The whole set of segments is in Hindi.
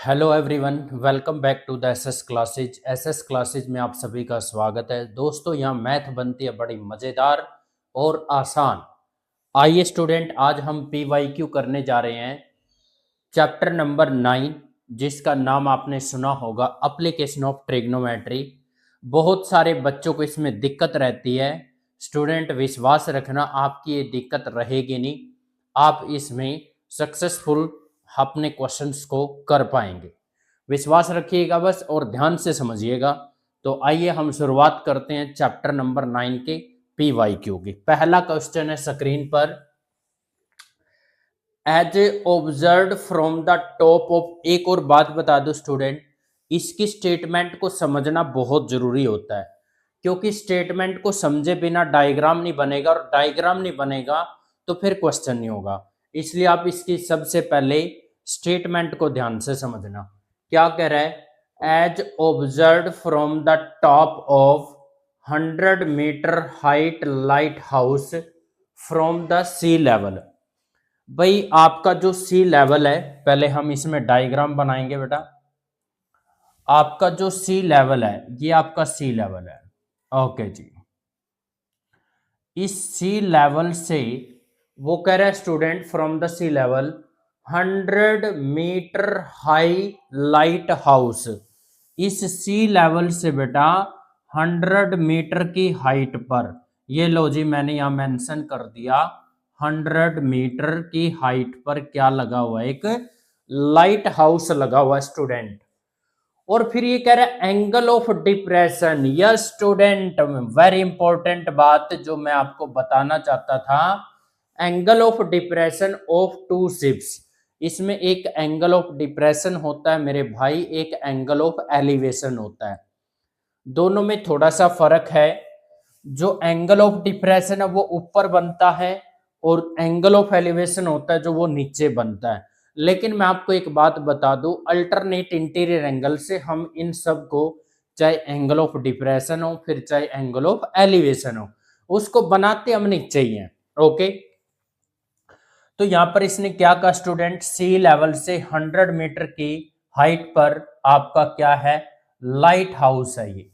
Hello everyone, welcome back to the SS classes. SS classes में आप सभी का स्वागत है। दोस्तों, यहाँ मैथ बनती है बड़ी मज़ेदार और आसान। आइए स्टूडेंट, आज हम पीवाईक्यू करने जा रहे हैं चैप्टर नंबर 9, जिसका नाम आपने सुना होगा एप्लीकेशन ऑफ ट्रिग्नोमेट्री। बहुत सारे बच्चों को इसमें दिक्कत रहती है। स्टूडेंट, विश्वास रखना, आपकी ये दिक्कत रहेगी नहीं। आप इसमें सक्सेसफुल अपने क्वेश्चंस को कर पाएंगे। विश्वास रखिएगा बस और ध्यान से समझिएगा। तो आइए हम शुरुआत करते हैं चैप्टर नंबर 9 के पीवाईक्यू की। पहला क्वेश्चन है स्क्रीन पर। As observe from the top of, एक और बात बता दो स्टूडेंट, इसकी स्टेटमेंट को समझना बहुत जरूरी होता है, क्योंकि स्टेटमेंट को समझे बिना डायग्राम नहीं बनेगा, और डायग्राम नहीं बनेगा तो फिर क्वेश्चन नहीं होगा। इसलिए आप इसकी सबसे पहले स्टेटमेंट को ध्यान से समझना। क्या कह रहा है? As observe from the top of 100 metre height light house from the sea level. भाई, आपका जो सी लेवल है, पहले हम इसमें डायग्राम बनाएंगे बेटा। आपका जो सी लेवल है, ये आपका सी लेवल है। ओके जी। इस सी लेवल से वो कह रहा है student, from the sea level 100 metre high light house. इस सी लेवल से बेटा 100 मीटर की हाइट पर, ये लो जी, मैंने यहां मेंशन कर दिया, 100 मीटर की हाइट पर क्या लगा हुआ है? एक लाइट हाउस लगा हुआ है स्टूडेंट। और फिर ये कह रहा है angle of depression. Yes student, very important बात जो मैं आपको बताना चाहता था, angle of depression of two ships. इसमें एक एंगल ऑफ डिप्रेशन होता है मेरे भाई, एक एंगल ऑफ एलिवेशन होता है। दोनों में थोड़ा सा फर्क है। जो एंगल ऑफ डिप्रेशन है वो ऊपर बनता है, और एंगल ऑफ एलिवेशन होता है जो वो नीचे बनता है। लेकिन मैं आपको एक बात बता दूं, अल्टरनेट इंटीरियर एंगल से हम इन सब को, चाहे एंगल ऑफ डिप्रेशन हो फिर चाहे एंगल ऑफ एलिवेशन हो, उसको बनाते हम नीचे ही हैं। ओके, तो यहां पर इसने क्या कहा स्टूडेंट? सी लेवल से 100 मीटर की हाइट पर आपका क्या है? लाइट हाउस है ये।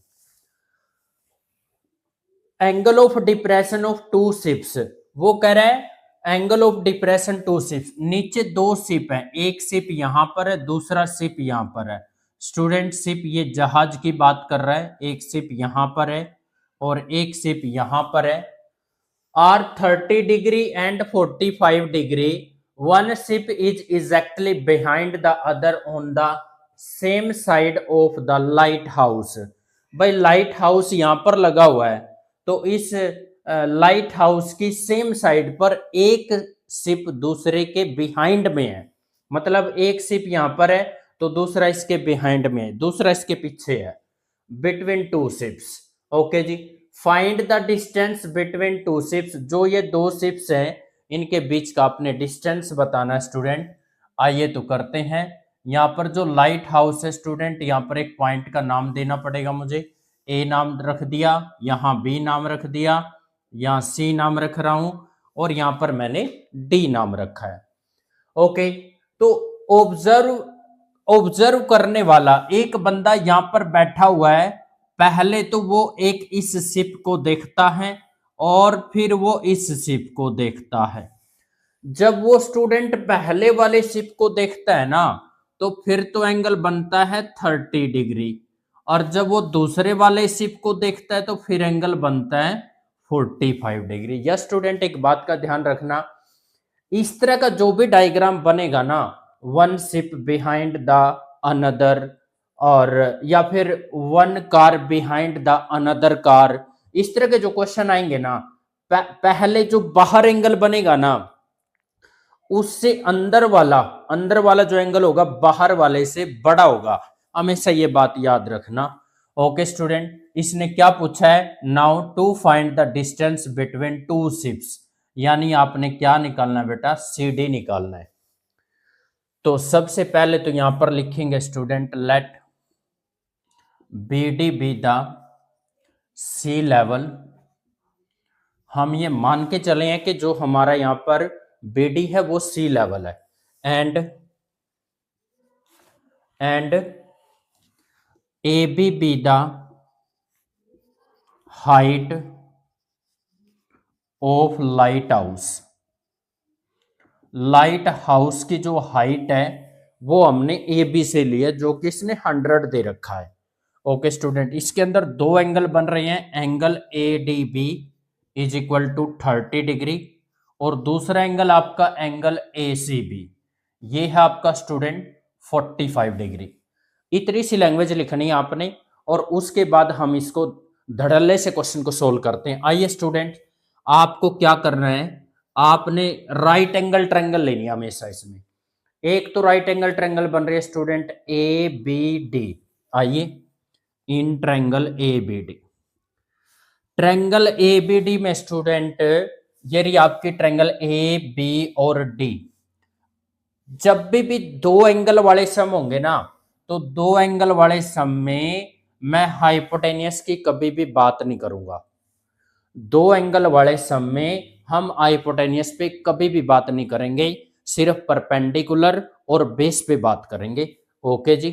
Angle of depression of two ships, वो कह रहा है angle of depression two ships. नीचे दो शिप है, एक शिप यहां पर है, दूसरा शिप यहां पर है। स्टूडेंट, शिप ये जहाज की बात कर रहा है, एक शिप यहां पर है और एक शिप यहां पर है। Are 30 degree and 45 degree, one ship is exactly behind the other on the same side of the light house. भाई, लाइट हाउस यहां पर लगा हुआ है, तो इस लाइट हाउस की सेम साइड पर एक शिप दूसरे के बिहाइंड में है। मतलब एक शिप यहां पर है तो दूसरा इसके बिहाइंड में है, दूसरा इसके पीछे है। Between two ships. ओके जी। Find the distance between two ships. जो ये दो शिप्स हैं, इनके बीच का आपने डिस्टेंस बताना है स्टूडेंट। आइए तो करते हैं। यहाँ पर जो लाइट हाउस है स्टूडेंट, यहाँ पर एक पॉइंट का नाम देना पड़ेगा मुझे। ए नाम रख दिया, यहाँ बी नाम रख दिया, यहाँ सी नाम रख रहा हूं, और यहाँ पर मैंने डी नाम रखा है। ओके, तो ऑब्जर्व ऑब्जर्व करने वाला एक बंदा यहां पर बैठा हुआ है। पहले तो वो एक इस शिप को देखता है और फिर वो इस शिप को देखता है। जब वो स्टूडेंट पहले वाले शिप को देखता है ना, तो फिर तो एंगल बनता है 30 डिग्री, और जब वो दूसरे वाले शिप को देखता है तो फिर एंगल बनता है 45 डिग्री। यस स्टूडेंट, एक बात का ध्यान रखना, इस तरह का जो भी डायग्राम बनेगा ना, one ship behind the another, और या फिर one car behind the another car, इस तरह के जो क्वेश्चन आएंगे ना, पहले जो बाहर एंगल बनेगा ना, उससे अंदर वाला जो एंगल होगा बाहर वाले से बड़ा होगा। हमेशा ये बात याद रखना। ओके स्टूडेंट, इसने क्या पूछा है? Now to find the distance between two ships, यानी आपने क्या निकालना है बेटा? CD निकालना है। तो सबसे पहले तो यहां पर लिखेंगे student, let BD be the sea level. हम ये मान के चले हैं कि जो हमारा यहां पर BD है वो सी लेवल है, and and AB be the height of lighthouse। Light house की जो हाइट है वो हमने ए बी से ली है, जो कि इसने 100 दे रखा है। ओके स्टूडेंट, इसके अंदर दो एंगल बन रहे हैं, angle A D B is equal to 30 degree और दूसरा एंगल आपका एंगल ए सी बी, ये है आपका स्टूडेंट 45 डिग्री। इतनी सी लैंग्वेज लिखनी है आपने और उसके बाद हम इसको धड़ल्ले से क्वेश्चन को सोल्व करते हैं। आइए स्टूडेंट, आपको क्या करना है, आपने राइट एंगल ट्रायंगल लेनी है हमेशा इसमें। एक तो राइट एंगल ट्रायंगल बन रही है स्टूडेंट ए बी डी। आइए, in triangle A B D, triangle A B D में स्टूडेंट ये रही आपकी ट्रायंगल ए बी और डी। जब भी दो एंगल वाले सम होंगे ना, तो दो एंगल वाले सम में मैं हाइपोटेनियस की कभी भी बात नहीं करूंगा। दो एंगल वाले सम में हम हाइपोटेनियस पे कभी भी बात नहीं करेंगे, सिर्फ परपेंडिकुलर और बेस पे बात करेंगे। ओके जी,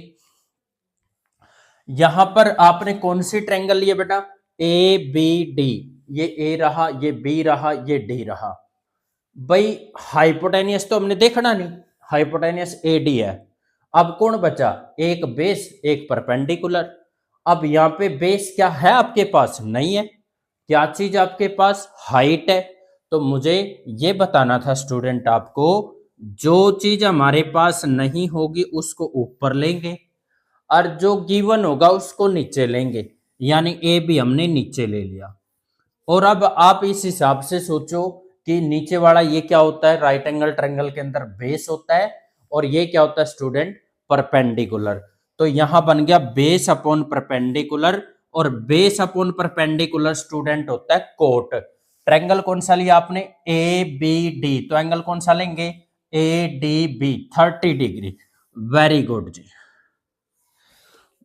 यहां पर आपने कौन सी ट्रायंगल लिए बेटा, ए बी डी, ये ए रहा, ये बी रहा, ये डी रहा। भाई हाइपोटेनियस तो हमने देखना नहीं, हाइपोटेनियस ए डी है। अब कौन बचा, एक बेस एक परपेंडिकुलर। अब यहां पे बेस क्या है आपके पास, नहीं है। क्या चीज आपके पास, हाइट है। तो मुझे ये बताना था स्टूडेंट आपको, जो चीज हमारे पास नहीं होगी उसको ऊपर लेंगे और जो गिवन होगा उसको नीचे लेंगे, यानी ए भी हमने नीचे ले लिया। और अब आप इस हिसाब से सोचो कि नीचे वाला ये क्या होता है, राइट एंगल ट्रायंगल के अंदर बेस होता है और ये क्या होता है स्टूडेंट, परपेंडिकुलर। तो यहां बन गया बेस अपॉन परपेंडिकुलर, और बेस अपॉन परपेंडिकुलर स्टूडेंट होता है कोट। ट्रायंगल कौन सा लिया आपने, ए बी डी, तो एंगल कौन सा लेंगे, A D B 30 degree. Very good जी।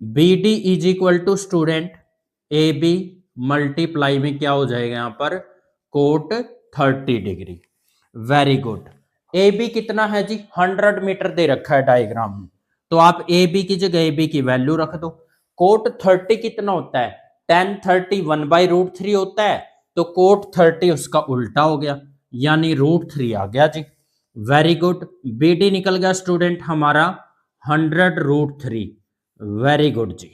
B D is equal to student A B multiply में क्या हो जाएगा यहां पर, cot 30 degree. Very good. A B कितना है जी, 100 मीटर दे रखा है डायग्राम में, तो आप ए बी की जगह ए बी की वैल्यू रख दो। कोट 30 कितना होता है, tan 30 1/√3 होता है, तो कोट 30 उसका उल्टा हो गया, यानी √3 आ गया जी। वेरी गुड, बी डी निकल गया स्टूडेंट हमारा 100√3। वेरी गुड जी।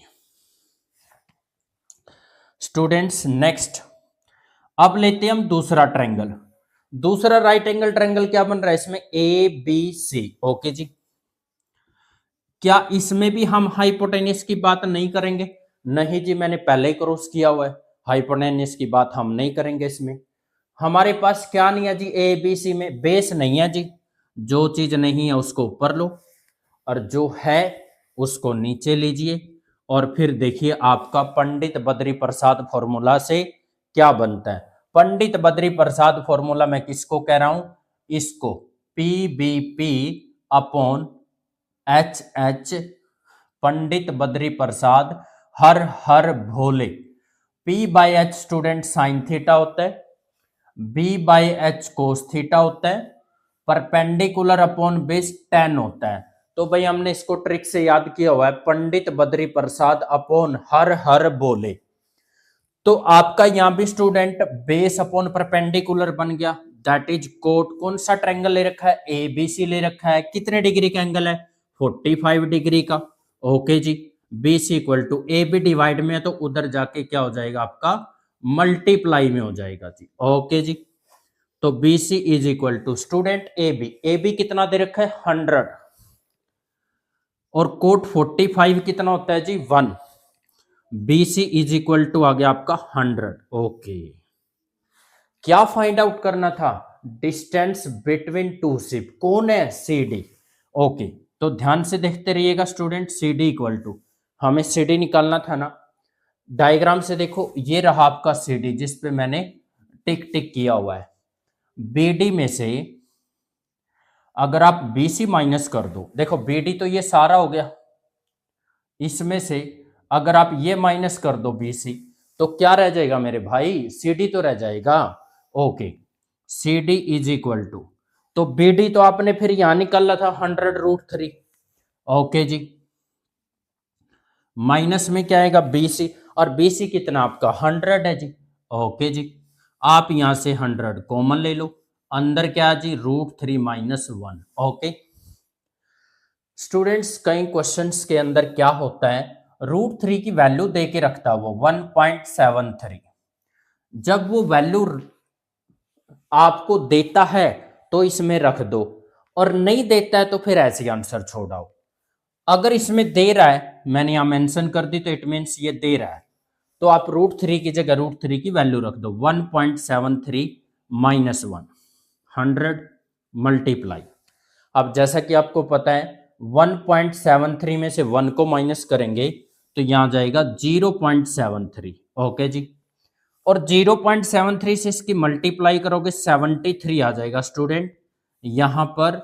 स्टूडेंट्स नेक्स्ट, अब लेते हैं हम दूसरा ट्रायंगल। दूसरा राइट एंगल ट्रायंगल क्या बन रहा है इसमें, ए बी सी। ओके जी, क्या इसमें भी हम हाइपोटेनियस की बात नहीं करेंगे, नहीं जी, मैंने पहले ही क्रॉस किया हुआ है, हाइपोटेनियस की बात हम नहीं करेंगे इसमें। हमारे पास क्या नहीं है जी, ए बी सी में बेस नहीं है जी। जो चीज नहीं है उसको ऊपर लो और जो है उसको नीचे लीजिए, और फिर देखिए आपका पंडित बद्री प्रसाद फॉर्मूला से क्या बनता है। पंडित बद्री प्रसाद फॉर्मूला मैं किसको कह रहा हूं, इसको P B P upon H H, Pandit Badri Prasad हर हर Bhole. P by H student sine theta होता है, B by H cos theta होता है, परपेंडिकुलर अपॉन बेस 10 होता है। तो भाई हमने इसको ट्रिक से याद किया हुआ है, पंडित बद्री प्रसाद अपॉन हर हर बोले। तो आपका यहां भी स्टूडेंट बेस अपॉन परपेंडिकुलर बन गया, दैट इज कोट। कौन सा ट्रायंगल ले रखा है, ए बी सी ले रखा है, कितने डिग्री का एंगल है, 45 डिग्री का। ओके जी, B C equal to A B divide में है तो उधर जाके क्या हो जाएगा आपका, मल्टीप्लाई में हो जाएगा जी। ओके जी, तो B C is equal to student A B कितना दे रखा है 100, और कोट 45 कितना होता है जी 1। B C is equal to आ गया आपका 100। ओके, क्या फाइंड आउट करना था, डिस्टेंस बिटवीन टू शिप, कौन है सी डी। ओके, तो ध्यान से देखते रहिएगा student, C D equal to, हमें सी डी निकालना था ना। डायग्राम से देखो, ये रहा आपका सी डी जिसपे मैंने टिक टिक किया हुआ है। बी डी में से अगर आप बी सी माइनस कर दो, देखो बी डी तो ये सारा हो गया, इसमें से अगर आप ये माइनस कर दो बी सी, तो क्या रह जाएगा मेरे भाई, सी डी तो रह जाएगा। Okay, C D is equal to, तो बी डी तो आपने फिर यहां निकाला था 100√3। ओके जी, माइनस में क्या आएगा BC, और BC कितना आपका 100 है जी। ओके जी, आप यहां से 100 कॉमन ले लो, अंदर क्या है जी √3 - 1। ओके स्टूडेंट्स, कई क्वेश्चंस के अंदर क्या होता है, √3 की वैल्यू दे के रखता है वो 1.73। जब वो वैल्यू आपको देता है तो इसमें रख दो, और नहीं देता है तो फिर ऐसे ही आंसर छोड़ाओ। अगर इसमें दे रहा है, मैंने यहां मेंशन कर दी, तो इट मीन्स ये दे रहा है, तो आप √3 की जगह √3 की वैल्यू रख दो, 1.73 - 1, 100 मल्टीप्लाई। अब जैसा कि आपको पता है 1.73 में से 1 को माइनस करेंगे तो यहां जाएगा 0.73। ओके जी, और 0.73 से इसकी मल्टीप्लाई करोगे 73 आ जाएगा स्टूडेंट यहां पर।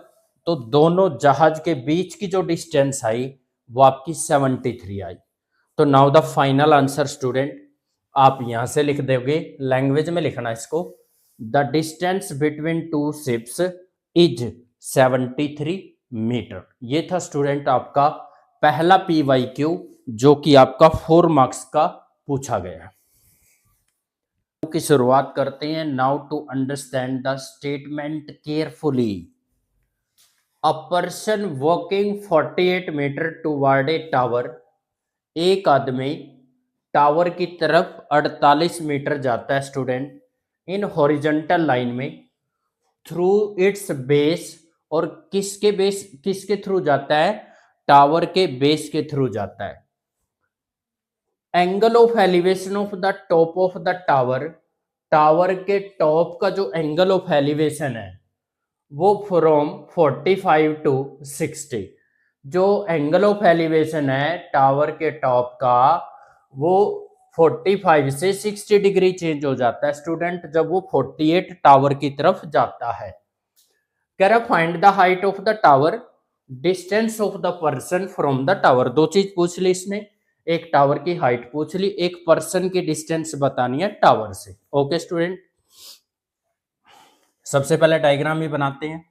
तो दोनों जहाज के बीच की जो डिस्टेंस आई वो आपकी 73 आई। तो now the final answer student, आप यहां से लिख दोगे, लैंग्वेज में लिखना इसको, the distance between two ships is 73 metre. ये था स्टूडेंट आपका पहला PYQ, जो कि आपका 4 मार्क्स का पूछा गया है। की शुरुआत करते हैं। Now to understand the statement carefully. A person walking 48 metre toward a tower. एक आदमी टावर की तरफ 48 मीटर जाता है स्टूडेंट, इन हॉरिजॉन्टल लाइन में, थ्रू इट्स बेस, और किसके थ्रू जाता है, टावर के बेस के थ्रू जाता है। Angle of elevation of the top of the tower, tower के टॉप का जो एंगल ऑफ एलिवेशन है वो फ्रॉम 45 टू 60। जो एंगल ऑफ एलिवेशन है टावर के टॉप का वो 45 से 60 डिग्री चेंज हो जाता है स्टूडेंट, जब वो 48 टावर की तरफ जाता है। कह रहा find the height of the tower, distance of the person from the tower. दो चीज पूछ ली इसने, एक टावर की हाइट पूछ ली, एक पर्सन की डिस्टेंस बतानी है टावर से। ओके स्टूडेंट, सबसे पहले डायग्राम ही बनाते हैं।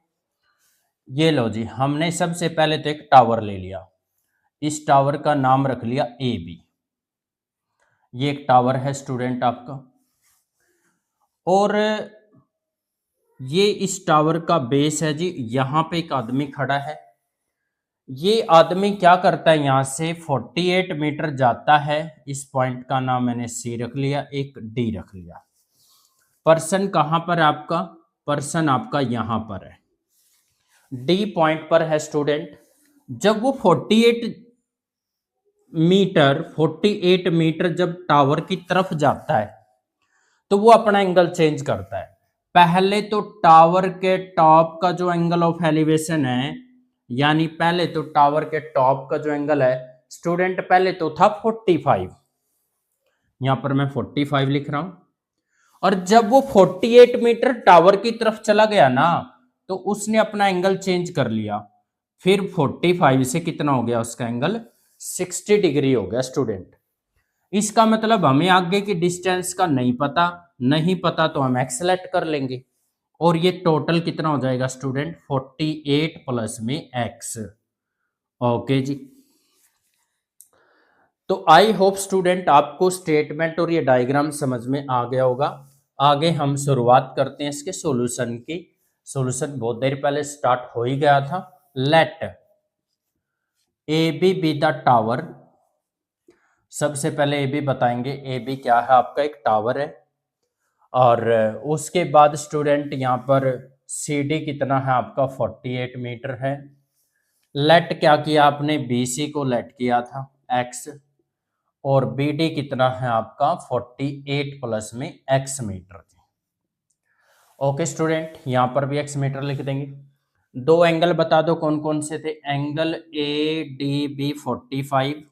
ये लो जी, हमने सबसे पहले तो एक टावर ले लिया, इस टावर का नाम रख लिया AB। ये एक टावर है स्टूडेंट आपका, और ये इस टावर का बेस है जी। यहां पे एक आदमी खड़ा है, ये आदमी क्या करता है, यहां से 48 मीटर जाता है। इस पॉइंट का नाम मैंने C रख लिया, एक D रख लिया। पर्सन कहां पर है आपका, पर्सन आपका यहां पर है, D पॉइंट पर है स्टूडेंट। जब वो 48 मीटर जब टावर की तरफ जाता है तो वो अपना एंगल चेंज करता है। पहले तो टावर के टॉप का जो एंगल ऑफ एलिवेशन है, यानी पहले तो टावर के टॉप का जो एंगल है स्टूडेंट, पहले तो था 45, यहां पर मैं 45 लिख रहा हूं। और जब वो 48 मीटर टावर की तरफ चला गया ना, तो उसने अपना एंगल चेंज कर लिया। फिर 45 से कितना हो गया उसका एंगल, 60 डिग्री हो गया स्टूडेंट। इसका मतलब हमें आगे की डिस्टेंस का नहीं पता, नहीं पता तो हम एक्स सेलेक्ट कर लेंगे, और ये टोटल कितना हो जाएगा स्टूडेंट, 48 प्लस में एक्स। ओके जी, तो आई होप स्टूडेंट आपको स्टेटमेंट और ये डायग्राम समझ में आ गया होगा। आगे हम शुरुआत करते हैं इसके सॉल्यूशन की। सॉल्यूशन बहुत देर पहले स्टार्ट हो ही गया था। Let AB be the tower. सबसे पहले AB बताएंगे, AB क्या है आपका, एक टावर है। और उसके बाद स्टूडेंट यहाँ पर CD कितना है आपका, 48 मीटर है। लेट क्या किया आपने, BC को लेट किया था x, और BD कितना है आपका 48 प्लस में x मीटर। ओके स्टूडेंट, यहां पर भी x मीटर लिख देंगे। दो एंगल बता दो कौन कौन से थे, एंगल ADB 45,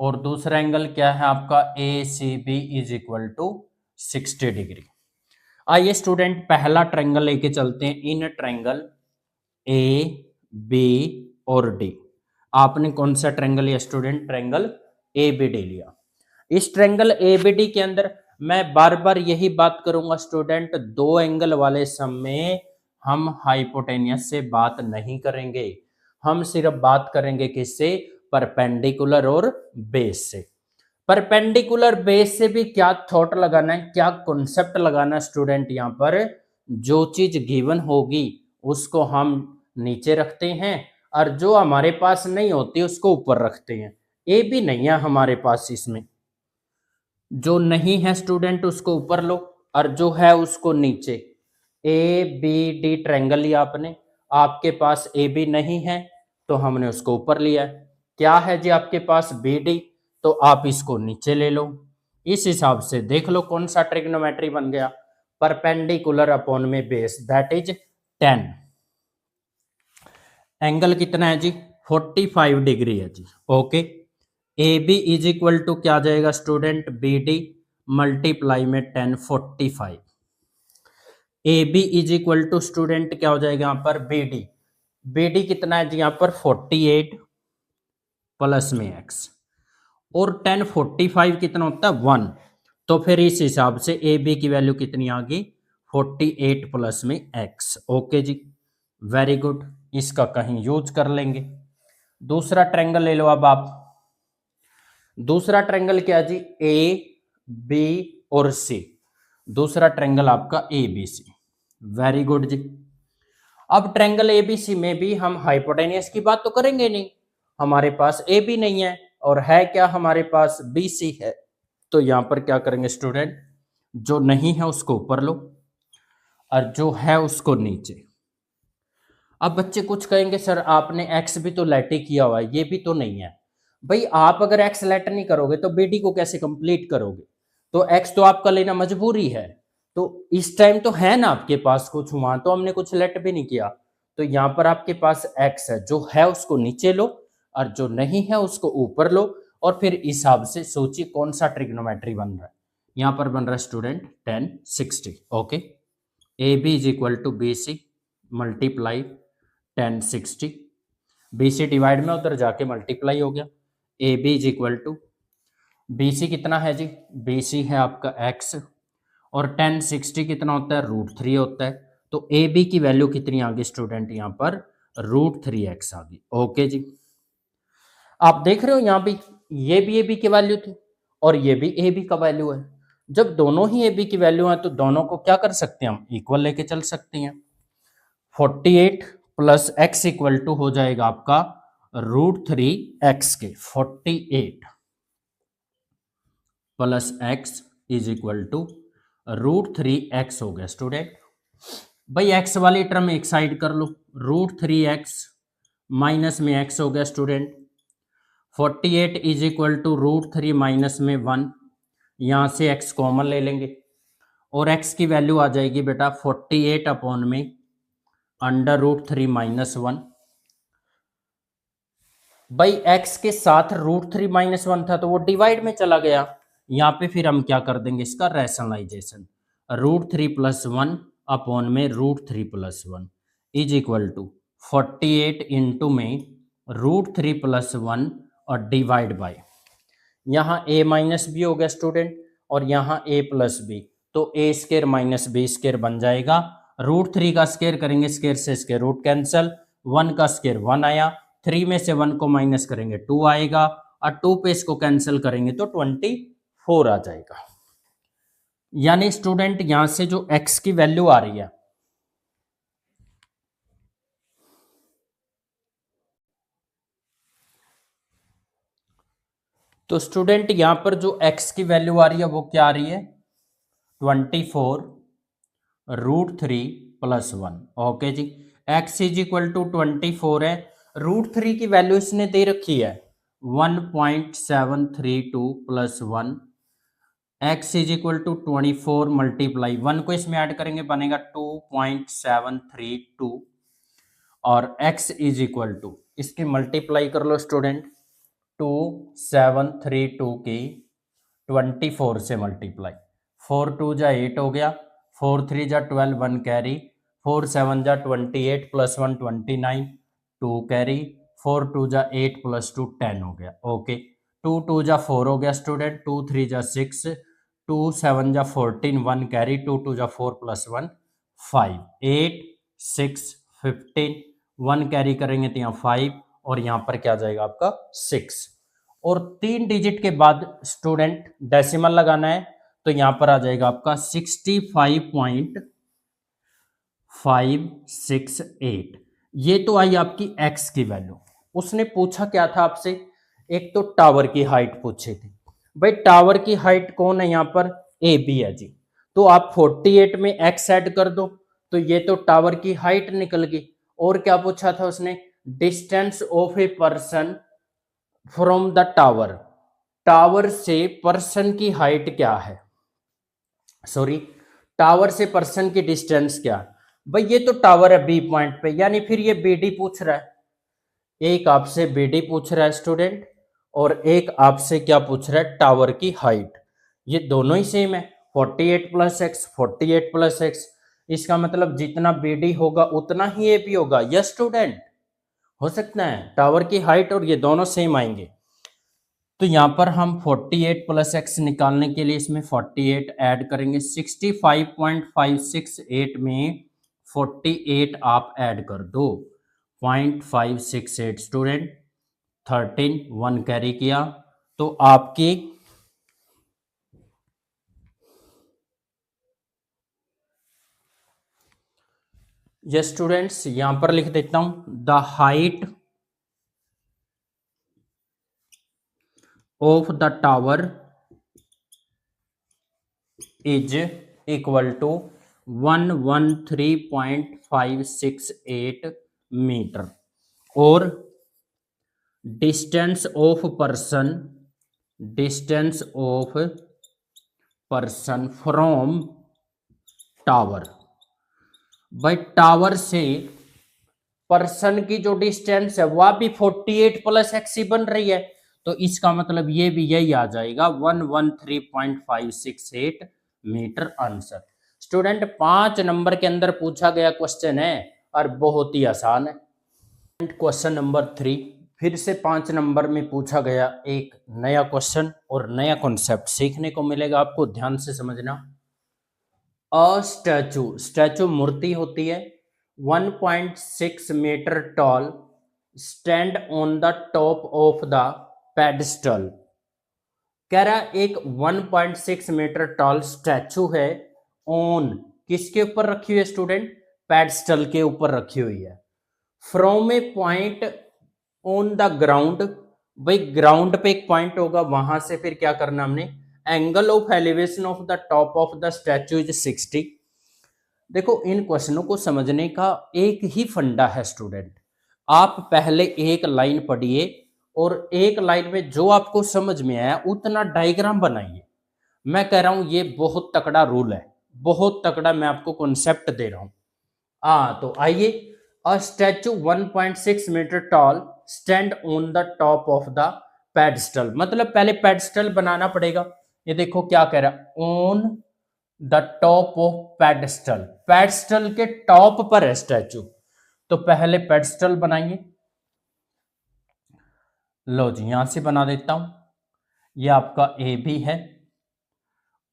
और दूसरा एंगल क्या है आपका ACB is equal to 60 degree. आइए स्टूडेंट पहला ट्रायंगल लेके चलते हैं, इन ट्रायंगल AB और D। आपने कौन सा ट्रायंगल लिया स्टूडेंट, ट्रायंगल ABD लिया। इस ट्रायंगल ABD के अंदर मैं बार बार यही बात करूंगा स्टूडेंट, दो एंगल वाले सम में हम हाइपोटेनियस से बात नहीं करेंगे, हम सिर्फ बात करेंगे किससे, परपेंडिकुलर और बेस से। परपेंडिकुलर बेस से भी क्या थॉट लगाना है, क्या कॉन्सेप्ट लगाना है स्टूडेंट, यहाँ पर जो चीज गिवन होगी उसको हम नीचे रखते हैं और जो हमारे पास नहीं होती उसको ऊपर रखते हैं। ए भी नहीं है हमारे पास, इसमें जो नहीं है स्टूडेंट उसको ऊपर लो और जो है उसको नीचे। ए बी डी ट्रायंगल लिया आपने, आपके पास ए बी नहीं है तो हमने उसको ऊपर लिया। क्या है जी आपके पास बी डी, तो आप इसको नीचे ले लो। इस हिसाब से देख लो कौन सा ट्रिग्नोमेट्री बन गया, परपेंडिकुलर अपॉन में बेस, दैट इज 10। एंगल कितना है जी, 45 डिग्री है जी। Okay, A B is equal to क्या जाएगा स्टूडेंट, बी डी मल्टीप्लाई में 10 45। A B is equal to student क्या हो जाएगा यहाँ पर, बी डी। बी डी कितना है जी यहाँ पर 48 प्लस में एक्स, और 10 45 कितना होता है 1, तो फिर इस हिसाब से ए बी की वैल्यू कितनी आ गई 48 प्लस में एक्स। ओके जी, वेरी गुड, इसका कहीं यूज कर लेंगे। दूसरा ट्रायंगल ले लो अब आप। दूसरा ट्रायंगल क्या जी, ए बी और सी। दूसरा ट्रायंगल आपका A B C, very good जी। अब ट्रायंगल ए बी सी में भी हम हाइपोटेनियस की बात तो करेंगे नहीं, हमारे पास ए बी नहीं है और है क्या हमारे पास बी सी है, तो यहां पर क्या करेंगे स्टूडेंट, जो नहीं है उसको ऊपर लो और जो है उसको नीचे। अब बच्चे कुछ कहेंगे सर आपने एक्स भी तो लेट ही किया हुआ है, ये भी तो नहीं है। भाई आप अगर एक्स लेट नहीं करोगे तो बी डी को कैसे कंप्लीट करोगे, तो एक्स तो आपका लेना मजबूरी है। तो इस टाइम तो है ना आपके पास कुछ, वहां तो हमने कुछ लेट भी नहीं किया, तो यहां पर आपके पास एक्स है, जो है उसको नीचे लो और जो नहीं है उसको ऊपर लो, और फिर इस हिसाब से सोचिए कौन सा ट्रिग्नोमेट्री बन रहा है। यहां पर बन रहा है student 10 60। Okay, A B is equal to B C multiply 10 60, B C divide में उधर जाके मल्टीप्लाई हो गया। A B is equal to B C कितना है जी, बी सी है आपका एक्स, और 10 60 कितना होता है, √3 होता है। तो ए बी की वैल्यू कितनी आ गई स्टूडेंट यहाँ पर, √3x आ गई। ओके जी, आप देख रहे हो यहाँ भी ये भी ए बी की वैल्यू थी और ये भी ए बी का वैल्यू है। जब दोनों ही ए बी की वैल्यू है तो दोनों को क्या कर सकते हैं हम, इक्वल लेके चल सकते हैं। 48 प्लस एक्स इक्वल टू हो जाएगा आपका √3x के, 48 plus X is equal to √3x हो गया स्टूडेंट। भाई एक्स वाली टर्म एक साइड कर लो, √3x माइनस में एक्स हो गया student. 48 is equal to √3 minus में 1, यहाँ से x कॉमन ले लेंगे और x की वैल्यू आ जाएगी बेटा 48 अपॉन में √3 माइनस 1। भाई x के साथ √3 माइनस 1 था तो वो डिवाइड में चला गया, यहाँ पे फिर हम क्या कर देंगे इसका रैशनलाइजेशन, √3 प्लस 1 अपॉन में √3 plus 1 is equal to 48 into में √3 प्लस 1 और डिवाइड बाय, यहाँ a माइनस बी हो गया स्टूडेंट और यहाँ a प्लस बी, तो a square minus B square बन जाएगा। √3 का स्केयर करेंगे, स्केयर से स्केयर रूट कैंसल, 1 का स्केयर 1 आया, 3 में से 1 को माइनस करेंगे 2 आएगा, और 2 पे इसको कैंसिल करेंगे तो 24 आ जाएगा। यानी स्टूडेंट यहां से जो x की वैल्यू आ रही है, तो स्टूडेंट यहां पर जो x की वैल्यू आ रही है वो क्या आ रही है 24 √3 प्लस 1। ओके जी, x इज इक्वल टू 24 है, √3 की वैल्यू इसने दे रखी है 1.732 plus 1, x is equal to 24 multiply 1 को इसमें ऐड करेंगे बनेगा 2.732 और x इज इक्वल टू इसकी मल्टीप्लाई कर लो स्टूडेंट, 2732 की 24 से मल्टीप्लाई, 4 2 जा 8 हो गया, 4 3 जा 12 1 कैरी, 4 7 जा 28 प्लस 1 29 2 कैरी, 4 2 जा 8 प्लस 2 10 हो गया। ओके, 2 2 जा 4 हो गया स्टूडेंट, 2 3 जा 6, 2 7 जा 14 1 कैरी, 2 2 जा 4 प्लस 1 5 8 6 15 1 कैरी करेंगे तो यहाँ 5 और यहां पर क्या आ जाएगा आपका 6, और 3 डिजिट के बाद स्टूडेंट डेसिमल लगाना है, तो यहां पर आ जाएगा आपका 65.568। ये तो आई आपकी एक्स की वैल्यू। उसने पूछा क्या था आपसे, एक तो टावर की हाइट पूछी थी। भाई टावर की हाइट कौन है यहाँ पर, ए बी है जी। तो आप 48 में एक्स ऐड कर दो, तो ये तो टावर की हाइट निकल गई। और क्या पूछा था उसने, distance of a person from the tower, tower से पर्सन की हाइट क्या है, सॉरी टावर से पर्सन की डिस्टेंस क्या है। भाई ये तो टावर है बी पॉइंट पे, यानी फिर ये बीडी पूछ रहा है। एक आपसे बीडी पूछ रहा है स्टूडेंट, और एक आपसे क्या पूछ रहा है, टावर की हाइट। ये दोनों ही सेम है, 48 प्लस एक्स 48 प्लस एक्स। इसका मतलब जितना बीडी होगा उतना ही ए बी होगा। यस स्टूडेंट, हो सकता है टावर की हाइट और ये दोनों सेम आएंगे। तो यहां पर हम 48 प्लस एक्स निकालने के लिए इसमें 48 ऐड करेंगे। 65.568 में 48 आप ऐड कर दो, 0.568 स्टूडेंट, 13 1 कैरी किया, तो आपकी ये स्टूडेंट्स यहां पर लिख देता हूं, the height of the tower is equal to 113.568 metre, और distance of person from tower. भाई टावर से पर्सन की जो डिस्टेंस है वह भी 48 प्लस एक्स ही बन रही है, तो इसका मतलब ये भी यही आ जाएगा 113.568 मीटर आंसर। स्टूडेंट 5 नंबर के अंदर पूछा गया क्वेश्चन है और बहुत ही आसान है। क्वेश्चन नंबर 3 फिर से 5 नंबर में पूछा गया एक नया क्वेश्चन और नया कॉन्सेप्ट सीखने को मिलेगा आपको, ध्यान से समझना। अ स्टैचू, स्टैचू मूर्ति होती है, 1.6 metre tall, stand on the top of the pedestal. कह रहा एक 1.6 मीटर टॉल स्टैचू है, ऑन किसके ऊपर रखी हुई है स्टूडेंट, पेडिस्टल के ऊपर रखी हुई है, from a point on the ground. भाई ग्राउंड पे एक पॉइंट होगा, वहां से फिर क्या करना हमने, angle of elevation of the top of the statue is 60। देखो इन क्वेश्चनों को समझने का एक ही फंडा है स्टूडेंट, आप पहले एक लाइन पढ़िए और एक लाइन में जो आपको समझ में आया उतना डायग्राम बनाइए। मैं कह रहा हूं ये बहुत तकड़ा रूल है, बहुत तकड़ा मैं आपको कॉन्सेप्ट दे रहा हूं। तो आइए, a statue 1.6 metre tall stand on the top of the pedestal, मतलब पहले पेडिस्टल बनाना पड़ेगा। ये देखो क्या कह रहा, on the top of pedestal, pedestal के टॉप पर है स्टैचू, तो पहले पेडिस्टल बनाएंगे। लो जी यहां से बना देता हूं, ये आपका ए भी है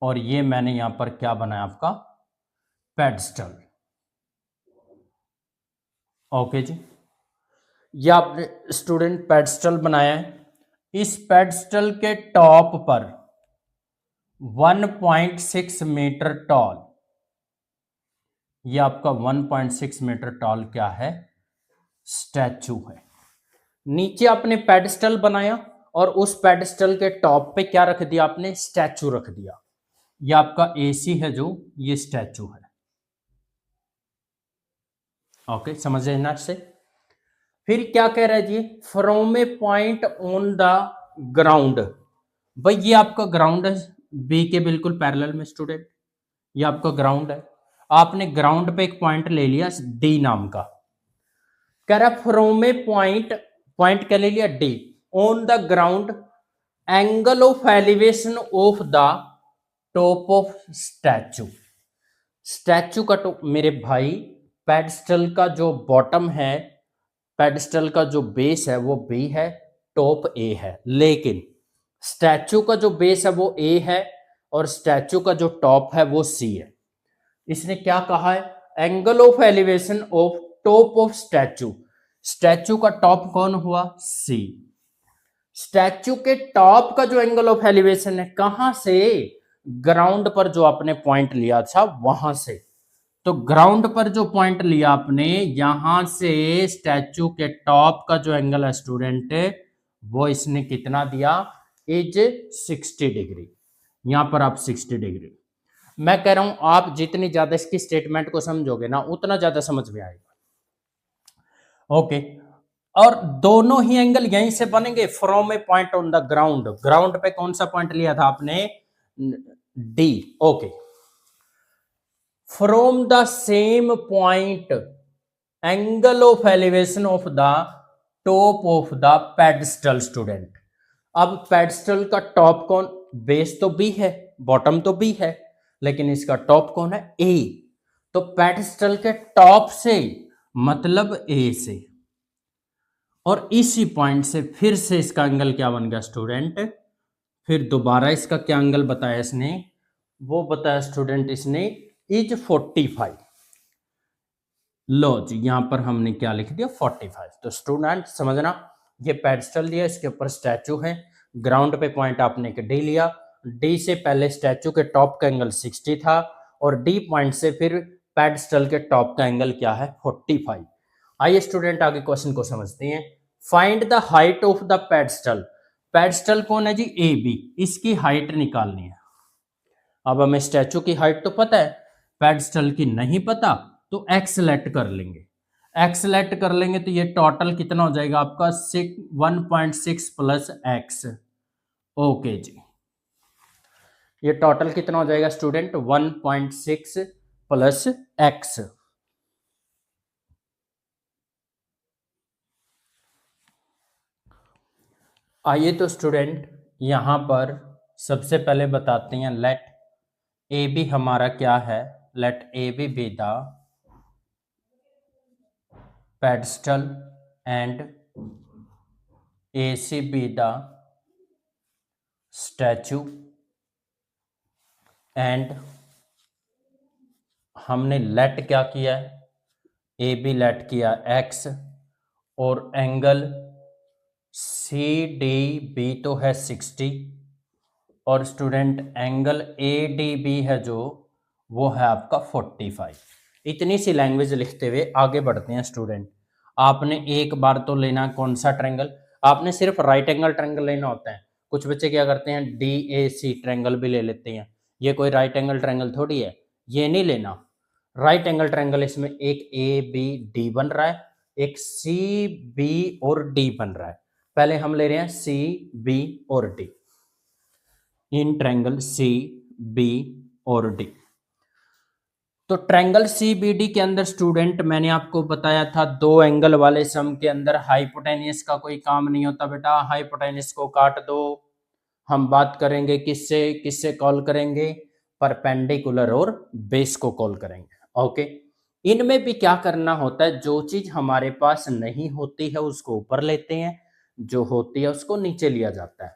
और ये मैंने यहां पर क्या बनाया आपका पेडिस्टल। ओके जी, ये आपने स्टूडेंट पेडिस्टल बनाया है। इस पेडिस्टल के टॉप पर 1.6 मीटर टॉल, ये आपका 1.6 मीटर टॉल क्या है, स्टैचू है। नीचे आपने पेडिस्टल बनाया और उस पेडिस्टल के टॉप पे क्या रख दिया आपने, स्टैचू रख दिया। ये आपका एसी है जो, ये स्टैचू है। ओके समझ रहे ना से। फिर क्या कह रहा है जी, from a point on the ground. भाई ये आपका ग्राउंड है बी के बिल्कुल पैरेलल में स्टूडेंट, ये आपका ग्राउंड है। आपने ग्राउंड पे एक पॉइंट ले लिया डी नाम का, कह रहा फ्रॉम ए पॉइंट, पॉइंट क्या ले लिया D, on the ground angle of elevation of the top of statute. Statue का टॉप मेरे भाई, पेडिस्टल का जो बॉटम है, पेडिस्टल का जो बेस है वो बी है, टॉप ए है, लेकिन स्टैचू का जो बेस है वो ए है और स्टैचू का जो टॉप है वो सी है। इसने क्या कहा है, angle of elevation of top of statute, statue का टॉप कौन हुआ? सी। स्टैचू के टॉप का जो एंगल ऑफ एलिवेशन है कहां से? ग्राउंड पर जो आपने पॉइंट लिया था वहां से। तो ग्राउंड पर जो पॉइंट लिया आपने, यहां से स्टैचू के टॉप का जो एंगल है स्टूडेंट, वो इसने कितना दिया? Is 60 degree. यहां पर आप 60 डिग्री। मैं कह रहा हूं आप जितनी ज्यादा इसकी स्टेटमेंट को समझोगे ना उतना ज्यादा समझ में आएगा। ओके। और दोनों ही एंगल यहीं से बनेंगे from a point on the ground. Ground पे कौन सा पॉइंट लिया था आपने? D. Okay. From the same point angle of elevation of the top of the pedestal student. अब पेडस्टल का टॉप कौन? बेस तो बी है, बॉटम तो बी है, लेकिन इसका टॉप कौन है? ए। तो पेडस्टल के टॉप से मतलब ए से, और इसी पॉइंट से फिर से इसका एंगल क्या बन गया स्टूडेंट? फिर दोबारा इसका क्या एंगल बताया इसने? वो बताया स्टूडेंट इसने इज 45। लो जी, यहां पर हमने क्या लिख दिया? 45। तो स्टूडेंट समझना, ये पेडस्टल दिया, इसके ऊपर स्टैचू है, ग्राउंड पे पॉइंट आपने एक डी लिया, डी से पहले स्टैचू के टॉप का एंगल 60 था, और डी पॉइंट से फिर पेडस्टल के टॉप का एंगल क्या है? 45। आइए स्टूडेंट आगे क्वेश्चन को समझते हैं। Find the height of the pedestal. Pedestal कौन है जी? A B. इसकी हाइट निकालनी है। अब हमें स्टैचू की हाइट तो पता है, पेडस्टल की नहीं पता, तो एक्स लेट कर लेंगे। एक्स लेट कर लेंगे तो ये टोटल कितना हो जाएगा आपका? 1.6 प्लस एक्स। ओके जी, ये टोटल कितना हो जाएगा स्टूडेंट? 1.6 plus x. आइए तो स्टूडेंट यहां पर सबसे पहले बताते हैं, लेट ए बी हमारा क्या है? Let A B the pedestal and AC be the statue, and हमने लेट क्या किया है? ए बी लेट किया एक्स, और एंगल सी डी बी तो है 60, और student angle A D B है जो, वो है आपका 45। इतनी सी लैंग्वेज लिखते हुए आगे बढ़ते हैं स्टूडेंट। आपने एक बार तो लेना कौन सा ट्रायंगल? आपने सिर्फ राइट एंगल ट्रायंगल लेना होता है। कुछ बच्चे क्या करते हैं? डी ए सी ट्रायंगल भी ले लेते हैं। ये कोई राइट एंगल ट्रायंगल थोड़ी है, ये नहीं लेना। राइट एंगल ट्रायंगल इसमें एक ए बी डी बन रहा है, एक सी बी और डी बन रहा है। पहले हम ले रहे हैं सी बी और D in triangle C B और डी। तो ट्रायंगल सी बी डी के अंदर स्टूडेंट मैंने आपको बताया था, दो एंगल वाले सम के अंदर हाइपोटेनियस का कोई काम नहीं होता बेटा। हाइपोटेनियस को काट दो। हम बात करेंगे किससे किससे कॉल करेंगे? परपेंडिकुलर और बेस को कॉल करेंगे। ओके। इनमें भी क्या करना होता है? जो चीज हमारे पास नहीं होती है उसको ऊपर लेते हैं, जो होती है उसको नीचे लिया जाता है।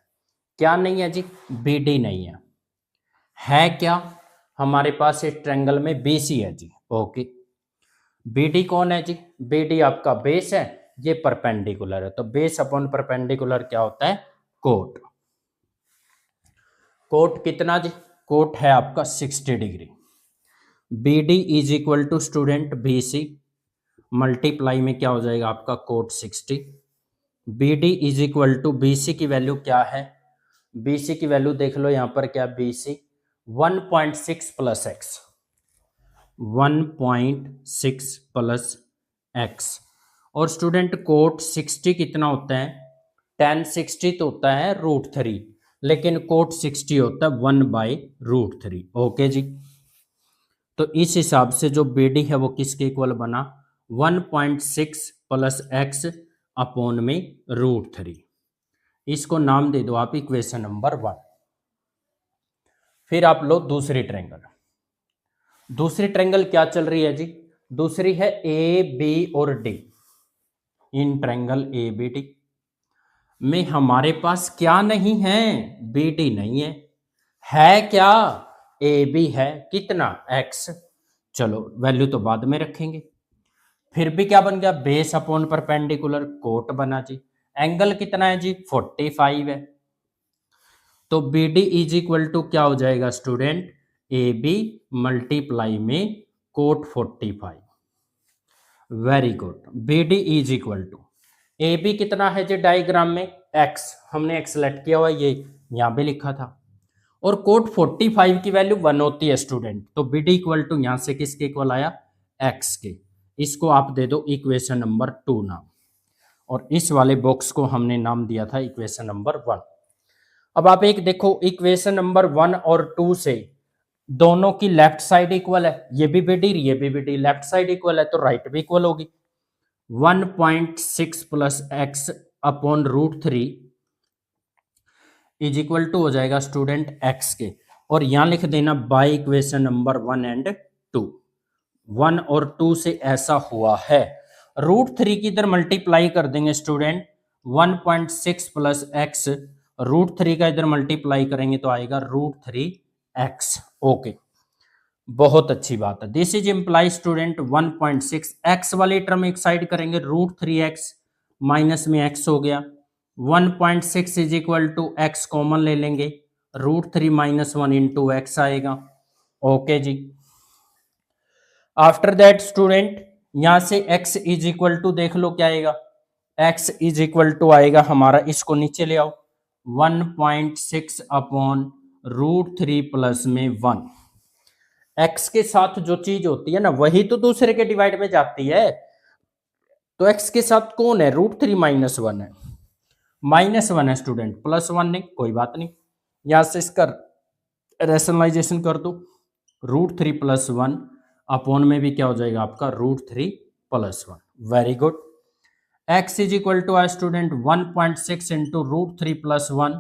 क्या नहीं है जी? बी डी नहीं है क्या? हमारे पास इस ट्रायंगल में बीसी है जी। ओके। बीडी कौन है जी? बीडी आपका बेस है, ये परपेंडिकुलर है, तो बेस अपॉन परपेंडिकुलर क्या होता है? कोट। कोट कितना जी? कोट है आपका 60 degree. BD is equal to student BC, multiply में क्या हो जाएगा आपका? Cot 60। BD is equal to BC की वैल्यू क्या है? बीसी की वैल्यू देख लो यहां पर, क्या BC? 1.6 plus x. 1.6 plus x. और स्टूडेंट कोट 60 कितना होता है? tan 60 तो होता है √3, लेकिन कोट 60 होता है 1/√3। ओके जी। तो इस हिसाब से जो बीडी है वो किसके इक्वल बना? 1.6 प्लस एक्स अपॉन में √3। इसको नाम दे दो आप इक्वेशन नंबर 1। फिर आप लो दूसरी ट्रायंगल। दूसरी ट्रायंगल क्या चल रही है जी? दूसरी है ए बी और D. In triangle A B D में हमारे पास क्या नहीं है? बी डी नहीं है क्या? ए बी है। कितना? एक्स। चलो वैल्यू तो बाद में रखेंगे। फिर भी क्या बन गया, बेस अपॉन परपेंडिकुलर, कोट बना जी। एंगल कितना है जी, 45 है। तो B D is equal to क्या हो जाएगा स्टूडेंट, ए बी मल्टीप्लाई में cot 45। Very good. B D is equal to A B कितना है जी डायग्राम में, एक्स, हमने एक्स सेलेक्ट किया हुआ, ये यहां पे लिखा था। और कोट 45 की वैल्यू 1 होती है स्टूडेंट, तो बी डी इक्वल टू यहां से किसके इक्वल आया, एक्स के। इसको आप दे दो इक्वेशन नंबर 2 नाम, और इस वाले बॉक्स को हमने नाम दिया था इक्वेशन नंबर 1। अब आप एक देखो, इक्वेशन नंबर 1 और 2 से दोनों की लेफ्ट साइड इक्वल है, ये भी बीडी ये भी बीडी, लेफ्ट साइड इक्वल है तो राइट भी इक्वल होगी। 1.6 plus X upon root 3 is equal to हो जाएगा स्टूडेंट एक्स के। और यहां लिख देना बाय इक्वेशन नंबर 1 एंड 2। 1 और 2 से ऐसा हुआ है, रूट 3 की इधर मल्टीप्लाई कर देंगे स्टूडेंट, 1.6 प्लस एक्स, रूट 3 का इधर मल्टीप्लाई करेंगे तो आएगा रूट 3 एक्स। ओके, बहुत अच्छी बात है। This is imply student 1.6 X वाली टर्म एक साइड करेंगे, रूट 3 एक्स माइनस में एक्स हो गया, 1.6 is equal to X common ले लेंगे, रूट 3 माइनस 1 इंटू एक्स आएगा। ओके जी। आफ्टर दैट स्टूडेंट यहां से x इज इक्वल टू देख लो क्या आएगा, x इज इक्वल टू आएगा हमारा, इसको नीचे ले आओ, 1.6 अपॉन रूट 3 प्लस में 1। x के साथ जो चीज होती है ना वही तो दूसरे के डिवाइड में जाती है, तो x के साथ कौन है, रूट 3 माइनस 1 है, माइनस 1 है स्टूडेंट, प्लस 1 नहीं, कोई बात नहीं। यहां से इसका रेशनलाइजेशन कर दो, रूट 3 प्लस 1 अपॉन में भी क्या हो जाएगा आपका, root 3 plus 1। Very good. x is equal to है student 1.6 into root 3 plus 1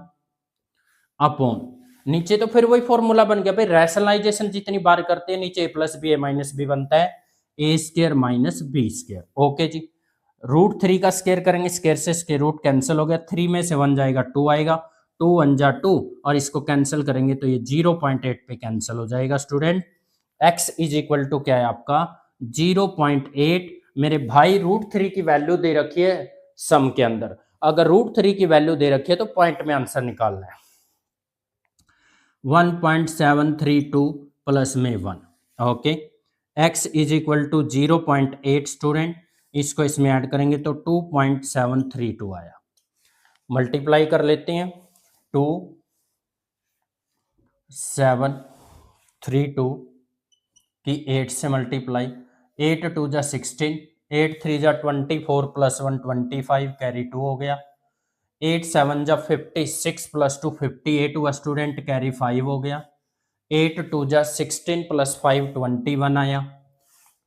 upon, नीचे तो फिर वही फॉर्मूला बन गया भाई, रैशनलाइजेशन जितनी बार करते हैं नीचे A plus B A minus B बनता है, A square minus B square. Okay जी। रूट 3 का स्क्र करेंगे, स्क्र से स्क्र रूट कैंसिल हो गया, 3 में से 1 जाएगा 2 आएगा, 2 1 जा 2, और इसको कैंसिल करेंगे तो ये 0.8 पे कैंसिल हो जाएगा student. x is equal to क्या है आपका, 0.8। मेरे भाई रूट 3 की वैल्यू दे रखी है सम के अंदर, अगर रूट 3 की वैल्यू दे रखी है तो पॉइंट में आंसर निकालना है, 1.732 प्लस में 1। Okay, x is equal to 0.8 student, इसको इसमें ऐड करेंगे तो 2.732 आया। मल्टीप्लाई कर लेते हैं, 2.732 की 8 से मल्टीप्लाई, 8 2 जा 16, 8 3 जा 24 प्लस 1 25 कैरी 2 हो गया, 8 7 जा 56 प्लस 2 58 हुआ स्टूडेंट, कैरी 5 हो गया, 8 2 जा 16 प्लस 5 21 आया।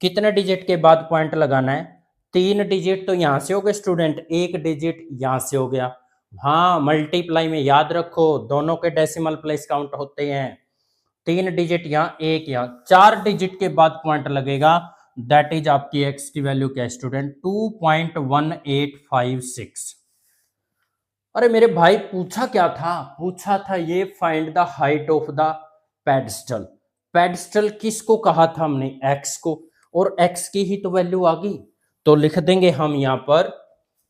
कितने डिजिट के बाद पॉइंट लगाना है, 3 डिजिट तो यहां से हो गए स्टूडेंट, 1 डिजिट यहां से हो गया। हाँ, मल्टीप्लाई में याद रखो दोनों के डेसिमल प्लेस काउंट होते हैं, 3 डिजिट यहाँ, 1 यहाँ, 4 डिजिट के बाद पॉइंट लगेगा, दैट इज आपकी एक्स की वैल्यू क्या है स्टूडेंट, 2.1856। अरे मेरे भाई पूछा क्या था, पूछा था ये find the height of the pedestal. Pedestal किसको कहा था हमने, एक्स को, और एक्स की ही तो वैल्यू आ गई, तो लिख देंगे हम यहां पर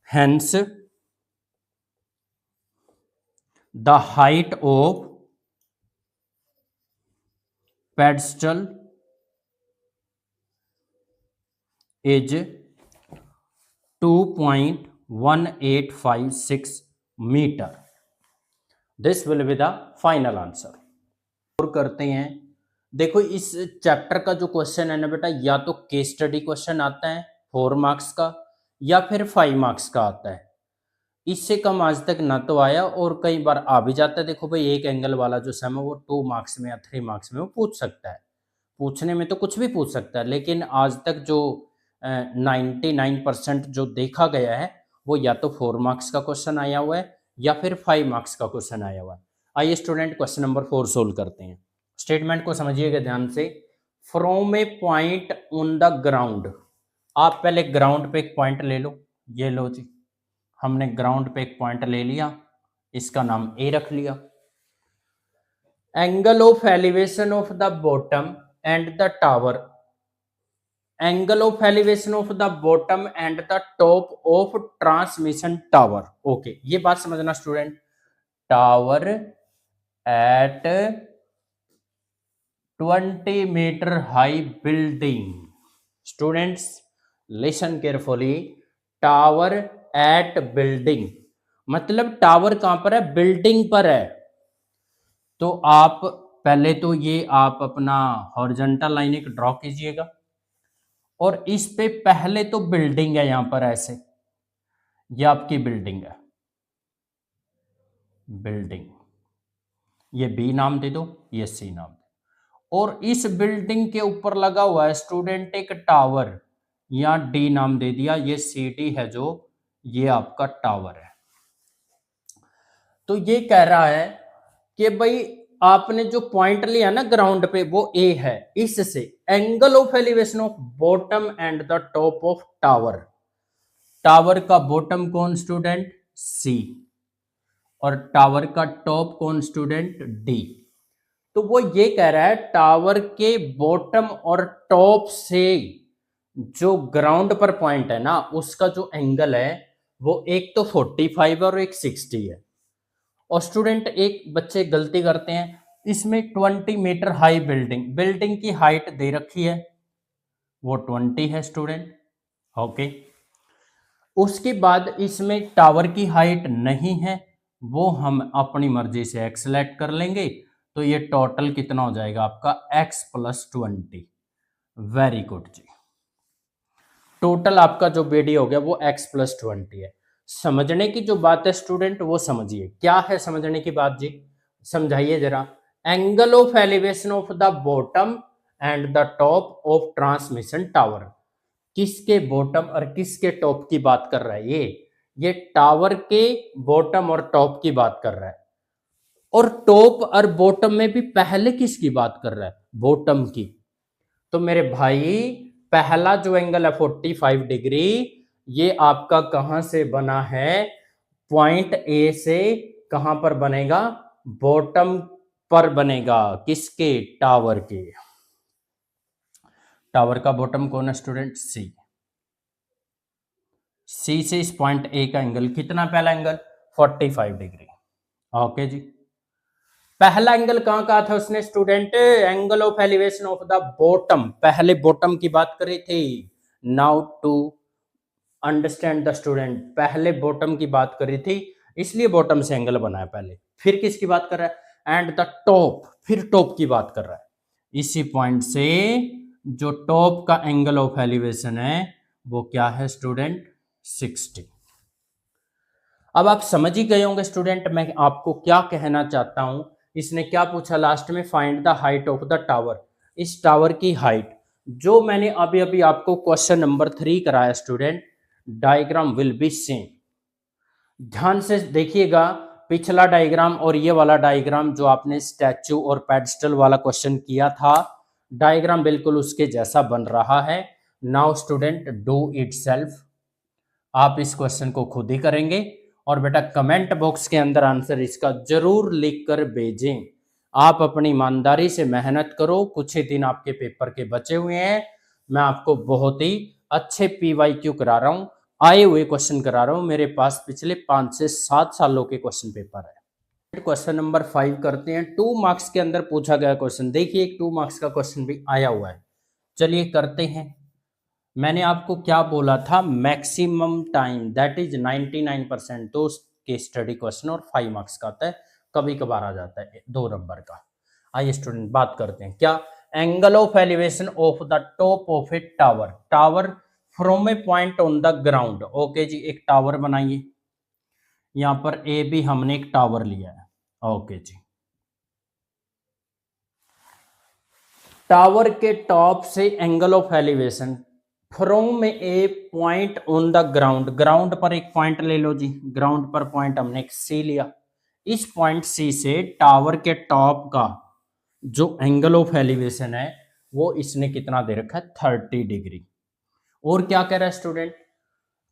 hence the height of pedestal is 2.1856 metre. This will be the final answer. और करते हैं, देखो इस चैप्टर का जो क्वेश्चन है ना बेटा, या तो केस स्टडी क्वेश्चन आता है 4 मार्क्स का, या फिर 5 मार्क्स का आता है, इससे कम आज तक ना तो आया, और कई बार आ भी जाता है। देखो भाई, एक एंगल वाला जो सम है वो 2 मार्क्स में या 3 मार्क्स में वो पूछ सकता है, पूछने में तो कुछ भी पूछ सकता है, लेकिन आज तक जो 99% जो देखा गया है वो या तो 4 मार्क्स का क्वेश्चन आया हुआ है या फिर 5 मार्क्स का क्वेश्चन आया हुआ है। आइए स्टूडेंट क्वेश्चन नंबर 4 सोल्व करते हैं। स्टेटमेंट को समझिएगा ध्यान से। From a point on the ground, आप पहले ग्राउंड पे एक पॉइंट ले लो, ये लो जी, हमने ग्राउंड पे एक पॉइंट ले लिया, इसका नाम ए रख लिया। Angle of elevation of the bottom and the tower angle of elevation of the bottom and the top of transmission tower. Okay, ये बात समझना student, tower at 20 metre high building. Students listen carefully, tower at building मतलब टावर कहां पर है, बिल्डिंग पर है। तो आप पहले तो ये आप अपना हॉरिजॉन्टल लाइन एक ड्रॉ कीजिएगा और इस पे पहले तो बिल्डिंग है यहां पर ऐसे, ये आपकी बिल्डिंग है, बिल्डिंग, ये बी नाम दे दो, ये सी नाम दे दो। और इस बिल्डिंग के ऊपर लगा हुआ है स्टूडेंट एक टावर, या डी नाम दे दिया, ये सी डी है जो, ये आपका टावर है। तो ये कह रहा है कि भाई आपने जो पॉइंट लिया ना ग्राउंड पे वो ए है, इससे angle of elevation of bottom and the top of tower, tower का बॉटम कौन स्टूडेंट, सी, और टावर का टॉप कौन स्टूडेंट, डी। तो वो ये कह रहा है टावर के बॉटम और टॉप से जो ग्राउंड पर पॉइंट है ना उसका जो एंगल है वो एक तो 45 और एक 60 है। और स्टूडेंट एक बच्चे गलती करते हैं, इसमें 20 मीटर हाई बिल्डिंग, बिल्डिंग की हाइट दे रखी है वो 20 है स्टूडेंट। ओके, उसके बाद इसमें टावर की हाइट नहीं है, वो हम अपनी मर्जी से एक्स सेलेक्ट कर लेंगे। तो ये टोटल कितना हो जाएगा आपका x + 20। वेरी गुड जी, टोटल आपका जो BD हो गया वो x + 20 है। समझने की जो बात है स्टूडेंट वो समझिए, क्या है समझने की बात जी, समझाइए जरा। Angle of elevation of the bottom and the top of transmission tower, किसके बॉटम और किसके टॉप की बात कर रहा है ये टावर के बॉटम और टॉप की बात कर रहा है। और टॉप और बॉटम में भी पहले किसकी बात कर रहा है, बॉटम की। तो मेरे भाई पहला जो एंगल है 45 डिग्री, ये आपका कहां से बना है, पॉइंट ए से कहां पर बनेगा, बॉटम पर बनेगा, किसके, टावर के। टावर का बॉटम कौन है स्टूडेंट, सी। सी से इस पॉइंट ए का एंगल कितना, पहला एंगल 45 डिग्री। ओके जी, पहला एंगल कहां का था उसने student, angle of elevation of the bottom, पहले बॉटम की बात करी थी। Now to understand the student, पहले बॉटम की बात करी थी इसलिए बॉटम से एंगल बनाया पहले, फिर किसकी बात कर रहा है, एंड द टॉप, फिर टॉप की बात कर रहा है। इसी पॉइंट से जो टॉप का एंगल ऑफ एलिवेशन है वो क्या है स्टूडेंट, 60। अब आप समझ ही गए होंगे स्टूडेंट मैं आपको क्या कहना चाहता हूं। इसने क्या पूछा लास्ट में, find the height of the tower, इस टावर की हाइट, जो मैंने अभी अभी आपको क्वेश्चन नंबर 3 कराया student, diagram will be same. ध्यान से देखिएगा, पिछला डायग्राम और ये वाला डायग्राम जो आपने स्टैचू और पेडस्टल वाला क्वेश्चन किया था, डायग्राम बिल्कुल उसके जैसा बन रहा है। Now student do it self, आप इस क्वेश्चन को खुद ही करेंगे और बेटा कमेंट बॉक्स के अंदर आंसर इसका जरूर लिख कर भेजें। आप अपनी ईमानदारी से मेहनत करो, कुछ ही दिन आपके पेपर के बचे हुए हैं। मैं आपको बहुत ही अच्छे PYQ करा रहा हूं, आए हुए क्वेश्चन करा रहा हूं, मेरे पास पिछले 5 से 7 सालों के क्वेश्चन पेपर है। क्वेश्चन नंबर 5 करते हैं, 2 मार्क्स के अंदर पूछा गया क्वेश्चन, देखिए एक 2 मार्क्स का क्वेश्चन भी आया हुआ है। चलिए करते हैं। मैंने आपको क्या बोला था, मैक्सिमम टाइम दैट इज 99%, तो के स्टडी क्वेश्चन और 5 मार्क्स का आता है, कभी कभार आ जाता है 2 नंबर का। आइए स्टूडेंट बात करते हैं, क्या, angle of elevation of the top of a tower, tower from a point on the ground. Okay जी, एक टावर बनाइए, यहां पर ए भी हमने एक टावर लिया है। ओके जी, टावर के टॉप से angle of elevation from a point on the ground, ground पर एक पॉइंट ले लो जी, ग्राउंड पर पॉइंट हमने एक सी लिया, इस पॉइंट सी से टावर के टॉप का जो एंगल ऑफ एलिवेशन है वो इसने कितना दे रखा है, 30 डिग्री। और क्या कह रहा है स्टूडेंट,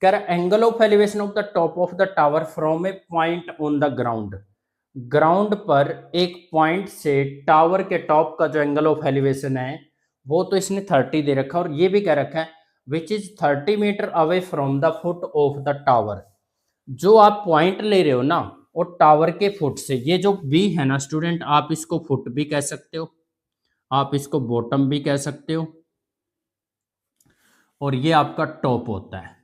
कह रहा है angle of elevation of the top of the tower from a point on the ground, ground पर एक पॉइंट से टावर के टॉप का जो एंगल ऑफ एलिवेशन है वो तो इसने 30 दे रखा है, और ये भी कह रखा है which is 30 metre away from the foot of the tower. जो आप पॉइंट ले रहे हो ना, वो टावर के फुट से, ये जो बी है ना स्टूडेंट, आप इसको फुट भी कह सकते हो, आप इसको बॉटम भी कह सकते हो, और ये आपका टॉप होता है।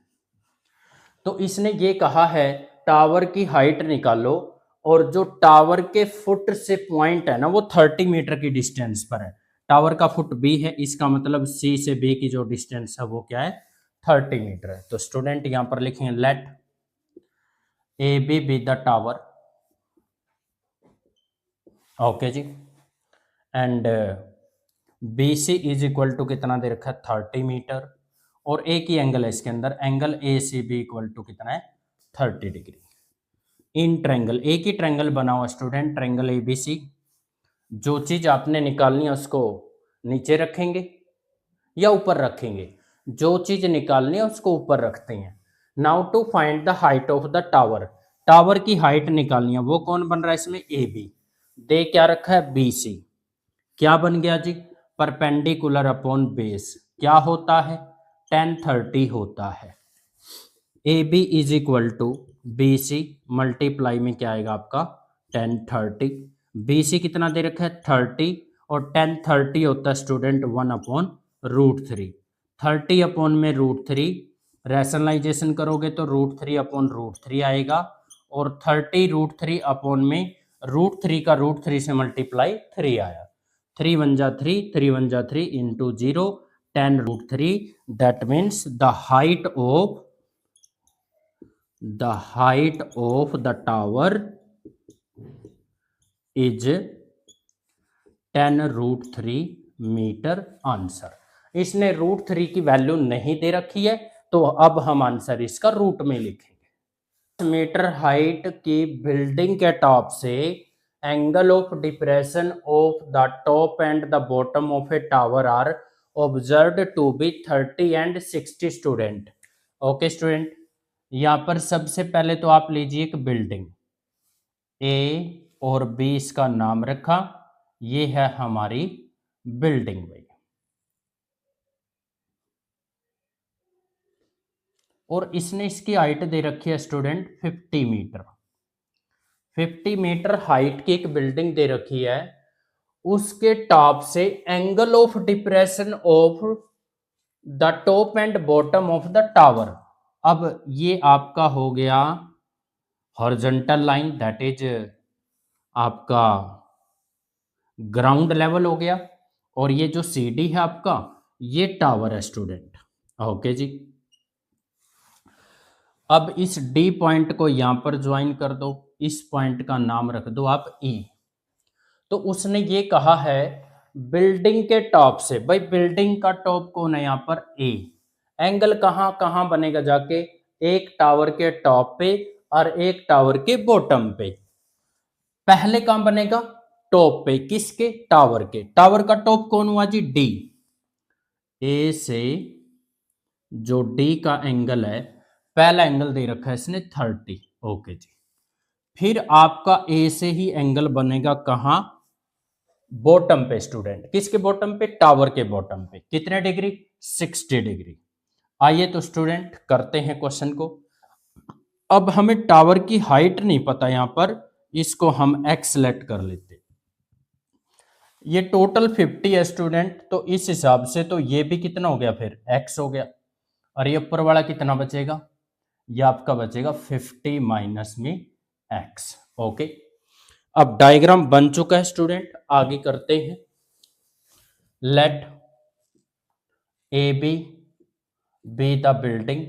तो इसने ये कहा है टावर की हाइट निकालो, और जो टावर के फुट से पॉइंट है ना वो 30 मीटर की डिस्टेंस पर है। टावर का फुट बी है, इसका मतलब सी से बी की जो डिस्टेंस है वो क्या है, 30 मीटर है। तो स्टूडेंट यहां पर लिखेंगे let A B the tower, okay जी, and B C is equal to कितना दे रखा है, 30 मीटर, और एक ही एंगल है इसके अंदर, angle A C B equal to कितना है, 30 डिग्री। इन ट्रायंगल, एक ही ट्रायंगल बना हुआ स्टूडेंट, ट्रायंगल एबीसी। जो चीज आपने निकालनी है उसको नीचे रखेंगे या ऊपर रखेंगे, जो चीज निकालनी है उसको ऊपर रखते हैं। Now to find the height of the tower, tower की हाइट निकालनी है, वो कौन बन रहा है इसमें, ए बी। दे क्या रखा है, बी सी। क्या बन गया जी, परपेंडिकुलर अपॉन बेस, क्या होता है, 1030 होता है। A B is equal to B C multiply में क्या आएगा आपका, 1030। बी सी कितना दे रखा है, 30, और 1030 होता है स्टूडेंट 1/√3। 30 अपॉन में √3, रैशनलाइजेशन करोगे तो √3 अपॉन √3 आएगा, और 30 √3 अपॉन में √3 का √3 से मल्टीप्लाई 3 आया। 3 1 जा 3, 3 1 जा 3 into 0, 10 √3। That means the height of the tower is 10 √3 metre. Answer, इसने √3 की वैल्यू नहीं दे रखी है, तो अब हम आंसर इसका रूट में लिखेंगे। मीटर हाइट की बिल्डिंग के टॉप से angle of depression of the top and the bottom of a tower are observed to be 30 and 60 student. Okay student, यहां पर सबसे पहले तो आप लीजिए एक बिल्डिंग, ए और बी इसका नाम रखा, ये है हमारी बिल्डिंग भाई, और इसने इसकी हाइट दे रखी है स्टूडेंट 50 मीटर। 50 मीटर हाइट की एक बिल्डिंग दे रखी है, उसके टॉप से angle of depression of the top and bottom of the tower. अब ये आपका हो गया हॉरिजॉन्टल लाइन, दैट इज आपका ग्राउंड लेवल हो गया, और ये जो सी डी है आपका, ये टावर है स्टूडेंट। ओके जी, अब इस डी पॉइंट को यहां पर ज्वाइन कर दो, इस पॉइंट का नाम रख दो आप ई। तो उसने ये कहा है बिल्डिंग के टॉप से, भाई बिल्डिंग का टॉप कौन है यहां पर, ए। एंगल कहां कहां बनेगा जाके, एक टावर के टॉप पे और एक टावर के बॉटम पे। पहले कहां बनेगा, टॉप पे, किसके, टावर के। टावर का टॉप कौन हुआ जी, डी। ए से जो डी का एंगल है, पहला एंगल दे रखा है इसने 30। ओके जी, फिर आपका ए से ही एंगल बनेगा कहां, बॉटम पे स्टूडेंट, किसके बॉटम पे, टावर के बॉटम पे। कितने डिग्री, 60 डिग्री। आइए तो स्टूडेंट करते हैं क्वेश्चन को। अब हमें टावर की हाइट नहीं पता यहां पर, इसको हम एक्स सेलेक्ट कर लेते। ये टोटल 50 है स्टूडेंट, तो इस हिसाब से तो ये भी कितना हो गया, फिर एक्स हो गया, और ये ऊपर वाला कितना बचेगा, ये आपका बचेगा 50 माइनस में एक्स। ओके, अब डायग्राम बन चुका है स्टूडेंट, आगे करते हैं। Let A B the building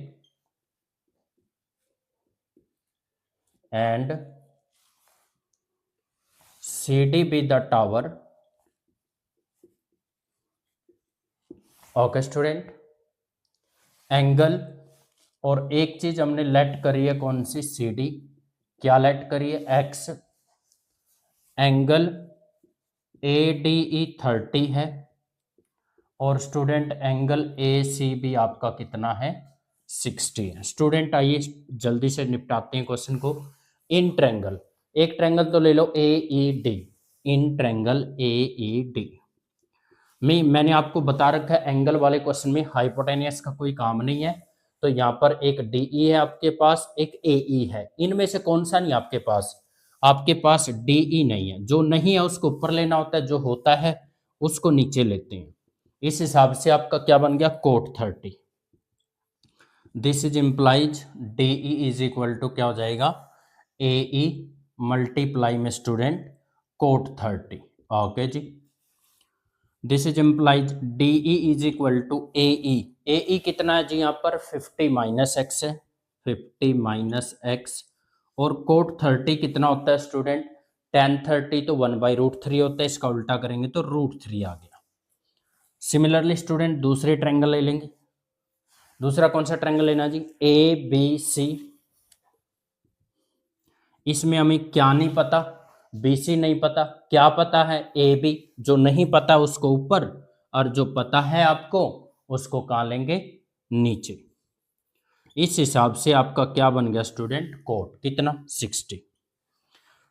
and C D B the tower. Okay student, angle, और एक चीज हमने लेट करी है कौन सी, सी डी। क्या लेट करी है, x. Angle A D E 30 है, और student angle A C B आपका कितना है, 60 है। स्टूडेंट आइए जल्दी से निपटाते हैं क्वेश्चन को। इन ट्रायंगल, एक ट्रायंगल तो ले लो A E D, in triangle A E D, मैंने आपको बता रखा है एंगल वाले क्वेश्चन में हाइपोटेनियस का कोई काम नहीं है। तो यहाँ पर एक डीई है आपके पास, एक एई है, इनमें से कौन सा नहीं आपके पास? आपके पास डीई नहीं है। जो नहीं है उसको ऊपर लेना होता है, जो होता है उसको नीचे लेते हैं। इस हिसाब से आपका क्या बन गया? Cot 30। This is implies D E is equal to क्या हो जाएगा? एई मल्टीप्लाई में स्टूडेंट कोट 30। ओके जी। This is implies D E is equal to A E. A E कितना है जी? यहाँ पर 50 माइनस एक्स है, 50 माइनस एक्स। और कोट 30 कितना होता है स्टूडेंट? tan 30 तो 1/√3 होता है, इसका उल्टा करेंगे तो √3 आ गया। सिमिलरली स्टूडेंट दूसरे ट्रायंगल ले लेंगे। दूसरा कौन सा ट्रायंगल लेना जी? ए बी सी। इसमें हमें क्या नहीं पता? BC नहीं पता। क्या पता है? AB। जो नहीं पता उसको ऊपर, और जो पता है आपको उसको कहाँ लेंगे? नीचे। इस हिसाब से आपका क्या बन गया स्टूडेंट? कोट कितना? 60।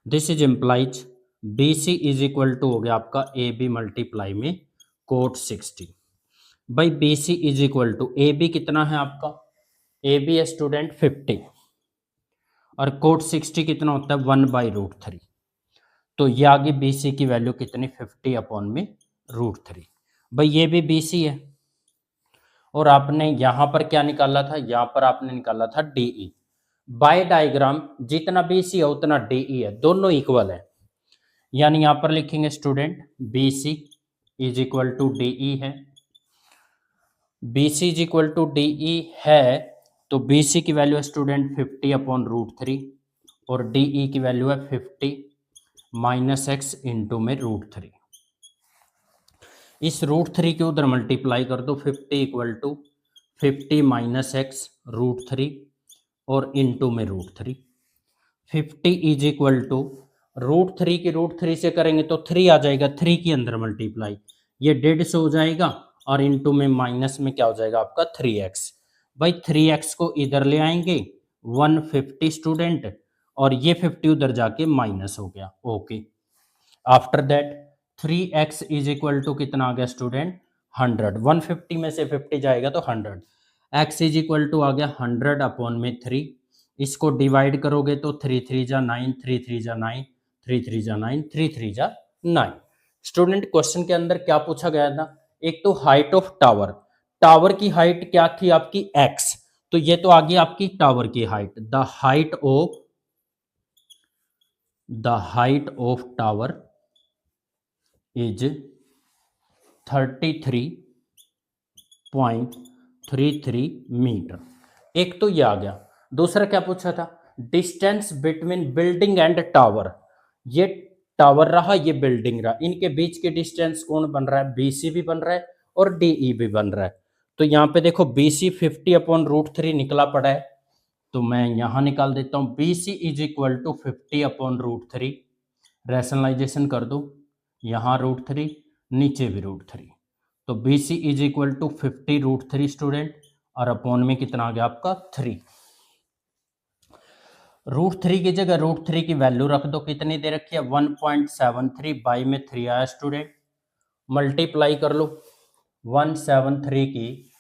This is implies BC is equal to हो गया आपका AB मल्टीप्लाई में कोट 60। भाई BC is equal to AB कितना है आपका? AB है स्टूडेंट 50, और कोट 60 कितना होता है? 1/√3। तो ये आगे BC की वैल्यू कितनी? 50 अपॉन में √3। भाई ये भी BC है, और आपने यहां पर क्या निकाला था? यहां पर आपने निकाला था DE। बाय डायग्राम जितना BC है उतना DE है, दोनों इक्वल है। यानी यहां पर लिखेंगे student BC is equal to DE है। BC is equal to DE है, तो BC की वैल्यू है स्टूडेंट 50 अपॉन √3, और DE की वैल्यू है 50 माइनस एक्स इंटू में √3। इस √3 के उधर मल्टीप्लाई कर दो, 50 इक्वल टू 50 माइनस एक्स √3 और इंटू में √3। 50 इज इक्वल टू √3 की √3 से करेंगे तो 3 आ जाएगा, 3 के अंदर मल्टीप्लाई, ये 150 हो जाएगा, और इंटू में माइनस में क्या हो जाएगा आपका? 3x। भाई 3x को इधर ले आएंगे 150 स्टूडेंट, और ये 50 उधर जाके माइनस हो गया। Okay. After that 3x is equal to कितना आ गया स्टूडेंट? 100। 150 में से 50 जाएगा तो 100। x इज इक्वल टू आ गया 100 अपॉन में 3। इसको डिवाइड करोगे तो 3 3 जा 9, 3 3 जा 9, 3 3 जा 9, 3 3 जा 9। स्टूडेंट क्वेश्चन के अंदर क्या पूछा गया था? एक तो हाइट ऑफ टावर। टावर की हाइट क्या थी आपकी? x। तो ये तो आ गई आपकी टावर की height. The height of tower is 33.33 metre. एक तो ये आ गया। दूसरा क्या पूछा था? Distance between building and tower. ये टावर रहा, ये बिल्डिंग रहा, इनके बीच के डिस्टेंस कौन बन रहा है? BC भी बन रहा है और DE भी बन रहा है। तो यहाँ पे देखो BC 50 अपॉन √3 निकला पड़ा है, तो मैं यहां निकाल देता हूं BC is equal to 50 upon √3। Rationalization कर दो, यहाँ √3, नीचे भी √3, तो BC is equal to 50 √3 student, और अपॉन में कितना आ गया आपका? 3। √3 की जगह √3 की वैल्यू रख दो, कितनी दे रखी है? 1.73 बाई में 3 आया स्टूडेंट। मल्टीप्लाई कर लो 173 की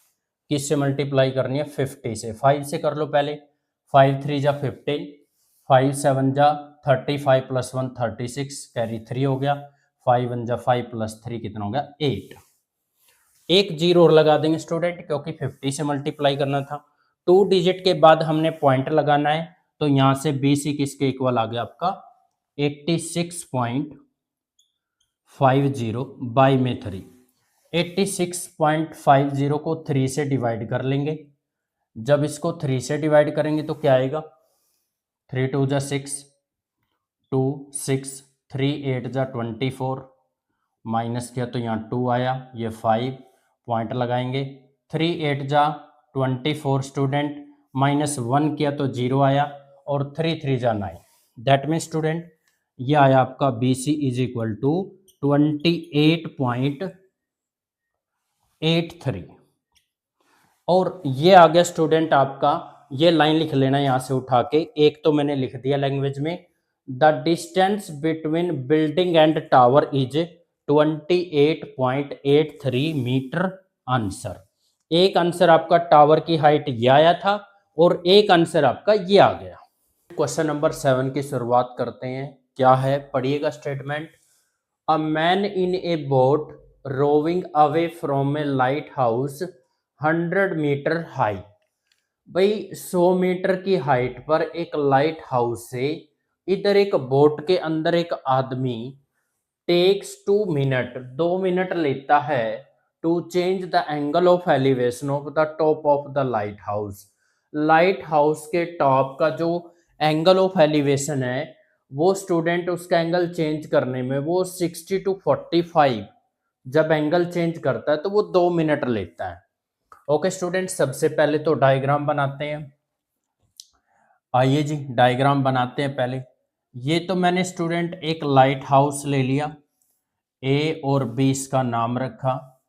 किससे मल्टीप्लाई करनी है? 50 से। 5 से कर लो पहले, 5 3 जा 15, 5 7 जा 35 प्लस 1 36, कैरी 3 हो गया, 5 1 जा 5 प्लस 3 कितना हो गया? 8। एक जीरो और लगा देंगे स्टूडेंट, क्योंकि 50 से मल्टीप्लाई करना था। 2 डिजिट के बाद हमने पॉइंट लगाना है, तो यहां से BC किसके इक्वल आ गया आपका? 86.50 बाई में 3। 86.50 को 3 से डिवाइड कर लेंगे। जब इसको 3 से डिवाइड करेंगे तो क्या आएगा? 3 2 जा 6, 2 6, 3 8 जा 24, माइनस किया तो यहाँ 2 आया, ये 5, पॉइंट लगाएंगे। 3 8 जा 24 स्टूडेंट, माइनस 1 किया तो 0 आया, और 3 3 जा 9। दैट मीन स्टूडेंट ये आया आपका BC इज इक्वल टू 28.83। और ये आ गया स्टूडेंट आपका, ये लाइन लिख लेना यहां से उठा के। एक तो मैंने लिख दिया लैंग्वेज में, the distance between building and tower is 28.83 metre answer. एक आंसर आपका टावर की हाइट ये आया था और एक आंसर आपका ये आ गया। क्वेश्चन नंबर 7 की शुरुआत करते हैं। क्या है, पढ़िएगा statement. A man in a boat rowing away from a light house 100 metre high. भाई 100 मीटर की हाइट पर एक लाइट हाउस से इधर एक बोट के अंदर एक आदमी टेक्स 2 मिनट 2 मिनट लेता है to change the angle of elevation of the top of the light house. Light house के टॉप का जो एंगल ऑफ एलिवेशन है वो स्टूडेंट उसका एंगल चेंज करने में वो 60 to 45 जब एंगल चेंज करता है तो वो 2 मिनट लेता है। ओके स्टूडेंट, सबसे पहले तो डायग्राम बनाते हैं। आइए जी डायग्राम बनाते हैं। पहले ये तो मैंने स्टूडेंट एक लाइट हाउस ले लिया, ए और बी इसका नाम रखा।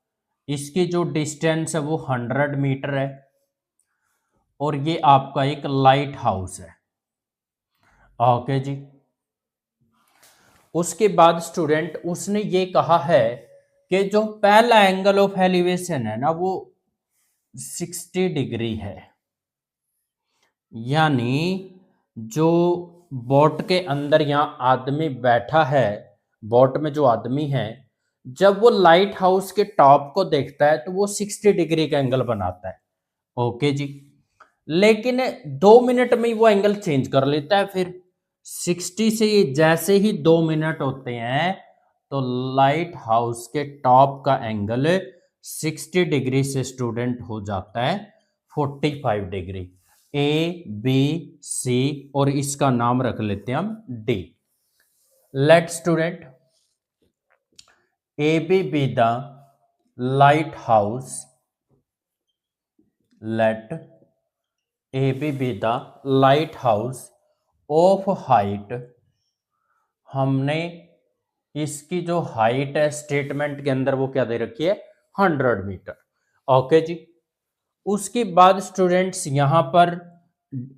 इसकी जो डिस्टेंस है वो 100 मीटर है और ये आपका एक लाइट हाउस है। ओके जी, उसके बाद स्टूडेंट उसने ये कहा है कि जो पहला एंगल ऑफ एलिवेशन है ना वो 60 डिग्री है। यानी जो बोट के अंदर यहाँ आदमी बैठा है, बोट में जो आदमी है, जब वो लाइट हाउस के टॉप को देखता है तो वो 60 डिग्री का एंगल बनाता है। ओके जी, लेकिन 2 मिनट में ही वो एंगल चेंज कर लेता है। फिर 60 से जैसे ही 2 मिनट होते हैं तो लाइट हाउस के टॉप का एंगल 60 डिग्री से स्टूडेंट हो जाता है 45 डिग्री। ए बी सी और इसका नाम रख लेते हैं हम D. Let student A B the light house, let A B the light house of height. हमने इसकी जो हाइट है स्टेटमेंट के अंदर वो क्या दे रखी है, 100 मीटर। ओके जी, उसके बाद स्टूडेंट्स यहां पर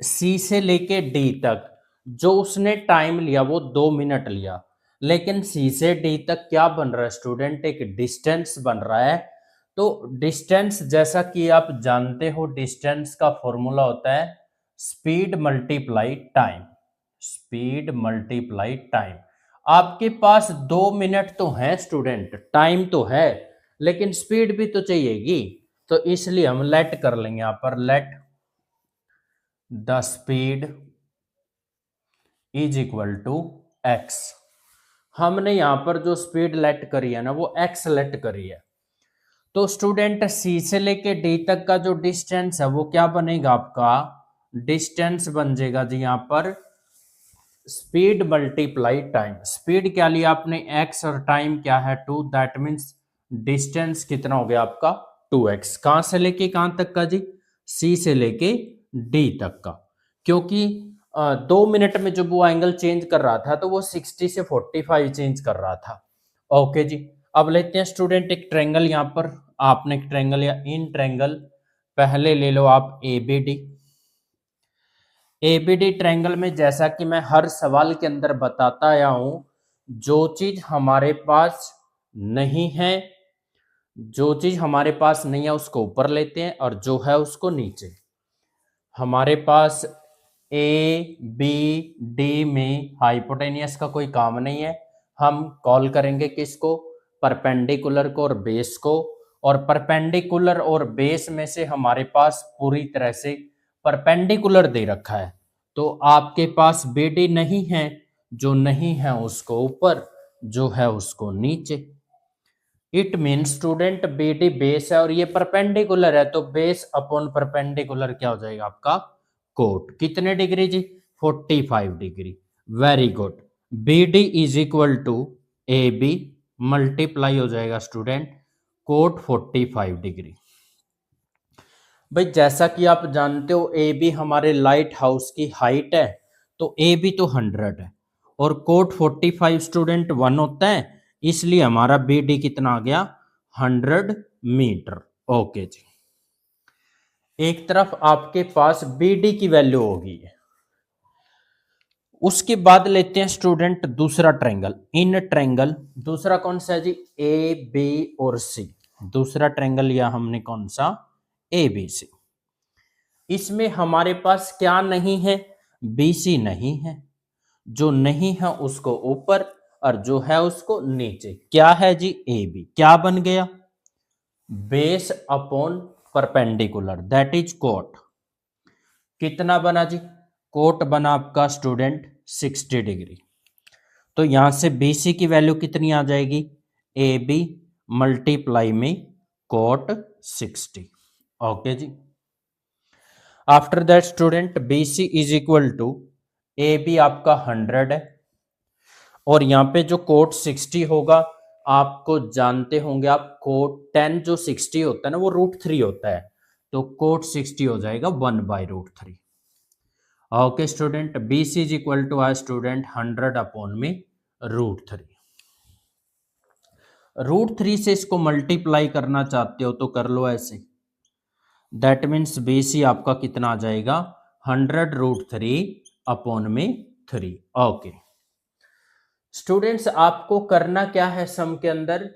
सी से लेके डी तक जो उसने टाइम लिया वो 2 मिनट लिया, लेकिन सी से डी तक क्या बन रहा है स्टूडेंट, एक डिस्टेंस बन रहा है। तो डिस्टेंस जैसा कि आप जानते हो डिस्टेंस का फॉर्मूला होता है speed multiply time. Speed multiply time. आपके पास 2 मिनट तो है स्टूडेंट, टाइम तो है, लेकिन स्पीड भी तो चाहिएगी। तो इसलिए हम लेट कर लेंगे यहां पर, let the speed is equal to x. हमने यहां पर जो स्पीड लेट करी है ना वो एक्स लेट करी है। तो स्टूडेंट सी से लेके डी तक का जो डिस्टेंस है वो क्या बनेगा आपका, डिस्टेंस बन जाएगा जी यहां पर स्पीड मल्टीप्लाई टाइम। स्पीड क्या लिया आपने, एक्स, और टाइम क्या है 2, दैट मीन्स डिस्टेंस कितना हो गया आपका 2x। कहां से लेके कहां तक का जी, सी से लेके डी तक का। क्योंकि 2 मिनट में जब वो एंगल चेंज कर रहा था तो वो 60 से 45 चेंज कर रहा था। ओके जी, अब लेते हैं स्टूडेंट एक ट्रायंगल। यहां पर आपने एक ट्रायंगल या इन ट्रायंगल पहले ले लो आप एबीडी। एबीडी ट्रायंगल में जैसा कि मैं हर सवाल के अंदर बताता आया हूं, जो चीज हमारे पास नहीं है, जो चीज हमारे पास नहीं है उसको ऊपर लेते हैं और जो है उसको नीचे। हमारे पास ए बी डी में हाइपोटेनियस का कोई काम नहीं है। हम कॉल करेंगे किसको, परपेंडिकुलर को और बेस को। और परपेंडिकुलर और बेस में से हमारे पास पूरी तरह से परपेंडिकुलर दे रखा है। तो आपके पास बी डी नहीं है, जो नहीं है उसको ऊपर, जो है उसको नीचे। It mean student B D base है और ये परपेंडिकुलर है, तो बेस अपॉन परपेंडिकुलर क्या हो जाएगा आपका कोट। कितने डिग्री जी, 45 degree. Very good. B D is equal to A B multiply हो जाएगा स्टूडेंट कोट 45 डिग्री। भाई जैसा कि आप जानते हो ए बी हमारे लाइट हाउस की हाइट है, तो ए बी तो 100 है और कोट 45 स्टूडेंट 1 होता है, इसलिए हमारा बी डी कितना आ गया 100 मीटर। ओके जी, एक तरफ आपके पास बी डी की वैल्यू होगी उसके बाद लेते हैं स्टूडेंट दूसरा ट्रायंगल। इन ट्रायंगल दूसरा कौन सा है जी, ए बी और सी। दूसरा ट्रायंगल लिया हमने कौन सा, ए बी सी। इसमें हमारे पास क्या नहीं है, बी सी नहीं है। जो नहीं है उसको ऊपर और जो है उसको नीचे। क्या है जी, ए बी। क्या बन गया, base upon perpendicular, that is cot. कितना बना जी, कोट बना आपका स्टूडेंट 60 डिग्री। तो यहां से BC की वैल्यू कितनी आ जाएगी, AB मल्टीप्लाई में कोट 60। ओके जी। After that student BC is equal to AB आपका 100 है, और यहां पे जो कोट 60 होगा, आपको जानते होंगे आप, कोट 10 जो 60 होता है ना वो √3 होता है, तो कोट 60 हो जाएगा 1/√3। Okay student, BC is equal to आ स्टूडेंट 100 अपॉन में √3। √3 से इसको मल्टीप्लाई करना चाहते हो तो कर लो ऐसे। दैट मीन्स BC आपका कितना आ जाएगा, 100√3 अपॉन में 3। ओके स्टूडेंट्स, आपको करना क्या है सम के अंदर,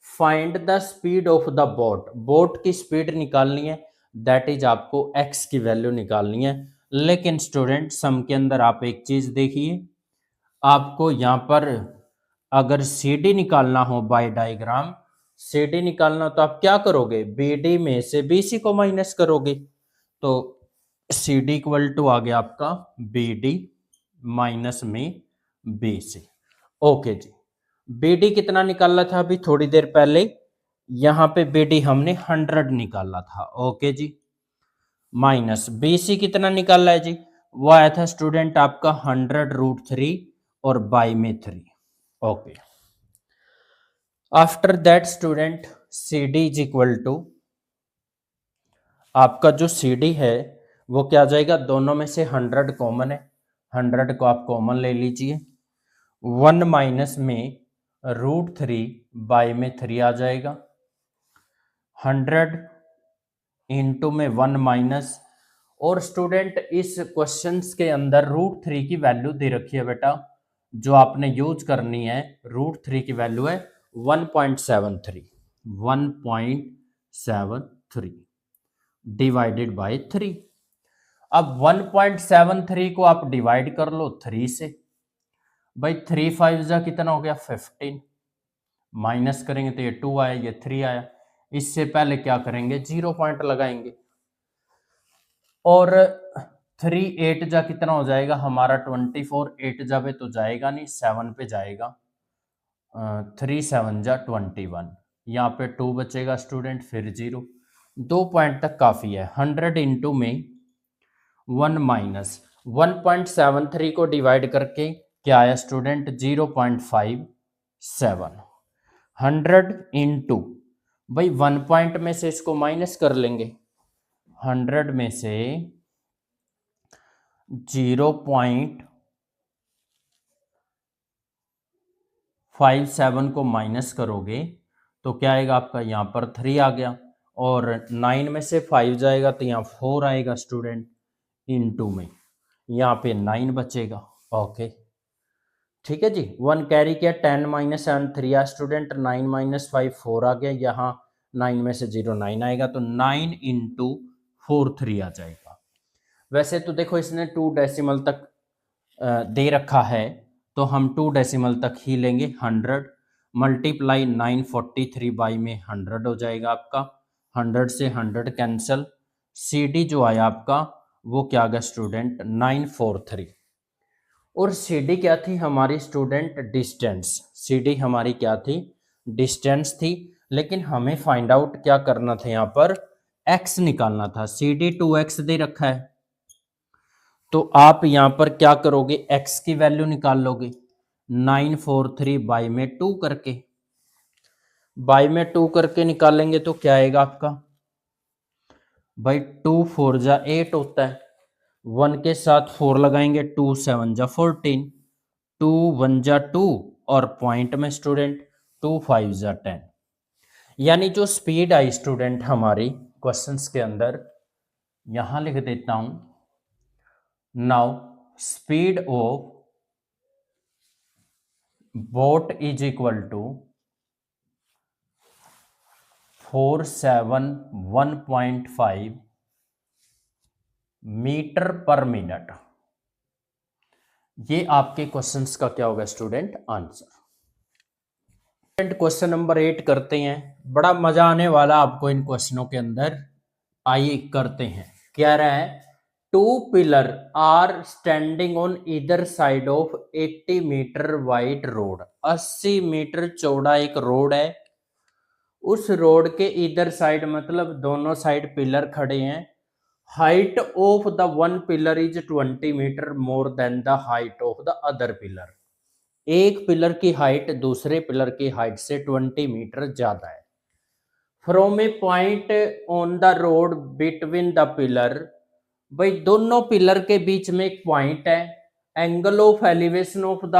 find the speed of the boat. Boat की स्पीड निकालनी है, दैट इज आपको x की वैल्यू निकालनी है। लेकिन स्टूडेंट सम के अंदर आप एक चीज देखिए, आपको यहां पर अगर CD निकालना हो बाय डायग्राम, CD निकालना तो आप क्या करोगे, BD में से BC को माइनस करोगे। तो CD इक्वल टू आ गया आपका BD माइनस में BC। ओके जी, BD कितना निकाला था अभी थोड़ी देर पहले, यहां पे BD हमने 100 निकाला था। ओके जी, माइनस BC कितना निकाला है जी, वो आया था स्टूडेंट आपका 100√3 और बाई में 3। Okay after that student CD is equal to, आपका जो CD है वो क्या आ जाएगा, दोनों में से 100 कॉमन है, 100 को आप कॉमन ले लीजिए, 1 माइनस में √3 बाई में 3 आ जाएगा, 100 इंटू में 1 माइनस। और स्टूडेंट इस क्वेश्चंस के अंदर √3 की वैल्यू दे रखी है बेटा, जो आपने यूज करनी है, √3 की वैल्यू है 1.73, 1.73 डिवाइडेड बाय 3। अब 1.73 को आप डिवाइड कर लो 3 से, भाई 3 5 जा कितना हो गया 15, माइनस करेंगे तो ये 2 आया, ये 3 आया। इससे पहले क्या करेंगे, 0 पॉइंट लगाएंगे, और 3 8 जा कितना हो जाएगा हमारा 24, 8 जा पे तो जाएगा नहीं, 7 पे जाएगा, 3 7 जा 21, यहाँ पे 2 बचेगा स्टूडेंट, फिर 0, 2 पॉइंट तक काफी है। 100 इंटू में 1 माइनस 1.73 को डिवाइड करके क्या आया स्टूडेंट, 0.57। 100 इंटू, भाई 1 पॉइंट में से इसको माइनस कर लेंगे, 100 में से 0.57 को माइनस करोगे तो क्या आएगा आपका, यहाँ पर 3 आ गया, और 9 में से 5 जाएगा तो यहाँ 4 आएगा स्टूडेंट, इनटू में यहाँ पे 9 बचेगा। ओके ठीक है जी, 1 कैरी किया, 10 माइनस 7 3 आ स्टूडेंट, 9 माइनस 5 4 आ गया, यहाँ 9 में से 0 9 आएगा, तो 9 इंटू 4 3 आ जाएगा। वैसे तो देखो इसने 2 डेसिमल तक दे रखा है, तो हम 2 डेसिमल तक ही लेंगे। 100 मल्टीप्लाई 943 बाई में 100 हो जाएगा आपका, 100 से 100 कैंसल, CD जो आया आपका वो क्या आ गया स्टूडेंट 943। और CD क्या थी हमारी स्टूडेंट, डिस्टेंस। CD हमारी क्या थी, डिस्टेंस थी, लेकिन हमें फाइंड आउट क्या करना था, यहाँ पर x निकालना था। CD 2x दे रखा है, तो आप यहां पर क्या करोगे, x की वैल्यू निकाल लोगे, 943 बाई में 2 करके, बाई में 2 करके निकालेंगे तो क्या आएगा आपका, भाई 2 4 जा 8 होता है, 1 के साथ 4 लगाएंगे, 2 7 जा 14, 2 1 जा 2, और पॉइंट में स्टूडेंट 2 5 जा 10। यानी जो स्पीड आई स्टूडेंट हमारी क्वेश्चंस के अंदर, यहां लिख देता हूं, now speed of boat is equal to 471.5 metre per minute. ये आपके क्वेश्चंस का क्या होगा स्टूडेंट, आंसर। क्वेश्चन नंबर 8 करते हैं, बड़ा मजा आने वाला आपको इन क्वेश्चनों के अंदर। आइए करते हैं। क्या रहा है, two pillar are standing on either side of 80 metre wide road. 80 metre चौड़ा एक रोड है, उस रोड के इधर साइड मतलब दोनों साइड पिलर खड़े हैं। Height of the one pillar is 20 metre more than the height of the other pillar. एक पिलर की हाइट दूसरे पिलर की हाइट से 20 मीटर ज्यादा है। From a point on the road between the pillar, भाई दोनों पिलर के बीच में एक पॉइंट है। Angle of elevation of the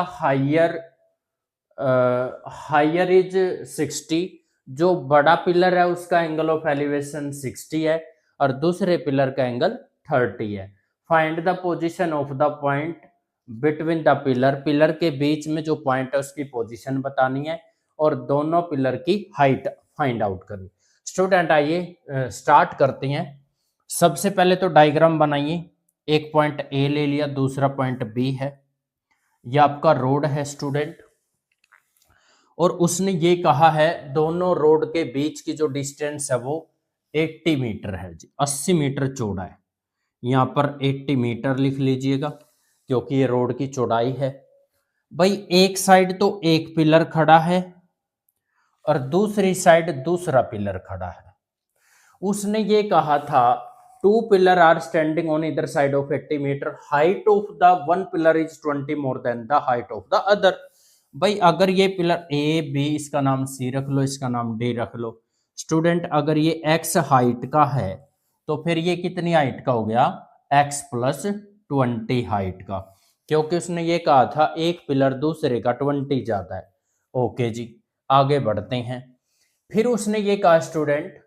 higher is 60। जो बड़ा पिलर है उसका एंगल ऑफ एलिवेशन 60 है और दूसरे पिलर का एंगल 30 है। Find the position of the point between the pillar, pillar के बीच में जो पॉइंट है उसकी पोजीशन बतानी है और दोनों पिलर की हाइट फाइंड आउट करनी। स्टूडेंट आइए स्टार्ट करते हैं। सबसे पहले तो डायग्राम बनाइए। एक पॉइंट ए ले लिया, दूसरा पॉइंट बी है, ये आपका रोड है स्टूडेंट। और उसने ये कहा है दोनों रोड के बीच की जो डिस्टेंस है वो 80 मीटर है जी, 80 मीटर चौड़ा है। यहां पर 80 मीटर लिख लीजिएगा क्योंकि ये रोड की चौड़ाई है। भाई एक साइड तो एक पिलर खड़ा है और दूसरी साइड दूसरा पिलर खड़ा है। उसने ये कहा था two pillar are standing on either side of 80 metre, height of the one pillar is 20 more than the height of the other. भाई अगर ये पिलर ए बी, इसका नाम सी रख लो, इसका नाम डी रख लो। स्टूडेंट अगर ये एक्स हाइट का है तो फिर ये कितनी हाइट का हो गया, एक्स प्लस 20 हाइट का, क्योंकि उसने ये कहा था एक पिलर दूसरे का 20 ज्यादा है। ओके जी, आगे बढ़ते हैं। फिर उसने ये कहा स्टूडेंट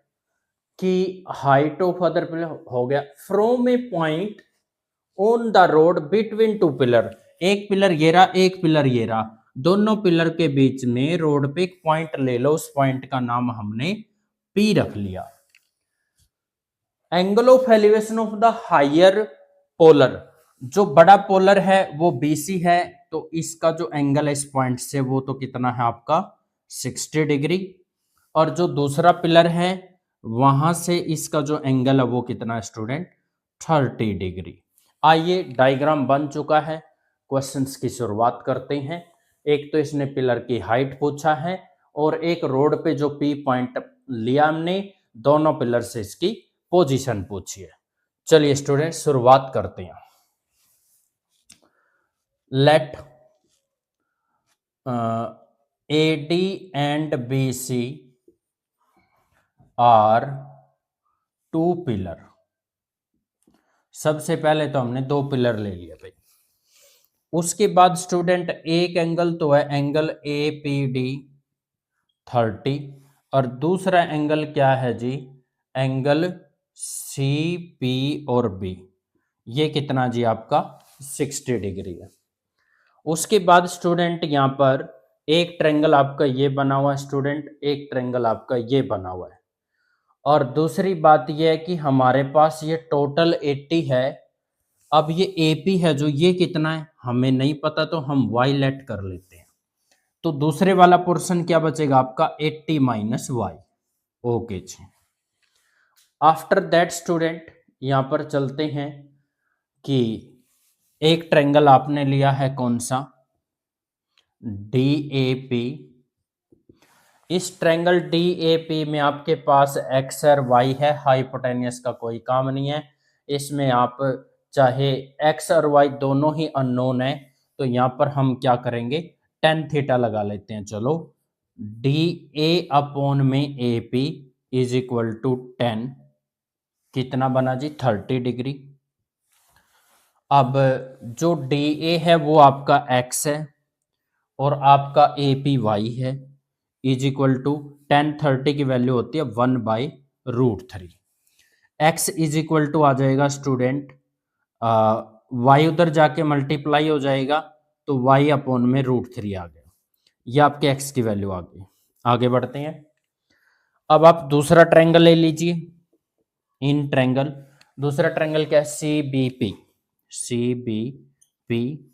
कि हाइट ऑफ अदर पिलर हो गया from a point on the road between two pillar. एक पिलर ये रहा, एक पिलर ये रहा, दोनों पिलर के बीच में रोड पे एक पॉइंट ले लो, उस पॉइंट का नाम हमने पी रख लिया। Angle of elevation of the higher pillar, जो बड़ा पोलर है वो बीसी है, तो इसका जो एंगल है इस पॉइंट से वो तो कितना है आपका 60 डिग्री। और जो दूसरा पिलर है वहां से इसका जो एंगल है वो कितना है स्टूडेंट, 30 डिग्री। आइए डायग्राम बन चुका है, क्वेश्चंस की शुरुआत करते हैं। एक तो इसने पिलर की हाइट पूछा है और एक रोड पे जो पी पॉइंट लिया हमने, दोनों पिलर से इसकी पोजीशन पूछी है। चलिए स्टूडेंट शुरुआत करते हैं। Let AD and BC are two pillar. सबसे पहले तो हमने दो पिलर ले लिया भाई। उसके बाद स्टूडेंट एक एंगल तो है एंगल APD 30 और दूसरा एंगल क्या है जी, एंगल CP और B, ये कितना जी आपका 60 डिग्री है। उसके बाद स्टूडेंट यहां पर एक ट्रायंगल आपका ये बना हुआ है स्टूडेंट, एक ट्रायंगल आपका ये बना हुआ है। और दूसरी बात यह है कि हमारे पास ये टोटल 80 है। अब ये AP है जो ये कितना है हमें नहीं पता, तो हम y लेट कर लेते हैं। तो दूसरे वाला पोर्शन क्या बचेगा आपका 80 माइनस y। ओके जी, आफ्टर दैट स्टूडेंट यहां पर चलते हैं कि एक ट्रायंगल आपने लिया है कौन सा, DAP। इस ट्रायंगल DAP में आपके पास x और y है, हाइपोटेनियस का कोई काम नहीं है। इसमें आप चाहे x और y दोनों ही अननोन है, तो यहां पर हम क्या करेंगे tan थीटा लगा लेते हैं। चलो DA अपॉन में AP इज इक्वल टू 10, कितना बना जी 30 डिग्री। अब जो DA है वो आपका x है और आपका AP y है, इज इक्वल टू 10/30 की वैल्यू होती है 1/√3। x इज इक्वल टू आ जाएगा स्टूडेंट y उधर जाके मल्टीप्लाई हो जाएगा तो y अपॉन में √3 आ गया। ये आपके एक्स की वैल्यू आ गई। आगे बढ़ते हैं। अब आप दूसरा ट्रायंगल ले लीजिए। इन ट्रायंगल, दूसरा ट्रायंगल क्या है? C B P. C B P,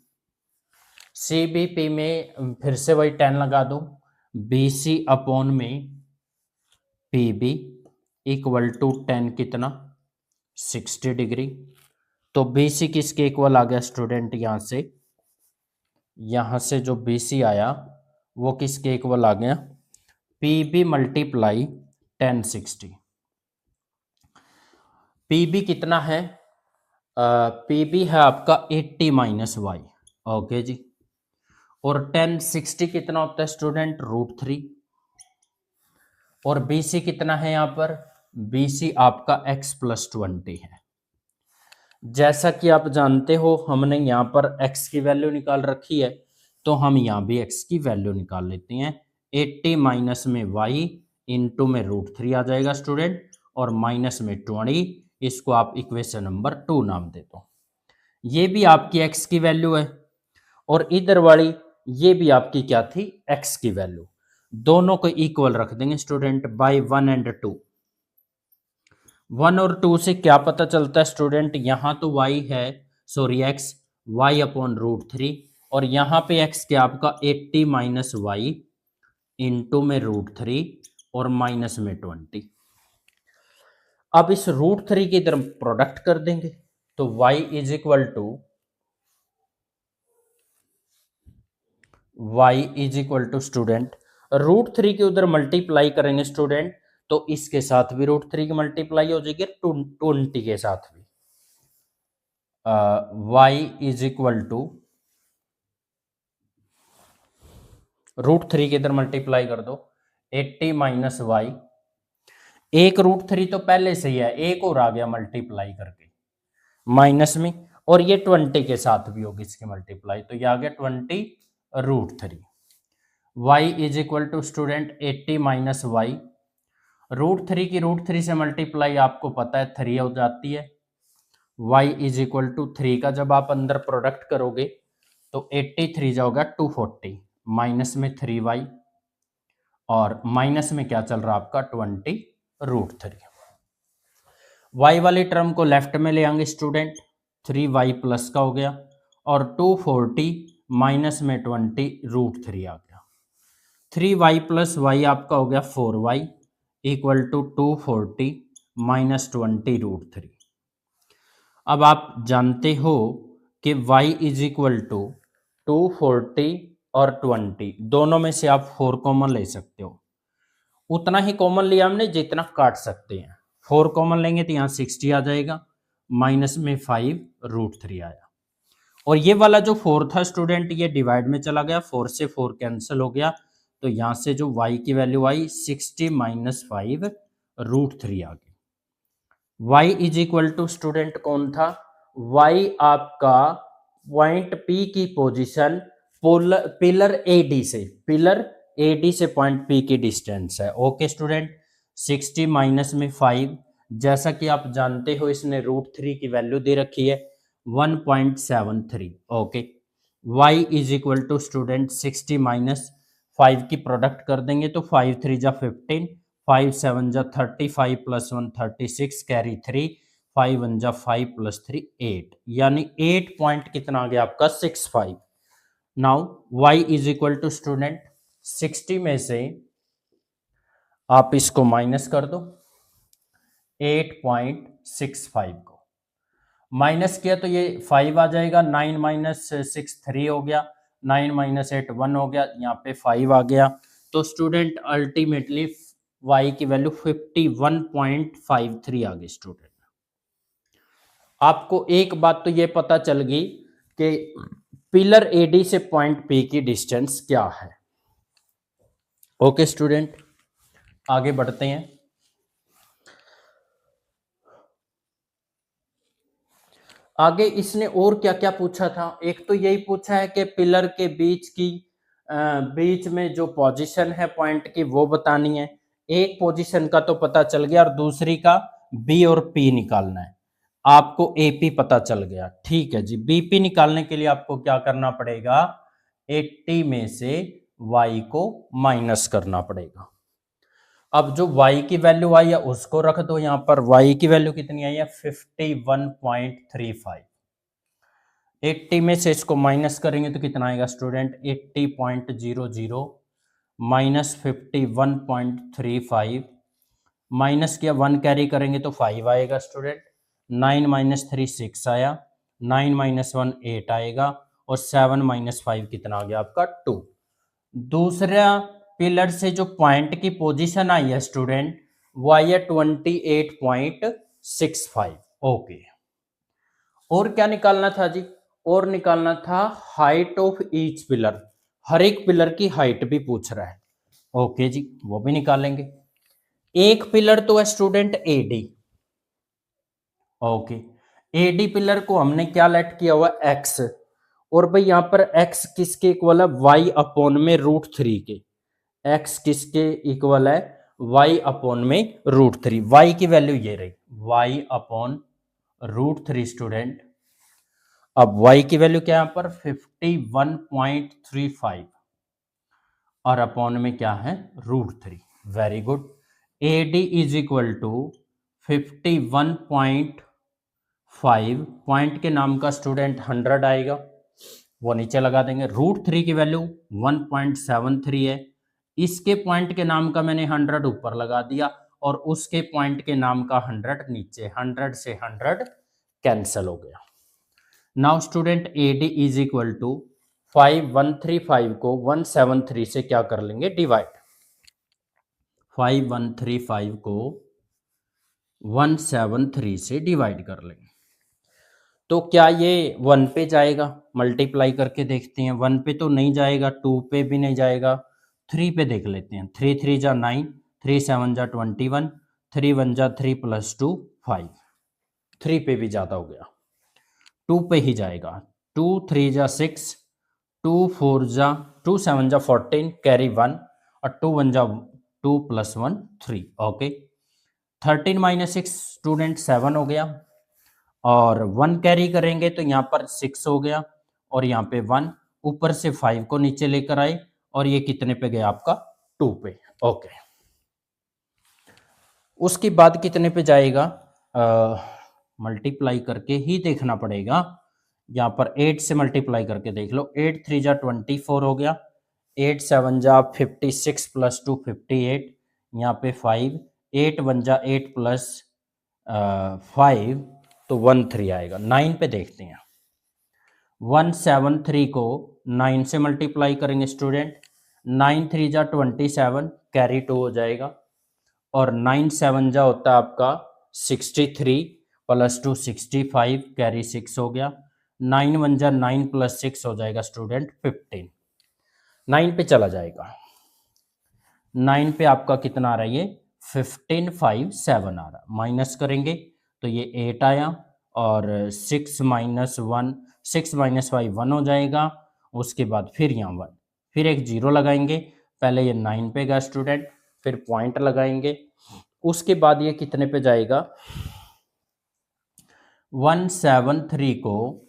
C B P में फिर से वही 10 लगा दो। बी सी अपॉन में पी बी इक्वल टू 10 कितना? 60 डिग्री। तो बी सी किसके इक्वल आ गया स्टूडेंट? यहां से जो बी सी आया वो किसके इक्वल आ गया? P B multiply 1060। P B कितना है? पी बी है आपका 80 माइनस वाई। ओके जी। और 1060 कितना होता है स्टूडेंट? √3। और बी सी कितना है यहां पर? बी सी आपका x प्लस 20 है। जैसा कि आप जानते हो हमने यहां पर x की वैल्यू निकाल रखी है, तो हम यहां भी x की वैल्यू निकाल लेते हैं। 80 माइनस में y इंटू में √3 आ जाएगा स्टूडेंट, और माइनस में 20, इसको आप इक्वेशन नंबर 2 नाम दे दो। ये भी आपकी x की वैल्यू है, और इधर वाली ये भी आपकी क्या थी? x की वैल्यू। दोनों को इक्वल रख देंगे स्टूडेंट बाय 1 एंड 2। 1 और 2 से क्या पता चलता है स्टूडेंट? यहां तो y है, सॉरी x, y अपॉन √3, और यहां पे x क्या आपका 80 माइनस वाई इंटू में √3 और माइनस में 20। अब इस √3 की तरफ प्रोडक्ट कर देंगे, तो y is equal to student √3 के उधर मल्टीप्लाई करेंगे स्टूडेंट, तो इसके साथ भी √3 की मल्टीप्लाई हो जाएगी, 20 के साथ भी। y इज इक्वल टू √3 के इधर मल्टीप्लाई कर दो, 80 माइनस वाई, एक √3 तो पहले से ही है, एक और आ गया मल्टीप्लाई करके माइनस में, और ये 20 के साथ भी होगी इसकी मल्टीप्लाई, तो ये आ गया 20 √3। y is equal to student 80 minus y, √3 की √3 से मल्टीप्लाई आपको पता है 3 हो जाती है। y इज इक्वल टू 3 का जब आप अंदर प्रोडक्ट करोगे तो 83 जाओगा 240, माइनस में 3y, और माइनस में क्या चल रहा है आपका 20 √3। y वाली टर्म को लेफ्ट में ले आएंगे स्टूडेंट, 3y प्लस का हो गया, और 240 माइनस में 20 √3 आ गया। 3y प्लस वाई आपका हो गया 4y इक्वल टू 240 माइनस 20 √3। अब आप जानते हो कि y इज इक्वल टू 240 और 20, दोनों में से आप 4 कॉमन ले सकते हो। उतना ही कॉमन लिया हमने जितना काट सकते हैं। 4 कॉमन लेंगे तो यहाँ 60 आ जाएगा, माइनस में 5 √3 आया। और ये वाला जो 4 था स्टूडेंट, ये डिवाइड में चला गया, 4 से 4 कैंसिल हो गया, तो यहां से जो y की वैल्यू आई 60 माइनस 5 √3 आ गई। y is equal to student कौन था? y आपका पॉइंट P की पोजीशन पिलर AD से पॉइंट P की डिस्टेंस है। ओके स्टूडेंट, 60 माइनस में 5, जैसा कि आप जानते हो इसने √3 की वैल्यू दे रखी है 1.73। Okay, y is equal to student 60 minus 5 की प्रोडक्ट कर देंगे तो 5 3 जा 15, 5 7 जा 35 प्लस 1 36, कैरी 3, 5 1 जा 5 प्लस 3 8, यानी 8 पॉइंट कितना आ गया आपका 65। Now y is equal to student 60 में से आप इसको माइनस कर दो, 8.65 को माइनस किया तो ये 5 आ जाएगा, 9 माइनस 6 3 हो गया, 9 माइनस 8 1 हो गया, यहाँ पे 5 आ गया। तो स्टूडेंट अल्टीमेटली y की वैल्यू 51.53 आ गई स्टूडेंट। आपको एक बात तो ये पता चल गई कि पिलर AD से पॉइंट P की डिस्टेंस क्या है। ओके स्टूडेंट, आगे बढ़ते हैं। आगे इसने और क्या क्या पूछा था? एक तो यही पूछा है कि पिलर के बीच में जो पोजीशन है पॉइंट की वो बतानी है। एक पोजीशन का तो पता चल गया, और दूसरी का बी और पी निकालना है। आपको एपी पता चल गया, ठीक है जी। बीपी निकालने के लिए आपको क्या करना पड़ेगा? 80 में से y को माइनस करना पड़ेगा। अब जो y की वैल्यू आई है उसको रख दो यहां पर। y की वैल्यू कितनी आई है 51.35। 80 में से इसको माइनस करेंगे तो कितना आएगा स्टूडेंट 80.00 माइनस 51.35 माइनस किया 1 कैरी करेंगे तो 5 आएगा स्टूडेंट। 9 माइनस 3 6 आया, 9 माइनस 1 8 आएगा और 7 माइनस 5 कितना आ गया आपका 2। दूसरा पिलर से जो पॉइंट की पोजीशन आई है स्टूडेंट वो आई है 28.65। ओके, और क्या निकालना था जी? और निकालना था हाइट ऑफ ईच पिलर। हर एक पिलर की हाइट भी पूछ रहा है। ओके जी, वो भी निकालेंगे। एक पिलर तो है student AD. Okay, AD pillar को हमने क्या लेट किया हुआ एक्स, और भाई यहां पर एक्स किसके इक्वल है वाई अपॉन में √3 के। एक्स किसके इक्वल है वाई अपॉन में √3। वाई की वैल्यू ये रही वाई अपॉन √3 स्टूडेंट। अब y की वैल्यू क्या है यहां पर 51.35 और अपॉन में क्या है √3। Very good. AD is equal to 51.5 point के नाम का स्टूडेंट 100 आएगा, वो नीचे लगा देंगे। √3 की वैल्यू 1.73 है, इसके पॉइंट के नाम का मैंने 100 ऊपर लगा दिया और उसके पॉइंट के नाम का 100 नीचे। 100 से 100 कैंसिल हो गया। Now student AD is equal to 5135 को 173 से क्या कर लेंगे डिवाइड। 5135 को 173 से डिवाइड कर लेंगे तो क्या ये 1 पे जाएगा? मल्टीप्लाई करके देखते हैं। 1 पे तो नहीं जाएगा, 2 पे भी नहीं जाएगा, 3 पे देख लेते हैं। 3 3 जा 9, 3 7 जा 21, 3 1 जा 3 + 2 5। 3 पे भी ज़्यादा हो गया, 2 पे ही जाएगा। 2 3 जा 6, 2 4 जा 2 7 जा 14 कैरी 1 और 2 1 जा 2 + 1 3। ओके, 13 - 6 स्टूडेंट 7 हो गया और 1 कैरी करेंगे तो यहाँ पर 6 हो गया और यहाँ पे 1, ऊपर से 5 को नीचे लेकर आए और ये कितने पे गया आपका 2 पे। ओके, उसके बाद कितने पे जाएगा मल्टीप्लाई करके ही देखना पड़ेगा। यहाँ पर 8 से मल्टीप्लाई करके देख लो। 8 3 जा 24 हो गया, 8 7 जा 56 + 2 58, यहाँ पे 5, 8 1 जा 8 + 5 तो 13 आएगा। 9 पे देखते हैं। 173 को 9 से मल्टीप्लाई करेंगे स्टूडेंट। 9 3 जा 27 कैरी 2 हो जाएगा और 9 7 जा होता है आपका 63 + 2 65 कैरी 6 हो गया। 9 1 जा 9 + 6 हो जाएगा स्टूडेंट 15। 9 पे चला जाएगा। 9 पे आपका कितना आ रहा है ये 1557 आ रहा। माइनस करेंगे तो ये 8 आया और 6 - 1 6 - 5 1 हो जाएगा। उसके बाद फिर यहाँ 1, फिर एक 0 लगाएंगे। पहले ये 9 पे गया स्टूडेंट, फिर पॉइंट लगाएंगे। उसके बाद ये कितने पे जाएगा 173 को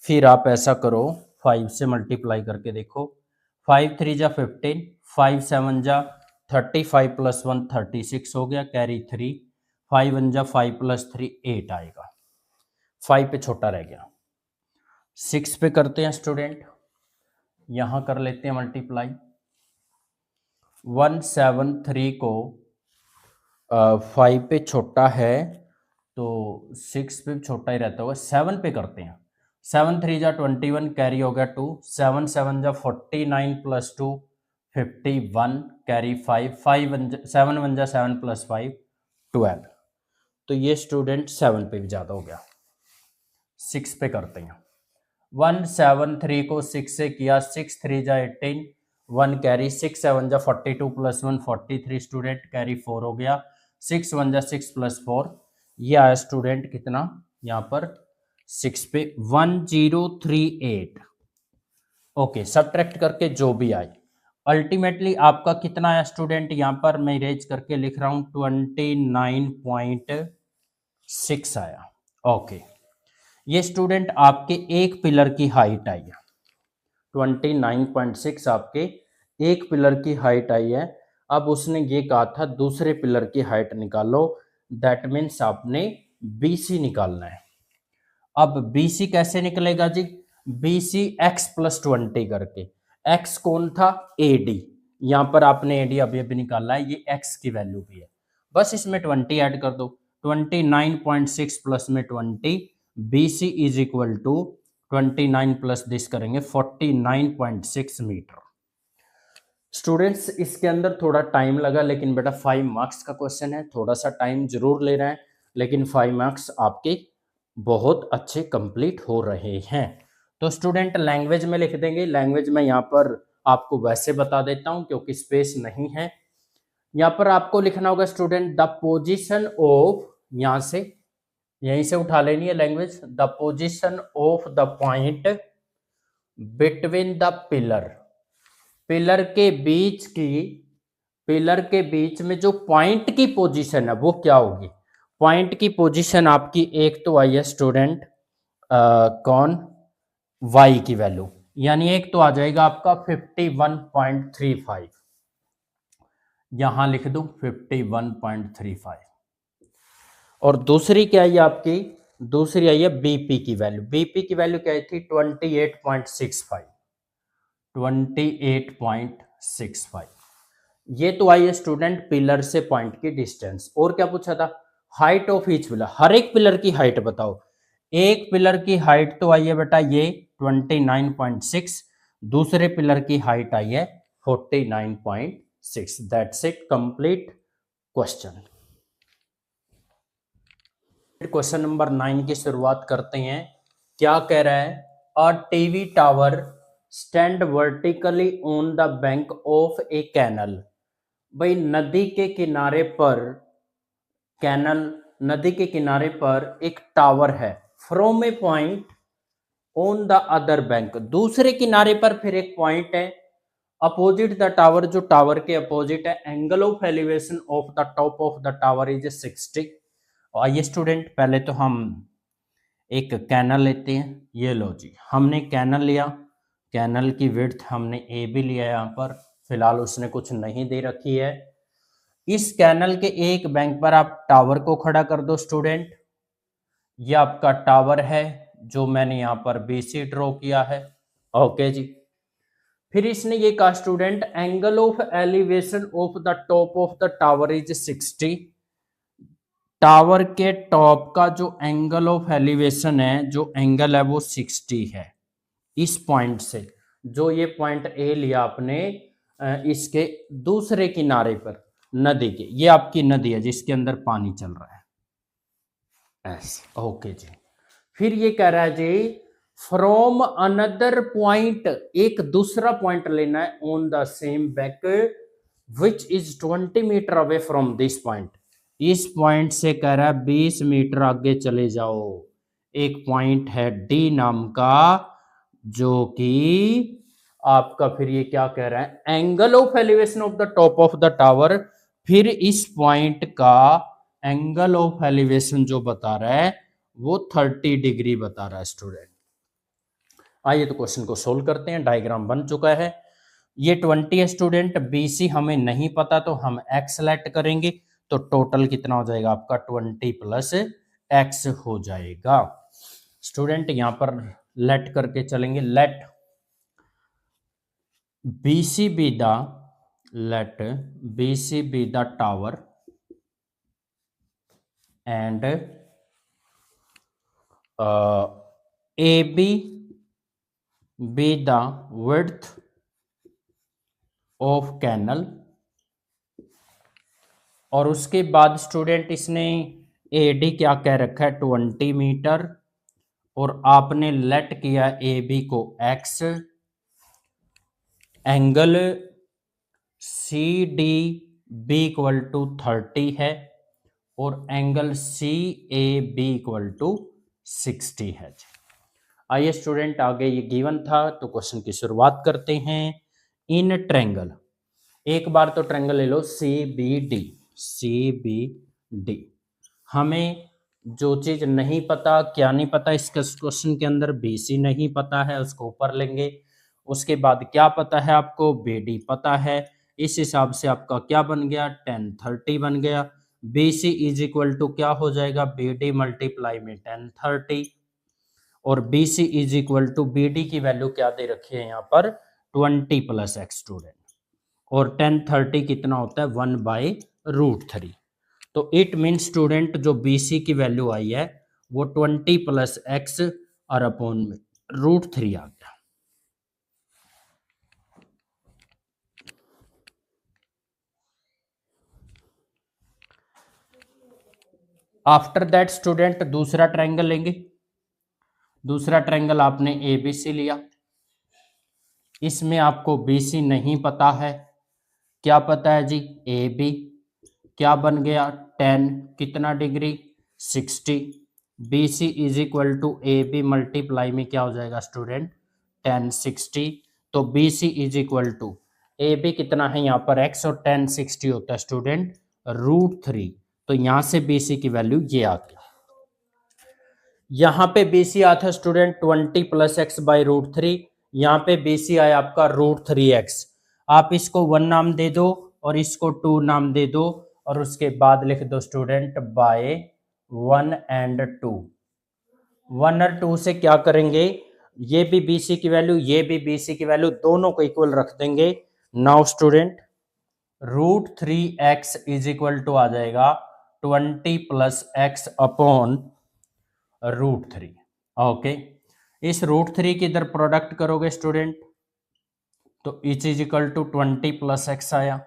फिर आप ऐसा करो 5 से मल्टीप्लाई करके देखो। 5 3 जा 15, 5 7 जा 35 + 1 36 हो गया कैरी 3, 5 1 जा 5 + 3 8 आएगा। 5 पे छोटा रह गया। 6 पे करते हैं स्टूडेंट, यहाँ कर लेते हैं मल्टीप्लाई। 173 को 5 पे छोटा है तो 6 पे छोटा ही रहता होगा। 7 पे करते हैं। 7 3 जा 21 कैरी हो गया 2, 7 7 जा 49 + 2 51 कैरी 5, 7 1 जा 7 + 5 12। तो ये स्टूडेंट 7 पे भी ज़्यादा हो गया। 6 पे करते हैं। 173 को 6 से किया, 6 3 जा 18, 1 कैरी, 6 7 जा 42 + 1 43 स्टूडेंट कैरी 4 हो गया। 6 1 जा 6 + 4 ये आया स्टूडेंट कितना यहाँ पर 6 पे 1038। ओके, सब्ट्रैक्ट करके जो भी आए अल्टीमेटली आपका कितना आया स्टूडेंट यहाँ पर मैं इरेज करके लिख रहा हूँ 29.6 आया। ओके, ये स्टूडेंट आपके एक पिलर की हाइट आई है। 29.6 आपके एक पिलर की हाइट आई है, अब उसने ये कहा था दूसरे पिलर की हाइट निकालो, दैट मीन्स आपने BC निकालना है। अब BC कैसे निकलेगा जी? BC x प्लस 20 करके, x कौन था? AD, यहां पर आपने AD अभी अभी निकाला है, ये x की वैल्यू भी है, बस इसमें 20 ऐड कर दो, 29.6 प्लस में 20, BC is equal to 29 plus this करेंगे 49.6 मीटर। स्टूडेंट्स इसके अंदर थोड़ा टाइम लगा, लेकिन बेटा 5 मार्क्स का क्वेश्चन है, थोड़ा सा टाइम जरूर ले रहा है, लेकिन 5 मार्क्स आपके बहुत अच्छे कंप्लीट हो रहे हैं। तो स्टूडेंट लैंग्वेज में लिख देंगे, लैंग्वेज में यहाँ पर आपको वैसे बता देता हूँ क्योंकि स्पेस नहीं है। यहाँ पर आपको लिखना होगा स्टूडेंट द पोजीशन ऑफ, यहाँ से यहीं से उठा लेनी है language, the position of the point between the pillar, pillar के बीच की, पिलर के बीच में जो पॉइंट की पोजीशन है वो क्या होगी? पॉइंट की पोजीशन आपकी एक तो आई है स्टूडेंट कौन, y की वैल्यू, यानी एक तो आ जाएगा आपका 51.35, यहां लिख दूं 51.35, और दूसरी क्या है आपकी, दूसरी आई है बीपी की वैल्यू, बीपी की वैल्यू क्या थी? 28.65, 28.65, ये तो आई है स्टूडेंट पिलर से पॉइंट की डिस्टेंस। और क्या पूछा था? हाइट ऑफ ईच पिलर, हर एक पिलर की हाइट बताओ। एक पिलर की हाइट तो आई है बेटा ये 29.6, दूसरे पिलर की हाइट आई है 49.6, that's it, complete question. Question number 9 की शुरुआत करते हैं। क्या कह रहा है? A TV tower stand vertically on the bank of a canal, भाई नदी के किनारे पर, कैनल, नदी के किनारे पर एक टावर है, from a point on the other bank, दूसरे किनारे पर फिर एक पॉइंट है, अपोजिट द टावर, जो टावर के अपोजिट है, angle of elevation of the top of the tower is 60। आइए स्टूडेंट पहले तो हम एक कैनल लेते हैं, ये लो जी, हमने कैनल लिया, कैनल की विड्थ हमने ए भी लिया, यहाँ पर फिलहाल उसने कुछ नहीं दे रखी है। इस कैनल के एक बैंक पर आप टावर को खड़ा कर दो स्टूडेंट, ये आपका टावर है जो मैंने यहाँ पर BC ड्रॉ किया है, ओके जी। फिर इसने ये कहा student angle of elevation of the top of the tower is 60, tower के टॉप का जो एंगल ऑफ एलिवेशन है, जो एंगल है वो 60 है, इस पॉइंट से, जो ये पॉइंट ए लिया आपने इसके दूसरे किनारे पर नदी के, ये आपकी नदी है जिसके अंदर पानी चल रहा है, ऐसे, ओके जी। फिर ये कह रहा है जी फ्रॉम अनदर पॉइंट, एक दूसरा पॉइंट लेना है on the same back which is 20 metre away from this point, इस पॉइंट से कह रहा है 20 मीटर आगे चले जाओ, एक पॉइंट है डी नाम का, जो कि आपका फिर ये क्या कह रहा है angle of elevation of the top of the tower, फिर इस पॉइंट का एंगल ऑफ एलिवेशन जो बता रहा है वो 30 डिग्री बता रहा है स्टूडेंट। आइए तो क्वेश्चन को सोल्व करते हैं, डायग्राम बन चुका है, ये 20 है स्टूडेंट, BC हमें नहीं पता तो हम x सेलेक्ट करेंगे, तो टोटल कितना हो जाएगा आपका 20 प्लस x हो जाएगा। स्टूडेंट यहां पर लेट करके चलेंगे, let BC be the, let BC be the tower and AB be the width of canal, और उसके बाद स्टूडेंट इसने AD क्या कह रखा है 20 मीटर, और आपने लेट किया AB को x, angle CDB equal to 30 है, और एंगल CAB इक्वल टू 60 है। आइए स्टूडेंट आगे ये गिवन था तो क्वेश्चन की शुरुआत करते हैं। इन ट्रायंगल, एक बार तो ट्रायंगल ले लो CBD, CBD, हमें जो चीज नहीं पता, क्या नहीं पता, इस क्वेश्चन के अंदर BC नहीं पता है, उसको ऊपर लेंगे, उसके बाद क्या पता है आपको, BD पता है। इस हिसाब से आपका क्या बन गया, 1030 बन गया। BC इज इक्वल टू क्या हो जाएगा, BD मल्टीप्लाई में 1030, और BC is equal to BD की वैल्यू क्या दे रखी है यहाँ पर, 20 + x स्टूडेंट, और 1030 कितना होता है, 1/√3। तो इट मीन स्टूडेंट जो BC की वैल्यू आई है वो 20 + x और अपॉन में √3 आ गया। आफ्टर दैट स्टूडेंट दूसरा ट्रायंगल लेंगे। दूसरा ट्रायंगल आपने ABC लिया, इसमें आपको BC नहीं पता है, क्या पता है जी, AB क्या बन गया, 10 कितना degree, 60। BC is equal to AB multiply में क्या हो जाएगा स्टूडेंट, 1060। तो BC is equal to AB कितना है यहाँ पर x, और 1060 होता है स्टूडेंट √3। तो यहाँ से BC की वैल्यू ये आ गया। यहाँ पे BC आता है स्टूडेंट 20 + x/√3, यहाँ पे BC आया आपका √3x। आप इसको 1 नाम दे दो और इसको 2 नाम दे दो, और उसके बाद लिख दो स्टूडेंट बाय 1 and 2। 1 और 2 से क्या करेंगे, ये भी BC की वैल्यू, ये भी BC की वैल्यू, दोनों को इक्वल रख देंगे। Now student √3x is equal to आ जाएगा 20 + x अपॉन √3। ओके, इस √3 की इधर प्रोडक्ट करोगे स्टूडेंट तो h is equal to 20 + x आया,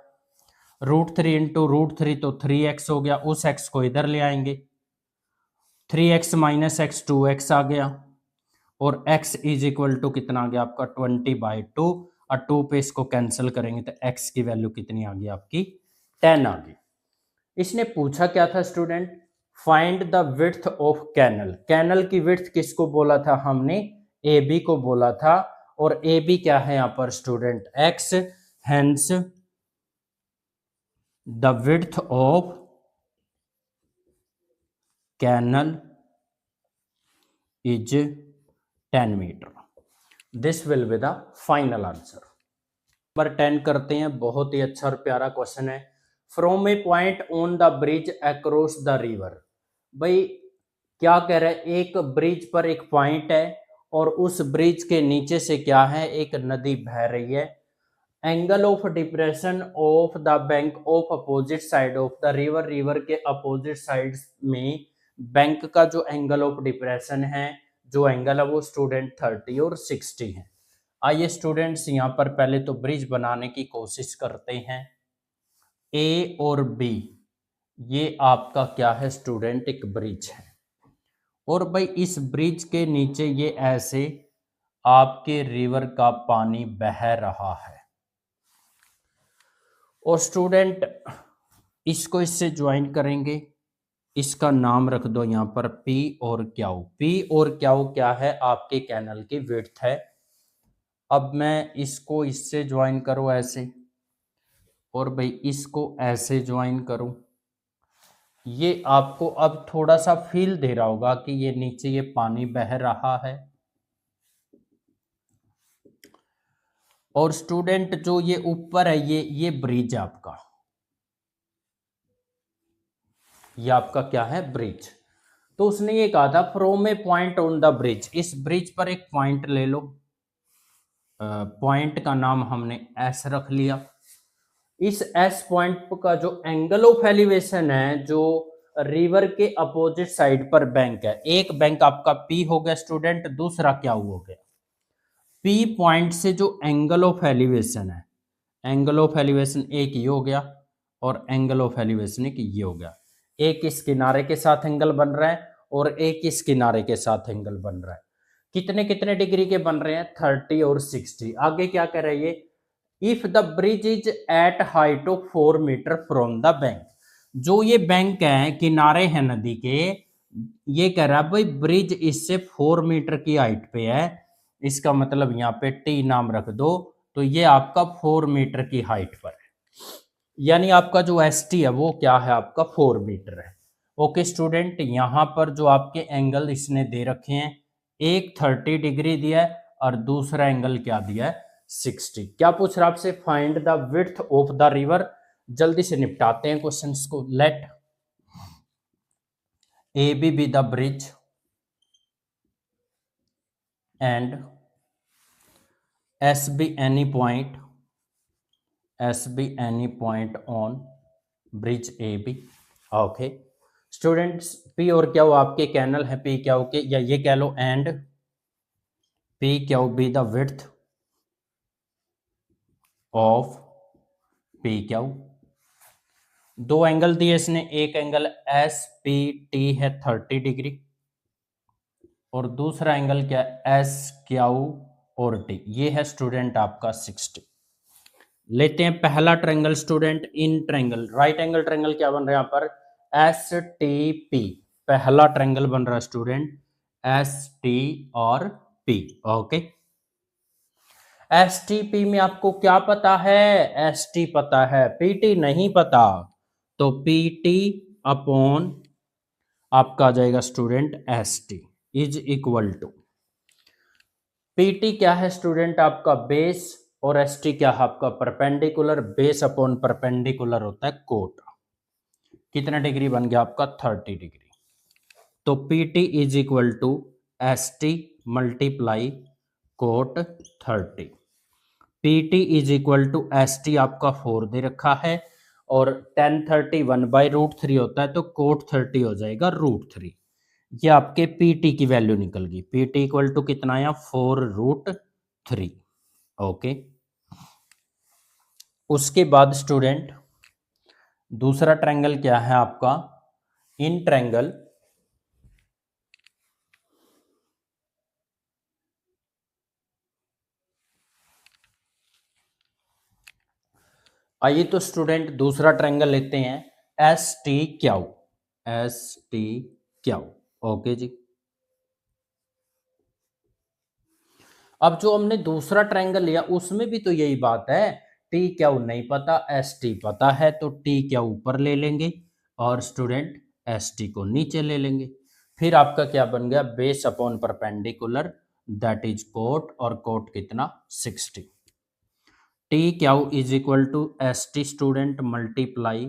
√3 इंटू √3 तो 3x हो गया, उस x को इधर ले आएंगे, 3x - x 2x आ गया, और x इज इक्वल टू कितना आ गया आपका 20/2, और 2 पे इसको कैंसिल करेंगे तो x की वैल्यू कितनी आ गई आपकी, 10 आ गई। इसने पूछा क्या था student, find the width of canal. Canal की विड्थ किसको बोला था हमने, AB को बोला था, और AB क्या है यहाँ पर student, x, hence the width of canal is 10 metre. This will be the final answer. Number 10 करते हैं, बहुत ही अच्छा और प्यारा क्वेश्चन है। From a point on the bridge across the river. भाई क्या कह रहा है, एक ब्रिज पर एक पॉइंट है और उस ब्रिज के नीचे से क्या है, एक नदी बह रही है। Angle of depression of the bank of opposite side of the river. River के अपोजिट साइड में बैंक का जो एंगल ऑफ डिप्रेशन है, जो एंगल है वो स्टूडेंट 30 और 60 है। आइए स्टूडेंट्स यहाँ पर पहले तो ब्रिज बनाने की कोशिश करते हैं। ए और बी ये आपका क्या है स्टूडेंट, एक ब्रिज है, और भाई इस ब्रिज के नीचे ये ऐसे आपके रिवर का पानी बह रहा है, और स्टूडेंट इसको इससे ज्वाइन करेंगे। इसका नाम रख दो यहाँ पर P और Q। P और Q क्या है, आपके कैनल की विड्थ है। अब मैं इसको इससे ज्वाइन करूँ ऐसे, और भाई इसको ऐसे ज्वाइन करूं, ये आपको अब थोड़ा सा फील दे रहा होगा कि ये नीचे ये पानी बह रहा है। और स्टूडेंट जो ये ऊपर है ये ब्रिज आपका, ये आपका क्या है, ब्रिज। तो उसने ये कहा था from a point on the bridge, इस ब्रिज पर एक पॉइंट ले लो। पॉइंट का नाम हमने S रख लिया। इस S पॉइंट का जो एंगल ऑफ एलिवेशन है, जो रिवर के अपोजिट साइड पर बैंक है, एक बैंक आपका P हो गया स्टूडेंट, दूसरा क्या हो गया, P पॉइंट से जो एंगल ऑफ एलिवेशन है, एंगल ऑफ एलिवेशन एक ये हो गया, और एंगल ऑफ एलिवेशन एक ये हो गया। एक इस किनारे के साथ एंगल बन रहा है और एक इस किनारे के साथ एंगल बन रहा है। कितने कितने डिग्री के बन रहे हैं, 30 और 60। आगे क्या कह रहा है ये, if the bridge is at height of 4 metre from the bank. जो ये बैंक है, किनारे हैं नदी के, ये कह रहा है भाई ब्रिज इससे 4 मीटर की हाइट पे है, इसका मतलब यहाँ पे T नाम रख दो, तो ये आपका 4 मीटर की हाइट पर है, यानी आपका जो ST है वो क्या है, आपका 4 मीटर है। ओके स्टूडेंट, यहाँ पर जो आपके एंगल इसने दे रखे हैं, एक 30 डिग्री दिया है और दूसरा एंगल क्या दिया है, 60। क्या पूछ रहा आपसे? Find the width of the river. जल्दी से निपटाते हैं क्वेश्चंस को। Let A B the bridge and S B any point on bridge A B. Okay students, P और क्यू आपके कैनल है, पी क्यू के, या ये कह लो and P Q be the width of P Q. दो एंगल दिए इसने, एक एंगल एस पी टी है 30 डिग्री, और दूसरा एंगल क्या है? एस क्यू और टी, ये है स्टूडेंट आपका 60। लेते हैं पहला triangle student, in triangle right angle triangle क्या बन रहा है यहाँ पर? S T P. पहला ट्रायंगल बन रहा है स्टूडेंट एस टी और P. Okay S T P में आपको क्या पता है? एस टी पता है, पी टी नहीं पता, तो पी टी अपॉन आपका आ जाएगा student S T is equal to, P T क्या है स्टूडेंट आपका? बेस, और एस टी क्या है आपका? परपेंडिकुलर। बेस अपॉन परपेंडिकुलर होता है कोट। कितना डिग्री बन गया आपका? 30 डिग्री। तो P T is equal to S T multiply cot 30। P T is equal to S T आपका 4 दे रखा है, और tan 30 1/√3 होता है, तो कोट 30 हो जाएगा √3। ये आपके पी टी की वैल्यू निकल गई। पी टी इक्वल टू कितना आया? 4√3। ओके उसके बाद स्टूडेंट दूसरा ट्रायंगल क्या है आपका? इन ट्रायंगल आइए तो स्टूडेंट दूसरा ट्रायंगल लेते हैं S T Q. S T Q okay जी। अब जो हमने दूसरा ट्रायंगल लिया उसमें भी तो यही बात है, टी क्यू नहीं पता, एस टी पता है, तो टी क्यू ऊपर ले लेंगे और स्टूडेंट एस टी को नीचे ले लेंगे। फिर आपका क्या बन गया? Base upon perpendicular that is cot, और कोट कितना? 60। T Q is equal to S T student multiply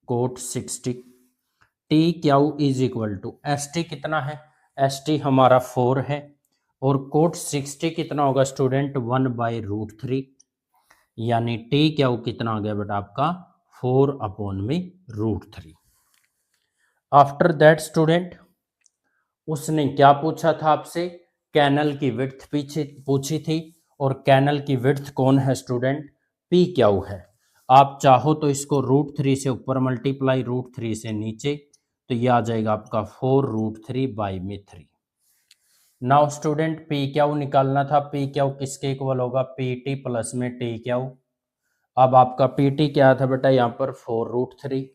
cot 60। T Q is equal to S T कितना है? एस टी हमारा 4 है, और कोट 60 कितना होगा स्टूडेंट? 1/√3, यानी टी क्यू कितना आ गया बेटा आपका? 4 अपॉन में √3। आफ्टर दैट स्टूडेंट उसने क्या पूछा था आपसे? कैनल की विड्थ पीछे पूछी थी, और कैनल की विड्थ कौन है स्टूडेंट? पी क्यू है। आप चाहो तो इसको √3 से ऊपर मल्टीप्लाई, √3 से नीचे, तो ये आ जाएगा आपका 4√3/3। नाउ स्टूडेंट पी क्यू निकालना था। पी क्यू किसके इक्वल होगा? पी टी प्लस में टी क्यू। अब आपका पी टी क्या था बेटा यहाँ पर? 4√3,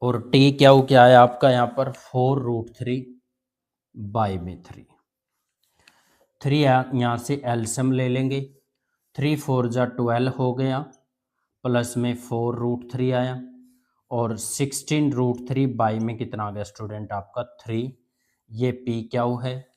और टी क्यू क्या है आपका यहाँ पर? 4√3/3। 3 यहाँ से एलसीएम ले लेंगे, 3 4 जा 12 हो गया, प्लस में 4√3 आया, और 16√3 बाई में कितना आ गया स्टूडेंट आपका? 3। ये पी क्यू है।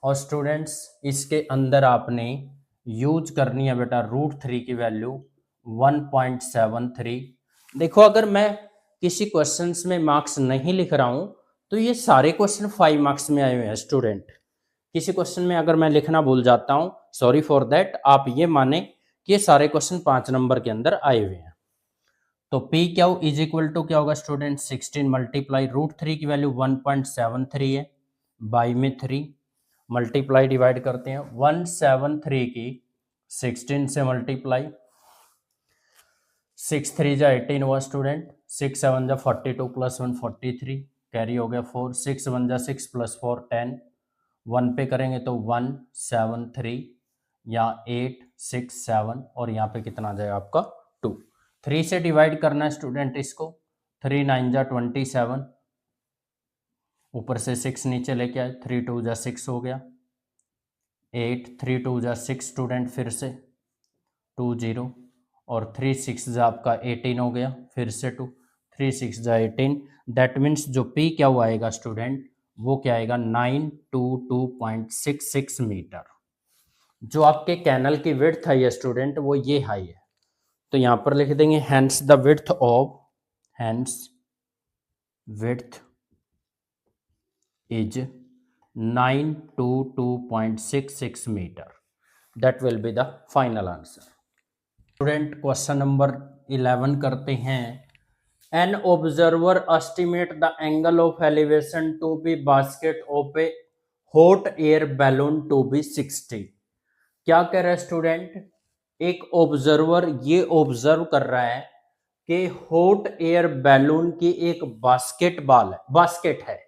और स्टूडेंट्स इसके अंदर आपने यूज करनी है बेटा √3 की वैल्यू 1.73। देखो अगर मैं किसी क्वेश्चंस में मार्क्स नहीं लिख रहा हूं तो ये सारे क्वेश्चन 5 मार्क्स में आए हुए हैं स्टूडेंट। किसी क्वेश्चन में अगर मैं लिखना भूल जाता हूं, सॉरी फॉर दैट, आप ये माने कि ये सारे क्वेश्चन 5 नंबर के अंदर आए हुए हैं। तो P Q is equal to क्या होगा स्टूडेंट? 16 मल्टीप्लाई √3 की वैल्यू 1.73 है, बाई में 3, मल्टीप्लाई डिवाइड करते हैं। 173 की 16 से मल्टीप्लाई, 6 3 जा 18 हुआ स्टूडेंट, 6 7 जा 42 प्लस 1 43, कैरी हो गया 4, 6 1 जा 6 प्लस 4 10, 1 पे करेंगे तो 1 7 3 या 8 6 7, और यहाँ पे कितना आ जाएगा आपका 2। 3 से डिवाइड करना है स्टूडेंट इसको, 3 9 जा 27, ऊपर से 6 नीचे लेके आए, 3 2 जा 6 हो गया, 8 3 2 जा 6 स्टूडेंट, फिर से 2 0, और 3 6 जा आपका 18 हो गया, फिर से 2, 3 6 जा 18। दैट मीन्स जो पी क्या आएगा स्टूडेंट वो क्या आएगा? 922.66 मीटर। जो आपके कैनल की विड्थ है ये स्टूडेंट वो ये हाई है, तो यहां पर लिख देंगे hence the width of, hence width is 922.66 meter. That will be the final answer. Student question number 11 करते हैं। An observer estimate the angle of elevation to be basket of a hot air balloon to be 60। क्या कह रहा है स्टूडेंट, एक ऑब्जर्वर ये ऑब्जर्व कर रहा है कि हॉट एयर बैलून की एक बास्केट है,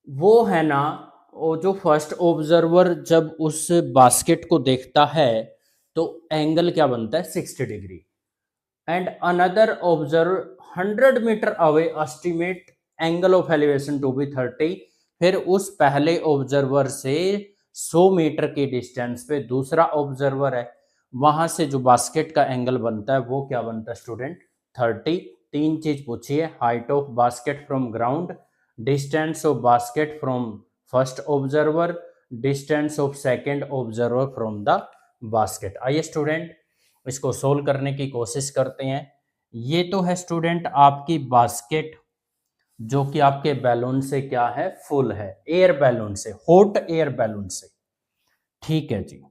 वो है ना, वो जो फर्स्ट ऑब्जर्वर जब उस बास्केट को देखता है तो एंगल क्या बनता है 60 degree, and another observe 100 meter away estimate angle of elevation to be 30। फिर उस पहले ऑब्जर्वर से 100 मीटर की डिस्टेंस पे दूसरा ऑब्जर्वर है, वहां से जो बास्केट का एंगल बनता है वो क्या बनता है स्टूडेंट 30। तीन चीज पूछी है, height of basket from ground, distance of basket from first observer, distance of second observer from the basket. आइए स्टूडेंट इसको सोल्व करने की कोशिश करते हैं। ये तो है स्टूडेंट आपकी बास्केट जो कि आपके बैलून से क्या है, फुल है, एयर बैलून से, हॉट एयर बैलून से। ठीक है जी,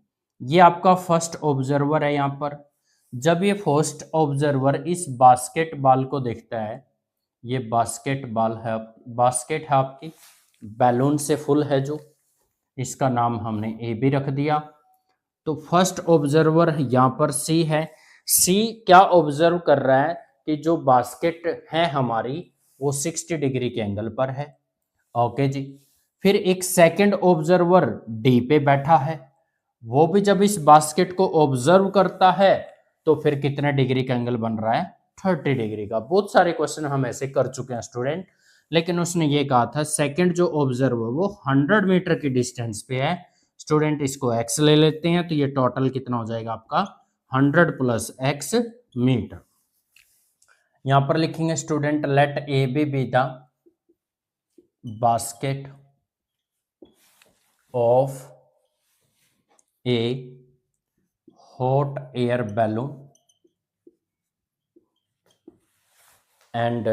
ये आपका फर्स्ट ऑब्जर्वर है। यहां पर जब ये फर्स्ट ऑब्जर्वर इस बास्केट बॉल को देखता है, ये बास्केट बॉल है, बास्केट है आपकी बैलून से फुल है, जो इसका नाम हमने ए बी रख दिया। तो फर्स्ट ऑब्जर्वर यहां पर सी है। सी क्या ऑब्जर्व कर रहा है कि जो बास्केट है हमारी वो 60 डिग्री के एंगल पर है। ओके जी, फिर एक सेकंड ऑब्जर्वर डी पे बैठा है, वो भी जब इस बास्केट को ऑब्जर्व करता है तो फिर कितने डिग्री का एंगल बन रहा है 30 डिग्री का। बहुत सारे क्वेश्चन हम ऐसे कर चुके हैं स्टूडेंट, लेकिन उसने ये कहा था सेकंड जो ऑब्जर्वर वो 100 मीटर की डिस्टेंस पे है। स्टूडेंट इसको x ले लेते हैं तो ये टोटल कितना हो जाएगा आपका 100 प्लस x मीटर। यहां पर लिखेंगे student let A B the basket of a hot air balloon and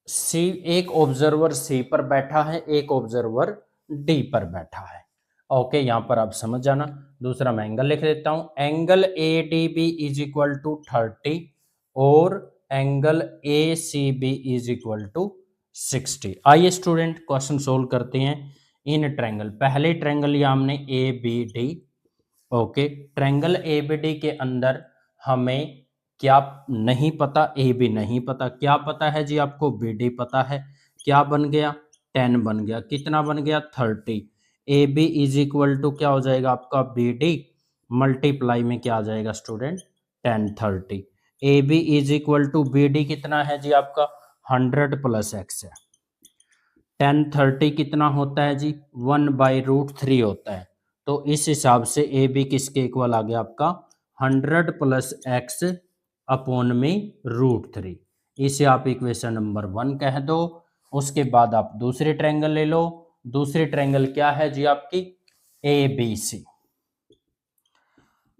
C, एक ऑब्जर्वर सी पर बैठा है, एक ऑब्जर्वर डी पर बैठा है। ओके, यहां पर आप समझ जाना। दूसरा मैं एंगल लिख देता हूं, angle A D B is equal to 30 और angle A C B is equal to 60। आइए स्टूडेंट क्वेश्चन सोल्व करते हैं इन ट्रायंगल। पहले ट्रायंगल लिया हमने A B D. Okay, triangle A B D के अंदर हमें क्या नहीं पता, ए बी नहीं पता, क्या पता है जी आपको, बी डी पता है। क्या बन गया 10 बन गया, कितना बन गया 30। A B is equal to क्या हो जाएगा आपका बी डी, मल्टीप्लाई में क्या आ जाएगा student 10 30। A B is equal to B D कितना है जी आपका 100 प्लस एक्स है। 10 30 कितना होता है जी 1/√3 होता है। तो इस हिसाब से ए बी किसके इक्वल आ गया आपका 100 प्लस एक्स अपॉन में √3। इसे आप इक्वेशन नंबर 1 कह दो। उसके बाद आप दूसरे ट्रायंगल ले लो। दूसरी ट्रायंगल क्या है जी आपकी ए बी सी।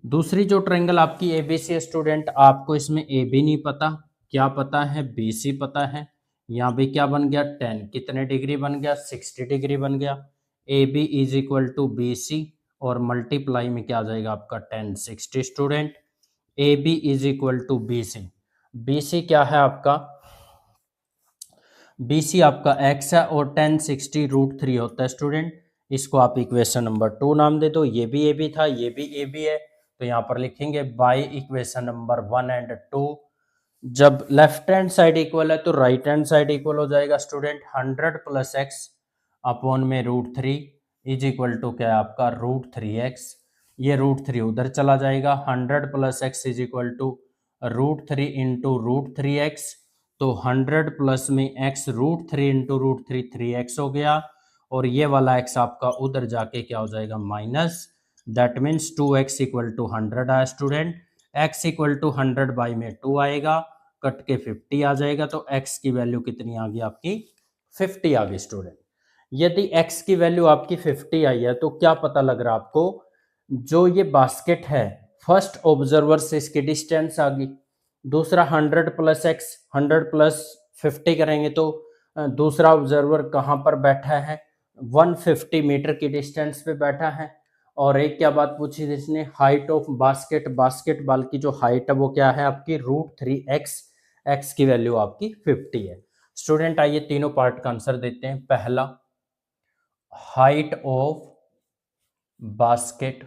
दूसरी जो ट्रायंगल आपकी ए बी सी है स्टूडेंट, आपको इसमें ए बी नहीं पता, क्या पता है बी सी पता है। यहाँ भी क्या बन गया 10, कितने डिग्री बन गया 60 डिग्री बन गया। A B is equal to B C और मल्टीप्लाई में क्या आ जाएगा आपका 10 60 student. A B is equal to B C, B C क्या है आपका, बी सी आपका x है और 10 60 √3 होता है स्टूडेंट। इसको आप इक्वेशन नंबर 2 नाम दे दो। ये भी ए बी था, ये भी ए बी है, तो यहाँ पर लिखेंगे बाय इक्वेशन नंबर 1 एंड 2। जब लेफ्ट हैंड साइड इक्वल है तो राइट हैंड साइड इक्वल हो जाएगा स्टूडेंट। 100 प्लस एक्स अपॉन में √3 इज इक्वल टू क्या है आपका √3x। ये √3 उधर चला जाएगा। 100 plus X is equal to √3 into √3x। तो 100 प्लस में x √3 इंटू √3 3x हो गया, और ये वाला x आपका उधर जाके क्या हो जाएगा minus. That means 2x equal to 100 आया student. x equal to 100 by में 2 आएगा, कट के 50 आ जाएगा, तो x की वैल्यू कितनी आ गई आपकी 50 आ गई स्टूडेंट। यदि x की वैल्यू आपकी 50 आई है तो क्या पता लग रहा है आपको, जो ये बास्केट है फर्स्ट ऑब्जर्वर से इसकी डिस्टेंस आ गई। दूसरा 100 प्लस एक्स, 100 प्लस 50 करेंगे तो दूसरा ऑब्जर्वर कहाँ पर बैठा है, 150 मीटर की डिस्टेंस पे बैठा है। और एक क्या बात पूछी थी इसने, हाइट ऑफ बास्केट, बास्केटबॉल की जो हाइट है वो क्या है आपकी √3x, x की वैल्यू आपकी 50 है। स्टूडेंट आइए तीनों पार्ट का आंसर देते हैं। पहला, height of basket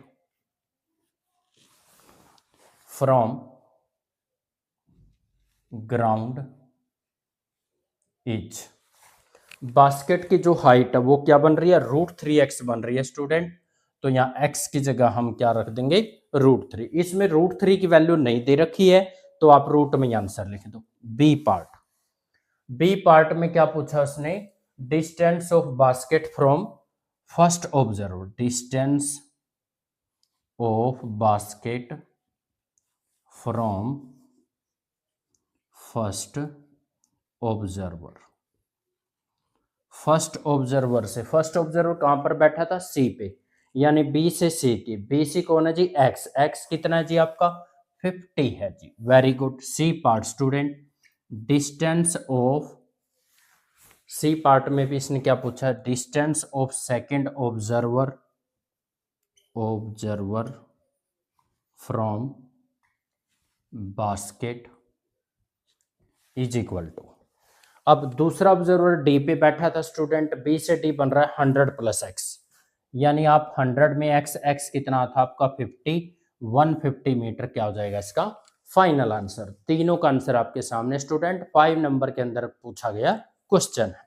from ground is, basket की जो हाइट है वो क्या बन रही है, √3x बन रही है स्टूडेंट। तो यहाँ x की जगह हम क्या रख देंगे, √3। इसमें √3 की वैल्यू नहीं दे रखी है तो आप रूट में आंसर लिख दो। बी पार्ट, बी पार्ट में क्या पूछा उसने, distance of basket from first observer, distance of basket from first observer, first observer से, फर्स्ट ऑब्जर्वर कहां पर बैठा था, सी पे, यानी बी से सी की, बी सी कौन है जी, एक्स, एक्स कितना है जी आपका 50 है जी। Very good. C part student, distance of, C part में भी इसने क्या पूछा है, distance of second observer, observer from basket is equal to, अब दूसरा ऑब्जर्वर डी पे बैठा था स्टूडेंट, बी से डी बन रहा है 100 प्लस एक्स, यानी आप 100 में एक्स, एक्स कितना था आपका 50, 150 मीटर क्या हो जाएगा इसका फाइनल आंसर। तीनों का आंसर आपके सामने स्टूडेंट 5 नंबर के अंदर पूछा गया क्वेश्चन है।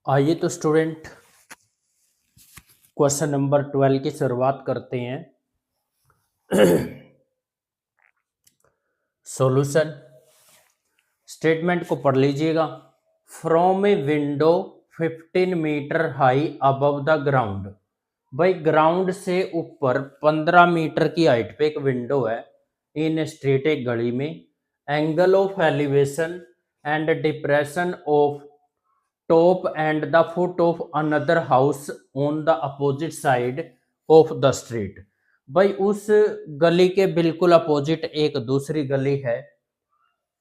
आइए तो स्टूडेंट क्वेश्चन नंबर 12 की शुरुआत करते हैं। सॉल्यूशन, स्टेटमेंट को पढ़ लीजिएगा। From a window 15 meter high above the ground, भाई ग्राउंड से ऊपर 15 मीटर की हाइट पे एक विंडो है, इन स्ट्रीट एक गली में, angle of elevation and depression of top and the foot of another house on the opposite side of the street, भाई उस गली के बिल्कुल अपोजिट एक दूसरी गली है,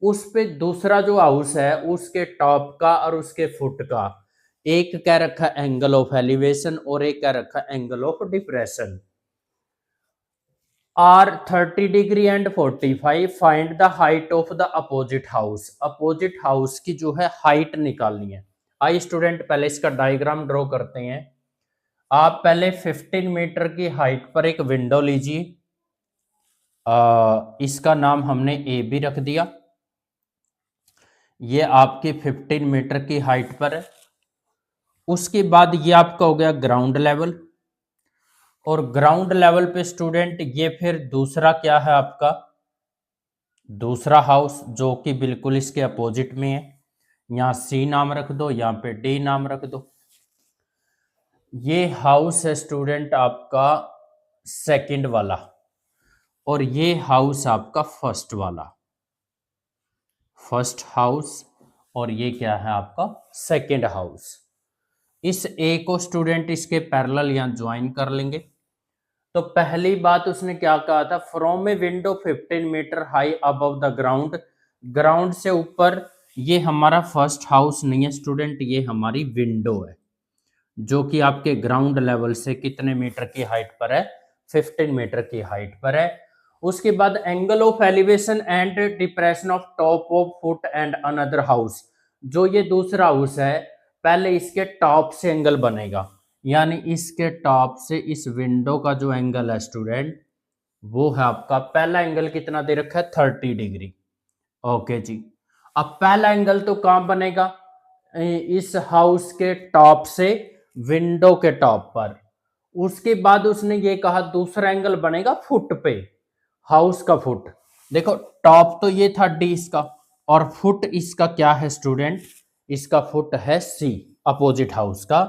उस पे दूसरा जो हाउस है उसके टॉप का और उसके फुट का एक कह रखा एंगल ऑफ एलिवेशन और एक कह रखा angle of depression, are 30 degree and 45, find the height of the opposite house, opposite house की जो है हाइट निकालनी है। आइए स्टूडेंट पहले इसका डायग्राम ड्रॉ करते हैं। आप पहले 15 मीटर की हाइट पर एक विंडो लीजिए, इसका नाम हमने ए बी रख दिया, ये आपकी 15 मीटर की हाइट पर है। उसके बाद ये आपका हो गया ग्राउंड लेवल, और ग्राउंड लेवल पे स्टूडेंट ये फिर दूसरा क्या है आपका, दूसरा हाउस जो कि बिल्कुल इसके अपोजिट में है, यहां सी नाम रख दो, यहां पे डी नाम रख दो। ये हाउस है स्टूडेंट आपका सेकंड वाला, और ये हाउस आपका फर्स्ट वाला, फर्स्ट हाउस, और ये क्या है आपका सेकंड हाउस। इस ए को स्टूडेंट इसके पैरेलल यहां ज्वाइन कर लेंगे। तो पहली बात उसने क्या कहा था, from a window 15 meter high above the ground, ground से ऊपर, ये हमारा फर्स्ट हाउस नहीं है स्टूडेंट, ये हमारी विंडो है जो कि आपके ग्राउंड लेवल से कितने मीटर की हाइट पर है, 15 मीटर की हाइट पर है। उसके बाद angle of elevation and depression of top of foot and another house, जो ये दूसरा हाउस है पहले इसके टॉप से एंगल बनेगा, यानी इसके टॉप से इस विंडो का जो एंगल है स्टूडेंट वो है आपका, पहला एंगल कितना दे रखा है 30 डिग्री। ओके जी, अब पहला एंगल तो कहां बनेगा, इस हाउस के टॉप से विंडो के टॉप पर। उसके बाद उसने ये कहा दूसरा एंगल बनेगा फुट पे, हाउस का फुट। देखो टॉप तो ये था डी इसका, और फुट इसका क्या है स्टूडेंट, इसका फुट है सी अपोजिट हाउस का,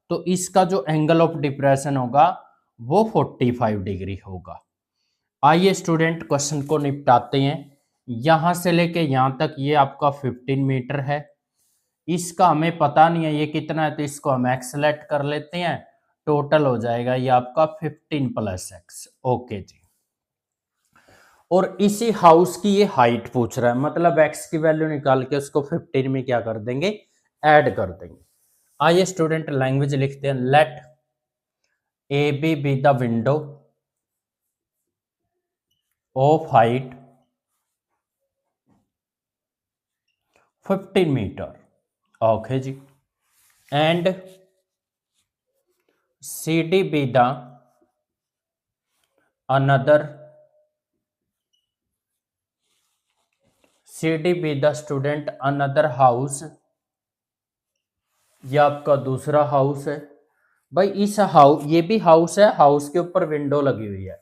तो इसका जो एंगल ऑफ डिप्रेशन होगा वो 45 डिग्री होगा। आइए स्टूडेंट क्वेश्चन को निपटाते हैं। यहां से लेके यहां तक ये आपका 15 मीटर है। इसका हमें पता नहीं है ये कितना है, तो इसको हम एक्स सेलेक्ट कर लेते हैं। टोटल हो जाएगा ये आपका 15 प्लस एक्स। ओके जी। और इसी हाउस की ये हाइट पूछ रहा है, मतलब एक्स की वैल्यू निकाल के उसको 15 में क्या कर देंगे, ऐड कर देंगे। आइए स्टूडेंट लैंग्वेज लिखते हैं। Let A B the window of height 15 meter. Okay जी। And C D B the another CD be the student another house। ये आपका दूसरा हाउस है भाई। इस हाउस, ये भी हाउस है, हाउस के ऊपर विंडो लगी हुई है।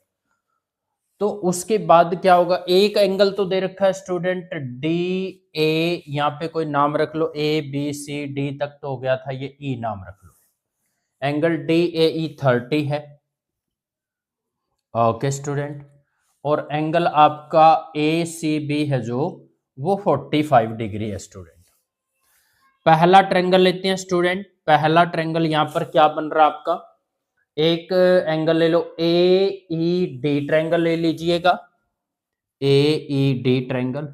तो उसके बाद क्या होगा, एक एंगल तो दे रखा है स्टूडेंट डी ए, यहाँ पे कोई नाम रख लो, ए बी सी डी तक तो हो गया था, ये ई नाम रख लो। एंगल डी ए ई 30 है। Okay student. और एंगल आपका ए सी बी है जो, वो 45 डिग्री है स्टूडेंट। पहला ट्रायंगल लेते हैं स्टूडेंट। पहला ट्रायंगल यहां पर क्या बन रहा है आपका, एक एंगल ले लो ए ई डी ट्रायंगल ले लीजिएगा। ए ई डी ट्रायंगल,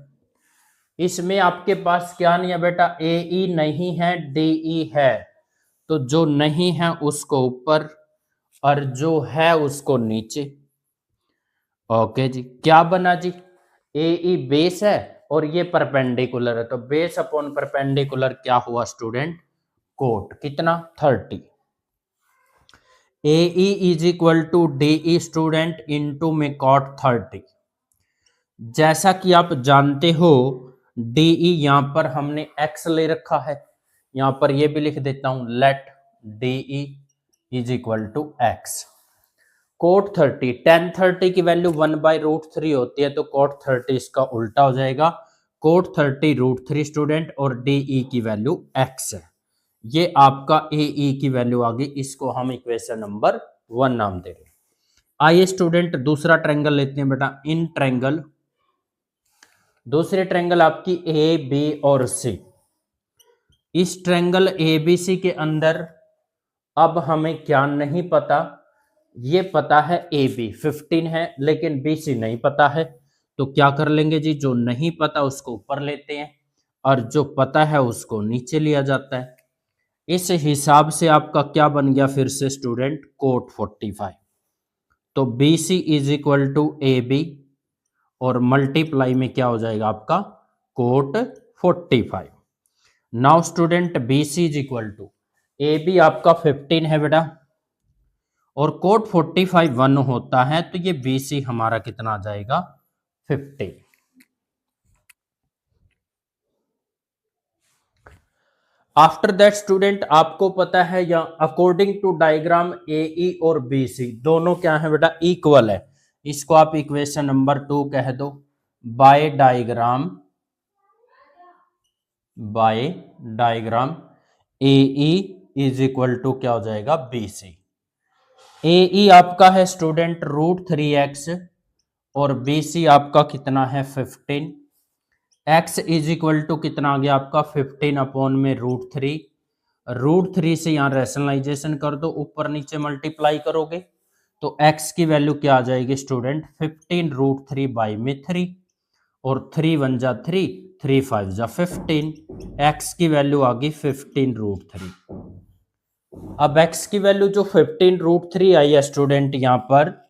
इसमें आपके पास क्या नहीं है बेटा, ए ई नहीं है, डी ई है। तो जो नहीं है उसको ऊपर और जो है उसको नीचे। ओके जी। क्या बना जी, ए ई बेस है और ये परपेंडिकुलर है, तो बेस अपॉन परपेंडिकुलर क्या हुआ स्टूडेंट, कोट। कितना, 30। A E is equal to D E student into में कॉट 30। जैसा कि आप जानते हो डी ई यहां पर हमने एक्स ले रखा है, यहां पर ये भी लिख देता हूं, let D E is equal to X. Cot 30, tan 30 की वैल्यू 1/√3 होती है, तो कोट 30 इसका उल्टा हो जाएगा। कोट 30√3 स्टूडेंट, और डी ई की वैल्यू एक्स है। ये आपका ए ई की वैल्यू आ गई, इसको हम इक्वेशन नंबर 1 नाम दे रहे हैं। आइए स्टूडेंट दूसरा ट्रायंगल लेते हैं बेटा। इन ट्रायंगल, दूसरे ट्रायंगल आपकी ए बी और सी। इस ट्रायंगल ए बी सी के अंदर अब हमें क्या नहीं पता, ये पता है ए बी 15 है, लेकिन बी सी नहीं पता है। तो क्या कर लेंगे जी, जो नहीं पता उसको ऊपर लेते हैं और जो पता है उसको नीचे लिया जाता है। इस हिसाब से आपका क्या बन गया फिर से स्टूडेंट, कोट 45। तो B C is equal to A B और मल्टीप्लाई में क्या हो जाएगा आपका, cot 45। Now student B C is equal to, A B आपका 15 है बेटा और कोट 45 1 होता है, तो ये बी सी हमारा कितना आ जाएगा, 50। आफ्टर दैट स्टूडेंट आपको पता है या according to diagram A E और बी सी दोनों क्या है बेटा, इक्वल है। इसको आप इक्वेशन नंबर 2 कह दो। By diagram A E is equal to क्या हो जाएगा, बी सी। ए ई आपका है स्टूडेंट √3x और बी सी आपका कितना है, 15। x इज इक्वल टू कितना आ गया आपका, 15 अपॉन में √3। √3 से यहाँ रैशनलाइजेशन कर दो, ऊपर नीचे मल्टीप्लाई करोगे तो x की वैल्यू क्या आ जाएगी स्टूडेंट, 15√3 बाई में 3 और 3 1 जा 3, 3 5 जा 15। x की वैल्यू आ गई 15√3। अब x की वैल्यू जो 15√3 आई है स्टूडेंट, यहां पर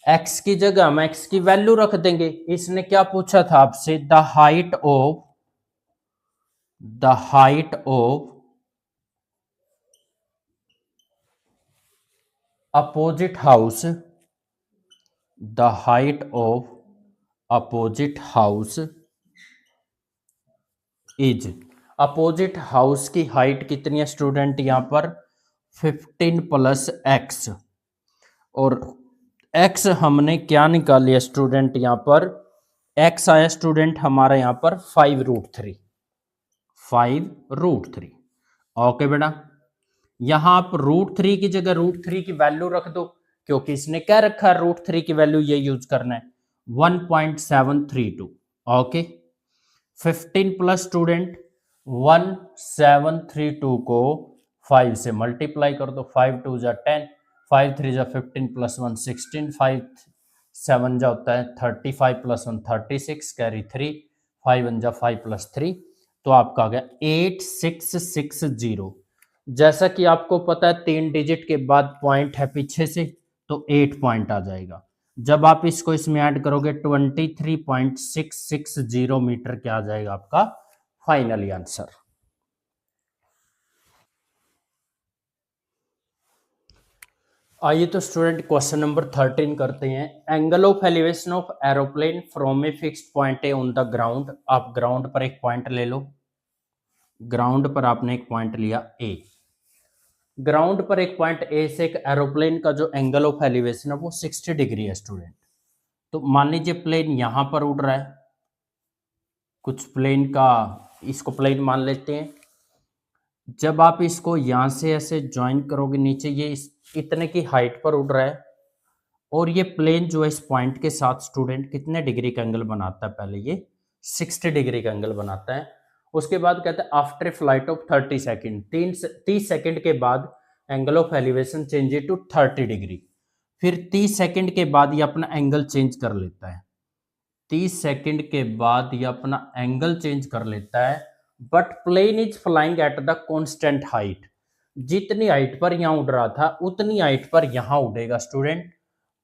x की जगह हम x की वैल्यू रख देंगे। इसने क्या पूछा था आपसे, the height of opposite house, the height of opposite house is, opposite house की हाइट कितनी है स्टूडेंट, यहां पर 15 प्लस एक्स। और x हमने क्या निकाल लिया स्टूडेंट, यहां पर x आया स्टूडेंट हमारा यहां पर 5√3। ओके बेटा, यहां आप √3 की जगह √3 की वैल्यू रख दो। क्योंकि इसने क्या रखा है, √3 की वैल्यू ये यूज करना है 1.732। ओके 15 प्लस स्टूडेंट 1732 को 5 से मल्टीप्लाई कर दो, 5 2 जा 10, 5 3 जा 15 प्लस 1 16, 5 7 जा होता है 35 प्लस 1 36, कैरी 3, 5 1 जा 5 प्लस 3, तो आपका आ गया 8660। जैसा कि आपको पता है 3 डिजिट के बाद पॉइंट है पीछे से, तो 8 पॉइंट आ जाएगा। जब आप इसको इसमें ऐड करोगे 23.660 मीटर क्या आ जाएगा आपका फाइनली आंसर। आइए तो स्टूडेंट क्वेश्चन नंबर 13 करते हैं। Angle of elevation of aeroplane from a fixed point A on the ground. आप ग्राउंड पर एक पॉइंट ले लो, ग्राउंड पर आपने एक पॉइंट लिया ए, ग्राउंड पर एक पॉइंट ए से एक एरोप्लेन का जो एंगल ऑफ एलिवेशन है वो 60 डिग्री है स्टूडेंट। तो मान लीजिए प्लेन यहां पर उड़ रहा है, कुछ प्लेन का, इसको प्लेन मान लेते हैं। जब आप इसको यहां से ऐसे ज्वाइन करोगे नीचे, ये इतने की हाइट पर उड़ रहा है, और ये प्लेन जो है इस पॉइंट के साथ स्टूडेंट कितने डिग्री का एंगल बनाता है, पहले ये 60 डिग्री का एंगल बनाता है। उसके बाद कहता है after flight of 30 second, 30 second के बाद angle of elevation change to 30 degree. फिर 30 सेकेंड के बाद ये अपना एंगल चेंज कर लेता है, 30 सेकेंड के बाद ये अपना एंगल चेंज कर लेता है, but plane is flying at the constant height. जितनी हाइट पर यहां उड़ रहा था उतनी हाइट पर यहां उड़ेगा स्टूडेंट।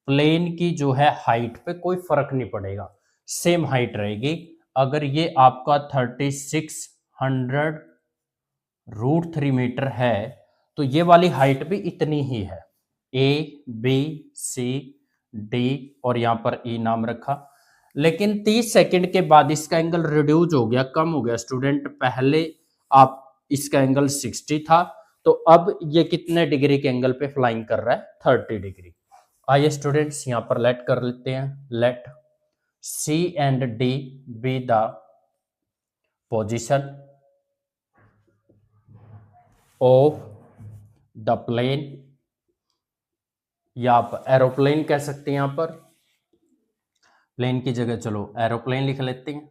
प्लेन की जो है हाइट पे कोई फर्क नहीं पड़ेगा, सेम हाइट रहेगी। अगर ये आपका 3600 √3 मीटर है, तो ये वाली हाइट भी इतनी ही है, ए बी सी डी और यहां पर ई नाम रखा। लेकिन 30 सेकंड के बाद इसका एंगल रिड्यूस हो गया, कम हो गया स्टूडेंट। पहले आप इसका एंगल 60 था, तो अब ये कितने डिग्री के एंगल पे फ्लाइंग कर रहा है, 30 डिग्री। आइए स्टूडेंट्स यहां पर लेट कर लेते हैं, let C and D B the position of the plane, या आप एरोप्लेन कह सकते हैं। यहां पर प्लेन की जगह चलो एरोप्लेन लिख लेते हैं।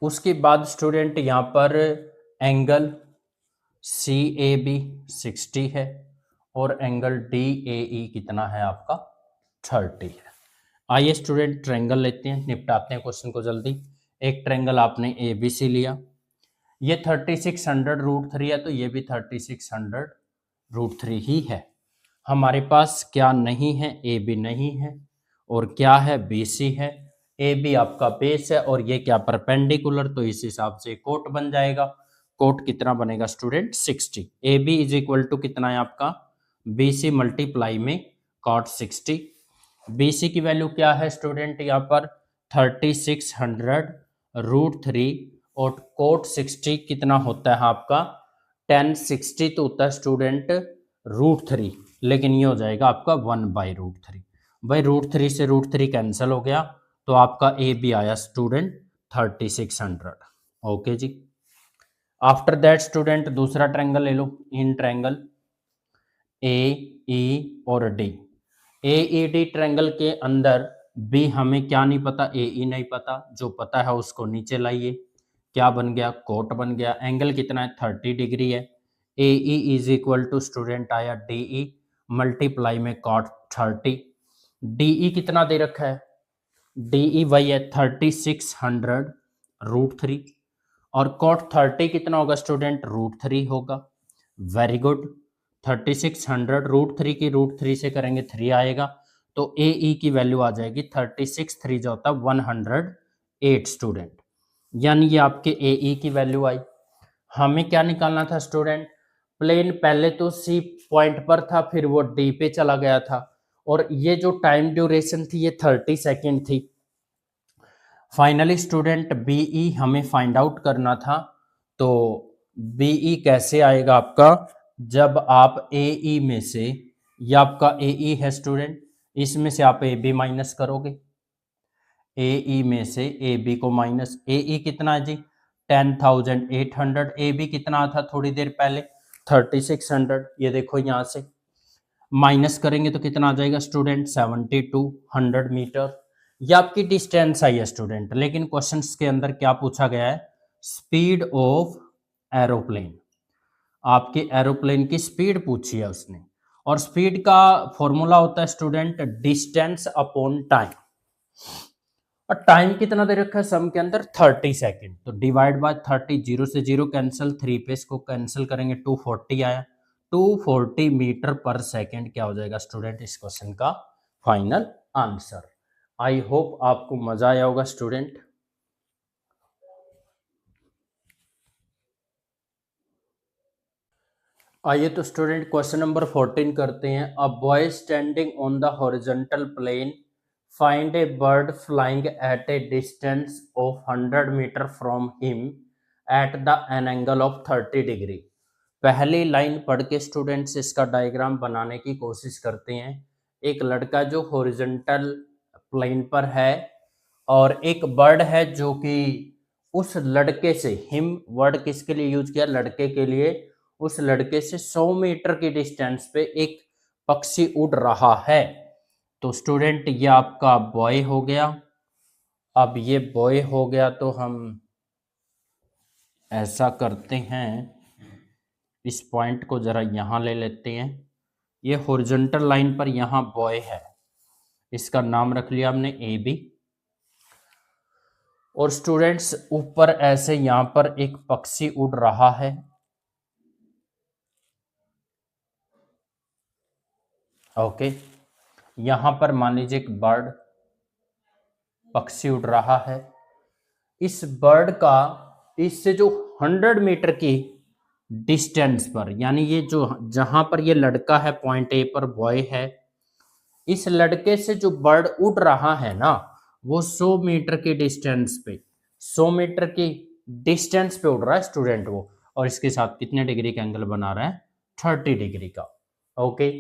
उसके बाद स्टूडेंट यहां पर एंगल सी ए बी 60 है और एंगल डी ए ई कितना है आपका 30 है। आइए स्टूडेंट ट्रायंगल लेते हैं, निपटाते हैं क्वेश्चन को जल्दी। एक ट्रायंगल आपने ए बी सी लिया, ये 3600 √3 है, तो ये भी 3600 √3 ही है। हमारे पास क्या नहीं है, ए बी नहीं है, और क्या है, बी सी है। ए बी आपका बेस है और ये क्या परपेंडिकुलर, तो इस हिसाब से कोट बन जाएगा। कोट कितना बनेगा student 60। A B is equal to कितना है आपका, बी सी मल्टीप्लाई में कॉट 60। बी सी की वैल्यू क्या है स्टूडेंट, यहाँ पर 3600 √3 और कोट 60 कितना होता है आपका 1060, तो होता है स्टूडेंट √3, लेकिन ये हो जाएगा आपका 1/√3। भाई √3 से √3 कैंसिल हो गया, तो आपका ए बी आया स्टूडेंट 3600। ओके जी। आफ्टर दैट स्टूडेंट दूसरा ट्रायंगल ले लो, इन ट्रायंगल ए ई और D. A E D triangle के अंदर बी हमें क्या नहीं पता, ए ई नहीं पता, जो पता है उसको नीचे लाइए। क्या बन गया, कोट बन गया। एंगल कितना है 30 डिग्री है। A E is equal to student आया डी ई मल्टीप्लाई में कॉट 30। डी ई कितना दे रखा है, डी ई वही है 3600 √3 और कॉट 30 कितना होगा स्टूडेंट √3 होगा। Very good. 3600 √3 की √3 से करेंगे 3 आएगा, तो ए ई की वैल्यू आ जाएगी 36 3 जो होता है 108 स्टूडेंट, यानी ये आपके ए ई की वैल्यू आई। हमें क्या निकालना था स्टूडेंट, प्लेन पहले तो सी पॉइंट पर था, फिर वो डी पे चला गया था, और ये जो टाइम ड्यूरेशन थी ये 30 सेकेंड थी। फाइनली स्टूडेंट बीई हमें फाइंड आउट करना था, तो बीई कैसे आएगा आपका, जब आप ए में से, ये आपका ए है स्टूडेंट, इसमें से आप ए बी माइनस करोगे, ए में से ए बी को माइनस, ए कितना है जी 10,800, ए बी कितना था थोड़ी देर पहले 3600, ये देखो यहां से। माइनस करेंगे तो कितना आ जाएगा स्टूडेंट 70 टू 100 मीटर। ये आपकी डिस्टेंस आई है स्टूडेंट, लेकिन क्वेश्चंस के अंदर क्या पूछा गया है, स्पीड ऑफ एरोप्लेन, आपके एरोप्लेन की स्पीड पूछी है उसने। और स्पीड का फॉर्मूला होता है स्टूडेंट डिस्टेंस अपॉन टाइम, और टाइम कितना दे रखा है सम के अंदर 30 सेकेंड, तो डिवाइड बाय 30, जीरो से जीरो कैंसिल, 3 पे इसको कैंसिल करेंगे 240 आया, 240 मीटर पर सेकेंड क्या हो जाएगा स्टूडेंट इस क्वेश्चन का फाइनल आंसर। आई होप आपको मजा आया होगा स्टूडेंट। आइए तो स्टूडेंट क्वेश्चन नंबर 14 करते हैं। A boy standing on the horizontal plane find a bird flying at a distance of 100 meter from him at the an angle of 30 degree. पहली लाइन पढ़ के स्टूडेंट्स इसका डायग्राम बनाने की कोशिश करते हैं। एक लड़का जो हॉरिजॉन्टल प्लेन पर है और एक बर्ड है जो कि उस लड़के से, हिम वर्ड किसके लिए यूज किया, लड़के के लिए, उस लड़के से 100 मीटर की डिस्टेंस पे एक पक्षी उड़ रहा है। तो स्टूडेंट ये आपका बॉय हो गया। अब ये बॉय हो गया तो हम ऐसा करते हैं, इस पॉइंट को जरा यहाँ ले लेते हैं। ये हॉरिजॉन्टल लाइन पर यहाँ बॉय है, इसका नाम रख लिया हमने ए बी। और स्टूडेंट्स ऊपर ऐसे यहाँ पर एक पक्षी उड़ रहा है, ओके। यहाँ पर मान लीजिए एक बर्ड, पक्षी उड़ रहा है। इस बर्ड का इससे जो 100 मीटर की डिस्टेंस पर, यानी ये जो जहां पर ये लड़का है पॉइंट ए पर बॉय है, इस लड़के से जो बर्ड उड़ रहा है ना वो 100 मीटर की डिस्टेंस पे, 100 मीटर की डिस्टेंस पे उड़ रहा है स्टूडेंट वो, और इसके साथ कितने डिग्री का एंगल बना रहा है, 30 डिग्री का, okay.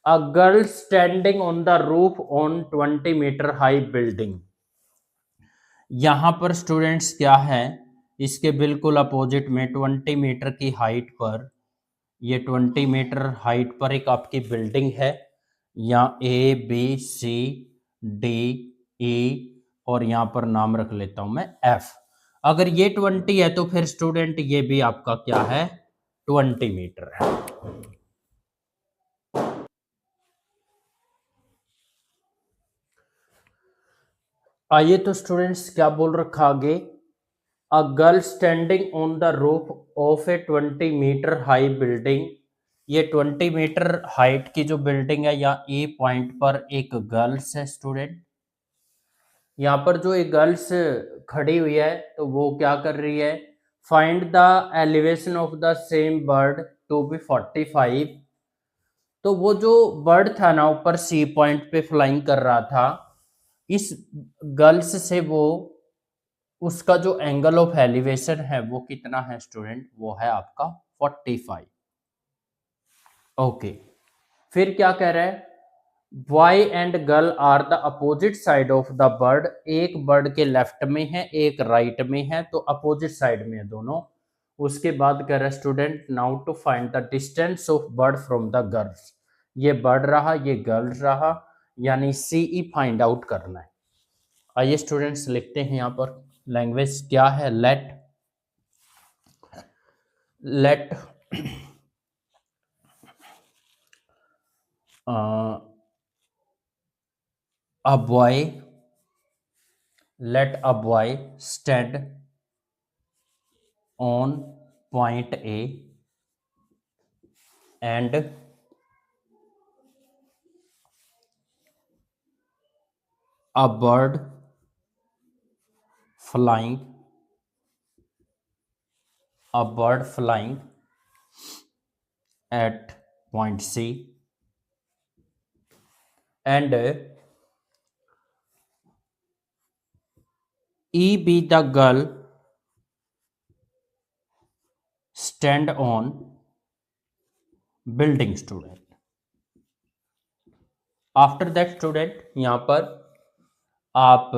A girl standing on the roof on 20 metre high building. यहां पर स्टूडेंट्स क्या है, इसके बिल्कुल अपोजिट में 20 मीटर की हाइट पर, ये 20 मीटर हाइट पर एक आपकी बिल्डिंग है, यहाँ ए बी सी डी ई और यहाँ पर नाम रख लेता हूं मैं एफ। अगर ये 20 है तो फिर स्टूडेंट ये भी आपका क्या है, 20 मीटर है। आइए तो स्टूडेंट्स क्या बोल रखा आगे, a girl standing on the roof of a 20 metre high building. ये 20 मीटर हाइट की जो बिल्डिंग है, या ए पॉइंट पर एक गर्ल्स है स्टूडेंट। यहाँ पर जो एक गर्ल्स खड़ी हुई है तो वो क्या कर रही है, find the elevation of the same bird to be 45। तो वो जो बर्ड था ना ऊपर सी पॉइंट पे फ्लाइंग कर रहा था, इस गर्ल्स से वो, उसका जो एंगल ऑफ एलिवेशन है वो कितना है स्टूडेंट, वो है आपका 45, ओके। फिर क्या कह रहा है, boy and girl are the opposite side of the bird. एक बर्ड के लेफ्ट में है एक राइट में है, तो अपोजिट साइड में है दोनों। उसके बाद कह रहा है student now to find the distance of bird from the girls. ये बर्ड रहा ये गर्ल रहा, यानी सीई फाइंड आउट करना है। आइए स्टूडेंट्स लिखते हैं यहाँ पर, लैंग्वेज क्या है, late a boy let a boy stand on point A and a bird flying at point C, and E be the girl stand on building student. After that student यहाँ पर आप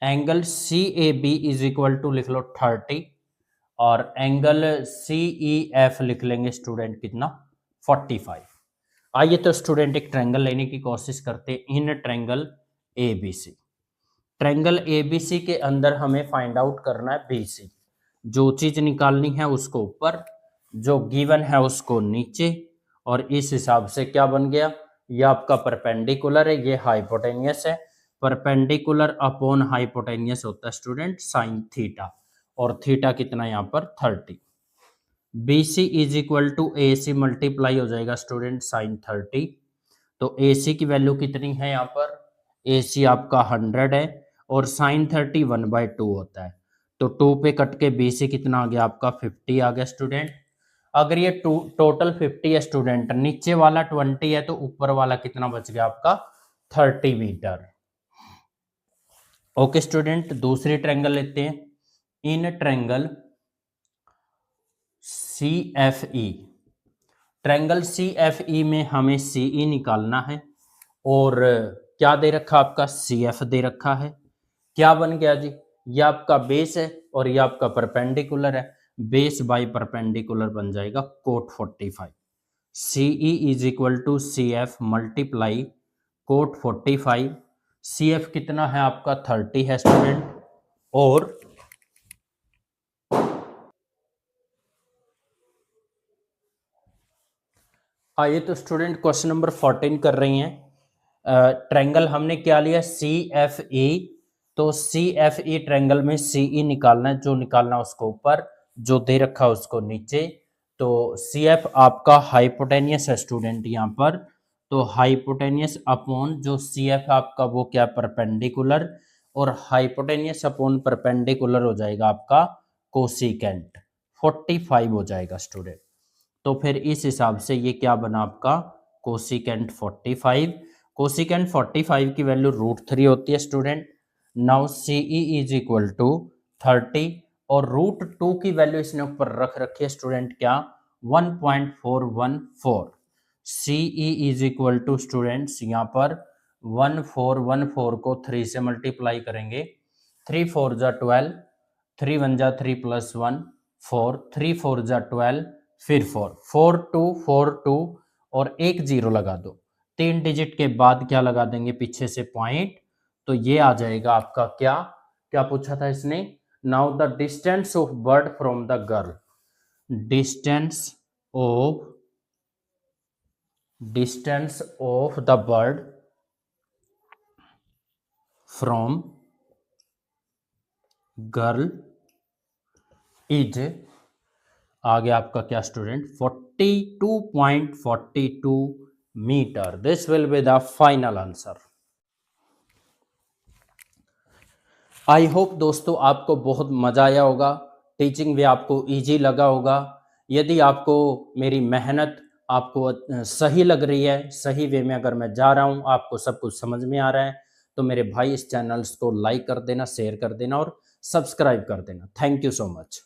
angle C A B is equal to लिख लो 30, और एंगल सी ई एफ लिख लेंगे स्टूडेंट कितना 45। आइए तो स्टूडेंट एक ट्रायंगल लेने की कोशिश करते हैं in triangle A B C. Triangle A B C के अंदर हमें फाइंड आउट करना है बी सी। जो चीज निकालनी है उसको ऊपर, जो गिवन है उसको नीचे, और इस हिसाब से क्या बन गया, ये आपका परपेंडिकुलर है, ये हाइपोटेनियस है। परपेंडिकुलर अपॉन हाइपोटेनियस होता है स्टूडेंट साइन थीटा, और थीटा कितना यहाँ पर 30। B C is equal to A C multiply हो जाएगा स्टूडेंट साइन 30। तो ए सी की वैल्यू कितनी है यहाँ पर, ए सी आपका 100 है, और साइन 30 1/2 होता है। तो 2 पे कट के बी सी कितना आ गया आपका 50 आ गया स्टूडेंट। अगर ये टोटल 50 है स्टूडेंट, नीचे वाला 20 है, तो ऊपर वाला कितना बच गया आपका 30 मीटर। ओके स्टूडेंट, दूसरी ट्रायंगल लेते हैं। In triangle C F E, triangle C F E में हमें सी ई निकालना है, और क्या दे रखा आपका सी एफ दे रखा है। क्या बन गया जी, ये आपका बेस है और ये आपका परपेंडिकुलर है, बेस बाय परपेंडिकुलर बन जाएगा cot 45। C E is equal to C F multiply cot 45। C F कितना है आपका 30 है स्टूडेंट, और आइए तो स्टूडेंट क्वेश्चन नंबर 14 कर रही हैं। ट्रायंगल हमने क्या लिया सी एफ ई, तो सी एफ ई ट्रायंगल में सी ई निकालना है, जो निकालना उसको ऊपर, जो दे रखा उसको नीचे। तो सी एफ आपका हाइपोटेनियस है स्टूडेंट यहाँ पर, तो हाइपोटेनियस अपॉन जो सी एफ आपका वो क्या परपेंडिकुलर, और हाइपोटेनियस अपॉन परपेंडिकुलर हो जाएगा आपका कोसिकेंट 45 हो जाएगा स्टूडेंट। तो फिर इस हिसाब से ये क्या बना आपका कोसिकेंट 45। कोसिकेंट 45 की वैल्यू √3 होती है student. Now C E is equal to 30, और √2 की वैल्यू इसने ऊपर रख रखी है स्टूडेंट क्या 1.414। C E is equal to students यहाँ पर 1414 को 3 से मल्टीप्लाई करेंगे, 3 4 जा 12, 3 1 जा 3 + 1 4, 3 4 जा 12, फिर 4 4 2 4 2, और एक जीरो लगा दो, 3 डिजिट के बाद क्या लगा देंगे पीछे से पॉइंट, तो ये आ जाएगा आपका क्या क्या पूछा था इसने। Now the distance of bird from the girl, distance of the bird from girl is, आ गया आपका क्या student 42.42 metre. This will be the final answer. I hope दोस्तों आपको बहुत मजा आया होगा, टीचिंग भी आपको इजी लगा होगा। यदि आपको मेरी मेहनत आपको सही लग रही है, सही वे में अगर मैं जा रहा हूं, आपको सब कुछ समझ में आ रहा है, तो मेरे भाई इस चैनल को लाइक कर देना, शेयर कर देना और सब्सक्राइब कर देना। Thank you so much.